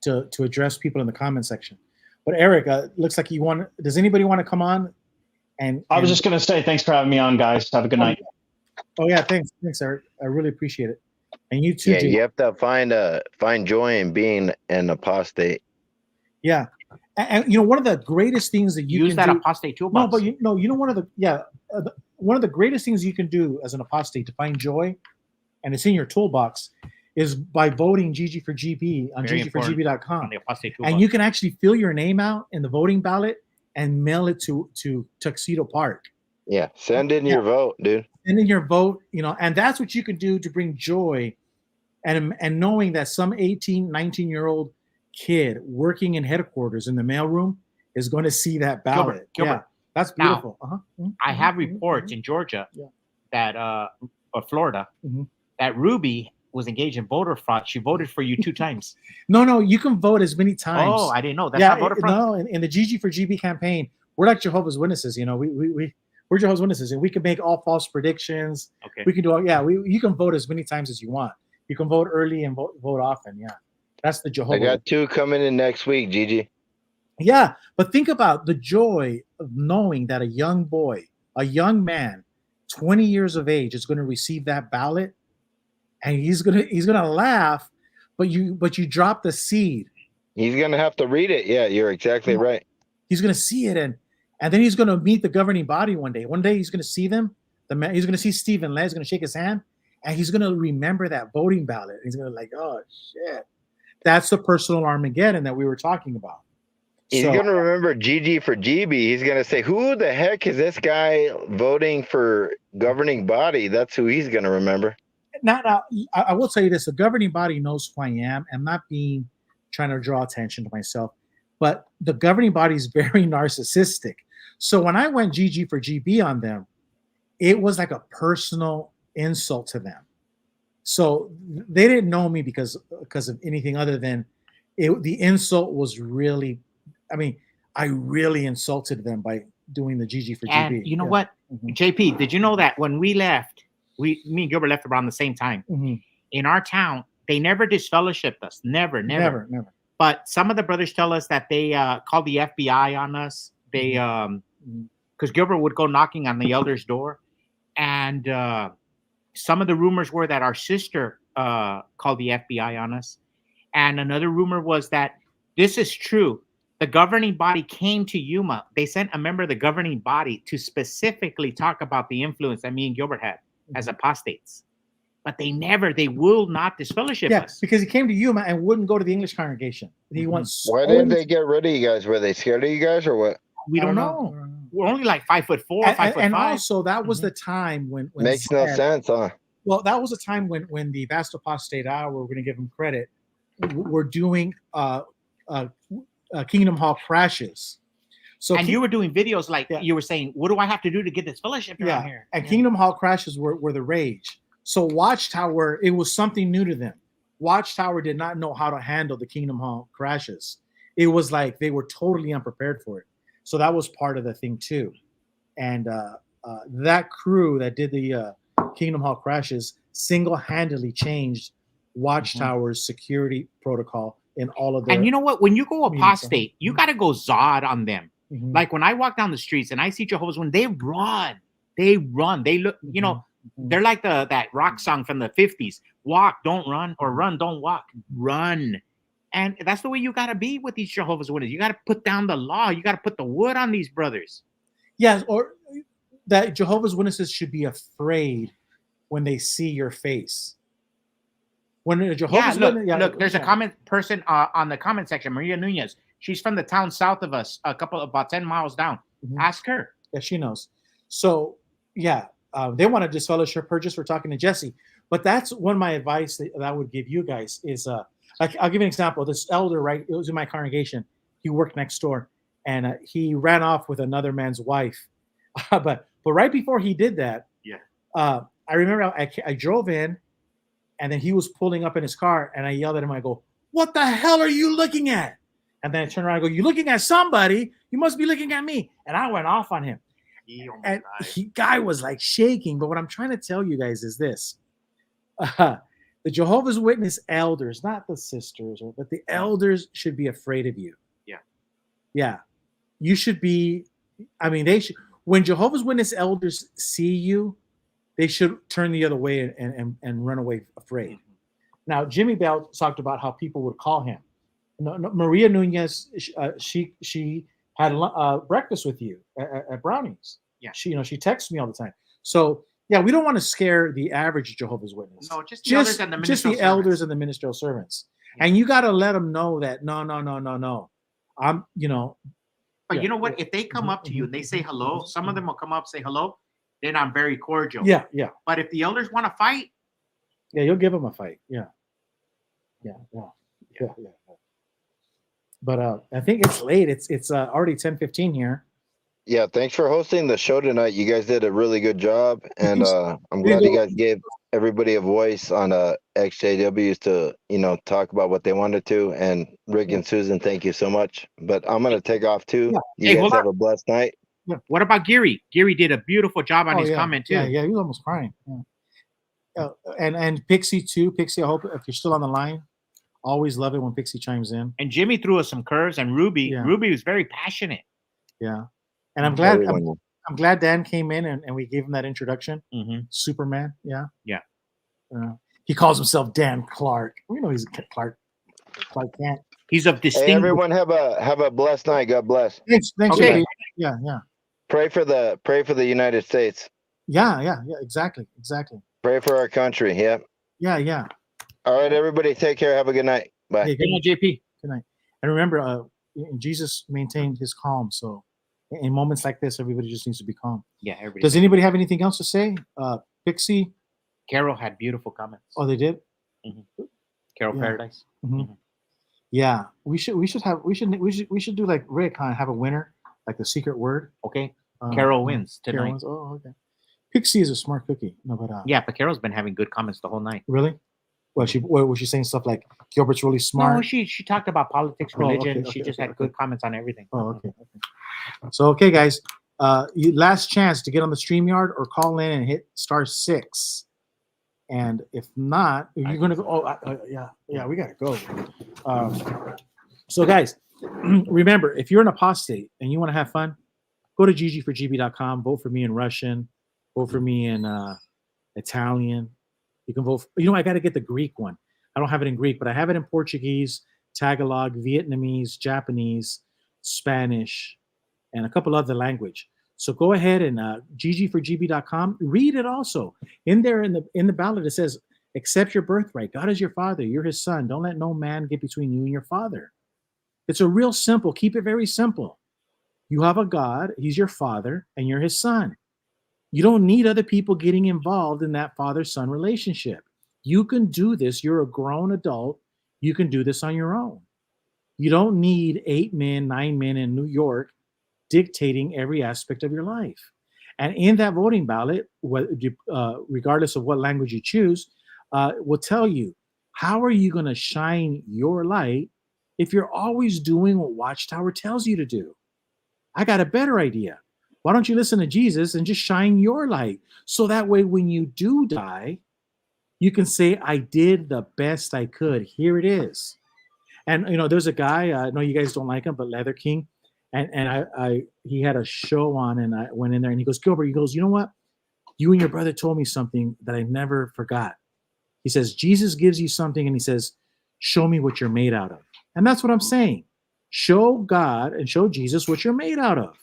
to address people in the comment section. But Eric, looks like does anybody want to come on? And I was just going to say, thanks for having me on, guys. Have a good night. Oh yeah, thanks, Eric. I really appreciate it. And you too. Yeah, Jim. you have to find joy in being an apostate. Yeah, and one of the greatest things that you use can that do, apostate toolbox. No, but one of the greatest things you can do as an apostate to find joy, and it's in your toolbox, is by voting GG for GB on ggforgb.com. And you can actually fill your name out in the voting ballot and mail it to Tuxedo Park. Yeah, send in your vote, dude. Send in your vote, and that's what you can do to bring joy, and knowing that some 18, 19-year-old kid working in headquarters in the mailroom is going to see that ballot. Gilbert. Yeah, that's beautiful. Now, I have reports in Georgia that or Florida that Ruby was engaged in voter fraud. She voted for you 2 times. No, you can vote as many times. Oh, I didn't know. That's not voter fraud? No, in the GG for GB campaign, we're like Jehovah's Witnesses. We're Jehovah's Witnesses, and we can make all false predictions. Okay. We can do you can vote as many times as you want. You can vote early and vote often. Yeah, that's the Jehovah. I got 2 coming in next week, Gigi. Yeah, but think about the joy of knowing that a young boy, a young man, 20 years of age, is going to receive that ballot, and he's gonna laugh, but you drop the seed. He's gonna have to read it. Yeah, you're exactly right. He's gonna see it, and then he's gonna meet the governing body one day. One day he's gonna see them. He's gonna see Stephen Lay. He's gonna shake his hand, and he's gonna remember that voting ballot. He's gonna oh shit, that's the personal Armageddon that we were talking about. He's going to remember GG for GB. He's going to say, who the heck is this guy voting for governing body? That's who he's going to remember. Now, I will tell you this. The governing body knows who I am. I'm not trying to draw attention to myself. But the governing body is very narcissistic. So when I went GG for GB on them, it was like a personal insult to them. So they didn't know me because of anything other than the insult was really, I really insulted them by doing the GG for GB. And you know what, JP, did you know that when we left, me and Gilbert left around the same time. In our town, they never disfellowshipped us. Never. But some of the brothers tell us that they called the FBI on us. They, because Gilbert would go knocking on the elder's door, And some of the rumors were that our sister called the FBI on us. And another rumor was that this is true. The governing body came to Yuma. They sent a member of the governing body to specifically talk about the influence that me and Gilbert had as apostates. But they will not disfellowship us. Because he came to Yuma and wouldn't go to the English congregation. He wants. Why didn't they get rid of you guys? Were they scared of you guys or what? We don't know. We're only like 5'4", 5'5". And also, that was the time when makes no sense, huh? Well, that was the time when the Vast Apostate Hour, we're going to give them credit, we're doing Kingdom Hall crashes. So you were doing videos like you were saying, what do I have to do to get this fellowship around here? And Kingdom Hall crashes were the rage. So Watchtower, it was something new to them. Watchtower did not know how to handle the Kingdom Hall crashes. It was like they were totally unprepared for it. So that was part of the thing too. And that crew that did the Kingdom Hall crashes single-handedly changed Watchtower's security protocol in all of the. And you know what? When you go apostate, you got to go Zod on them. Like when I walk down the streets and I see Jehovah's Witnesses, they run. They run. They look, you know, they're like that rock song from the 50s. Walk, don't run, or run, don't walk. Run. And that's the way you got to be with these Jehovah's Witnesses. You got to put down the law. You got to put the wood on these brothers. Yes, or that Jehovah's Witnesses should be afraid when they see your face. When a Jehovah's Witness, look, there's a comment person on the comment section, Maria Nunez. She's from the town south of us, about 10 miles down. Ask her. Yeah, she knows. So, they want to disfellowship her just for talking to Jesse. But that's one of my advice that I would give you guys is, I'll give you an example. This elder, right, it was in my congregation. He worked next door, and he ran off with another man's wife. But right before he did that, I remember I drove in, and then he was pulling up in his car, and I yelled at him. I go, "What the hell are you looking at?" And then I turned around and go, "You're looking at somebody. You must be looking at me." And I went off on him. And guy was like shaking. But what I'm trying to tell you guys is this. The Jehovah's Witness elders, not the sisters, but the elders should be afraid of you. Yeah. You should be, they should, when Jehovah's Witness elders see you, they should turn the other way and run away afraid. Now, Jimmy Bell talked about how people would call him. Maria Nunez, she had breakfast with you at Brownies. Yeah. She texts me all the time. So, we don't want to scare the average Jehovah's Witness. No, just the elders and the ministerial servants. Elders and the ministerial servants. Yeah. And you got to let them know that, no. But you know what? If they come up to you and they say hello, some of them will come up and say hello, then I'm very cordial. Yeah. But if the elders want to fight, you'll give them a fight. Yeah. But I think it's late. It's already 10:15 here. Yeah, thanks for hosting the show tonight. You guys did a really good job, and I'm glad you guys gave everybody a voice on XJWs to talk about what they wanted to. And Rick and Susan, thank you so much. But I'm gonna take off too. You guys have a blessed night. Yeah. What about Geary? Geary did a beautiful job on his comment too. Yeah, he was almost crying. Yeah. And Pixie too. Pixie, I hope if you're still on the line, always love it when Pixie chimes in. And Jimmy threw us some curves, and Ruby was very passionate. Yeah. And I'm glad Dan came in and we gave him that introduction. Superman. Yeah. He calls himself Dan Clark. We know he's Clark Kent. He's of distinct. Hey, everyone have a blessed night. God bless. Thanks. Okay. Yeah. Pray for the United States. Yeah. Exactly. Pray for our country. Yeah. Yeah. All right, everybody. Take care. Have a good night. Bye. Hey, good night, JP. Good night. And remember, Jesus maintained his calm. So in moments like this, everybody just needs to be calm. Yeah. Everybody. Does anybody have anything else to say? Pixie. Carol had beautiful comments. Oh, they did. Carol Paradise. Yeah, we should do like Rick, have a winner, like the secret word. Okay. Carol wins tonight. Carol wins. Oh, okay. Pixie is a smart cookie. No, but but Carol's been having good comments the whole night. Really? Well, was she saying stuff like Gilbert's really smart? No, she talked about politics, religion. She just had good comments on everything. Oh, okay. So, guys, last chance to get on the StreamYard or call in and hit *6. And if not, you're going to go. Yeah, we got to go. So, guys, remember, if you're an apostate and you want to have fun, go to ggforgb.com, vote for me in Russian. Vote for me in Italian. You can vote. I got to get the Greek one. I don't have it in Greek, but I have it in Portuguese, Tagalog, Vietnamese, Japanese, Spanish, and a couple other language. So go ahead and ggforgb.com. Read it also. In there in the ballot, it says, accept your birthright. God is your father. You're his son. Don't let no man get between you and your father. It's a real simple. Keep it very simple. You have a God. He's your father, and you're his son. You don't need other people getting involved in that father-son relationship. You can do this. You're a grown adult. You can do this on your own. You don't need 8 men, 9 men in New York dictating every aspect of your life. And in that voting ballot, regardless of what language you choose, will tell you, how are you going to shine your light if you're always doing what Watchtower tells you to do? I got a better idea. Why don't you listen to Jesus and just shine your light? So that way, when you do die, you can say, I did the best I could. Here it is. And, there's a guy, I know you guys don't like him, but Leather King. And he had a show on, and I went in there, and he goes, Gilbert, you know what? You and your brother told me something that I never forgot. He says, Jesus gives you something, and he says, show me what you're made out of. And that's what I'm saying. Show God and show Jesus what you're made out of.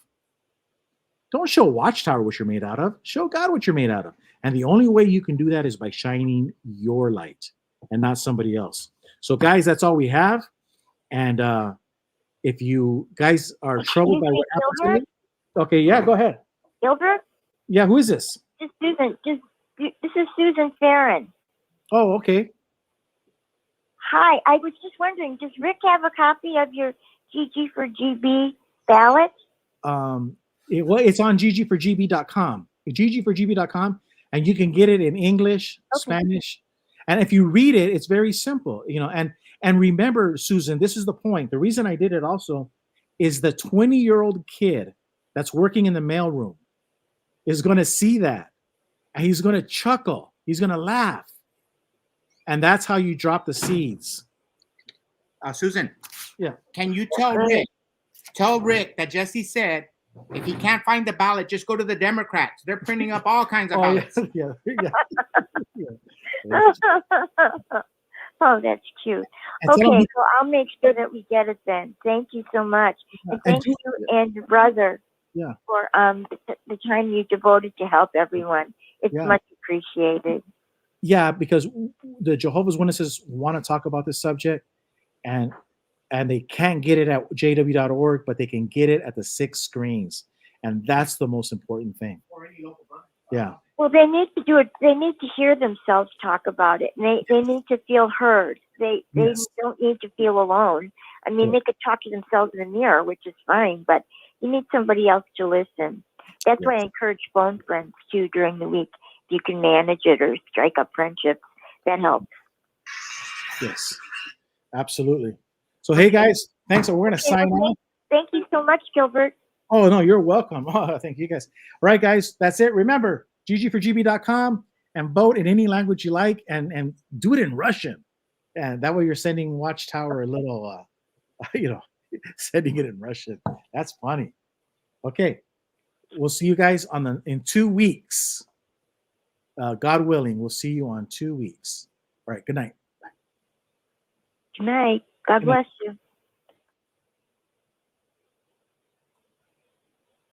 Don't show Watchtower what you're made out of. Show God what you're made out of. And the only way you can do that is by shining your light and not somebody else. So, guys, that's all we have. And if you guys are troubled by what happened today, okay, yeah, go ahead. Gilbert? Yeah, who is this? This is Susan. This is Susan Farron. Oh, okay. Hi, I was just wondering, does Rick have a copy of your GG for GB ballot? It's on ggforgb.com. ggforgb.com, and you can get it in English, Spanish, and if you read it, it's very simple. And remember, Susan, this is the point. The reason I did it also is the 20-year-old kid that's working in the mailroom is going to see that, and he's going to chuckle. He's going to laugh. And that's how you drop the seeds. Susan. Yeah. Can you tell Rick that Jesse said, if he can't find the ballot, just go to the Democrats. They're printing up all kinds of ballots. Yeah. Oh, that's cute. Okay, so I'll make sure that we get it then. Thank you so much. And thank you and your brother for the time you devoted to help everyone. It's much appreciated. Yeah, because the Jehovah's Witnesses want to talk about this subject, and they can't get it at jw.org, but they can get it at the 6 screens. And that's the most important thing. Yeah. Well, they need to do it. They need to hear themselves talk about it. And they need to feel heard. They don't need to feel alone. I mean, they could talk to themselves in the mirror, which is fine, but you need somebody else to listen. That's why I encourage phone friends, too, during the week. If you can manage it or strike up friendships, that helps. Yes, absolutely. So, hey, guys, thanks. So we're going to sign off. Thank you so much, Gilbert. Oh, no, you're welcome. Oh, thank you, guys. All right, guys, that's it. Remember, ggforgb.com, and vote in any language you like, and do it in Russian. And that way you're sending Watchtower a little, sending it in Russian. That's funny. Okay. We'll see you guys in 2 weeks. God willing, we'll see you on 2 weeks. All right. Good night. Good night. God bless you.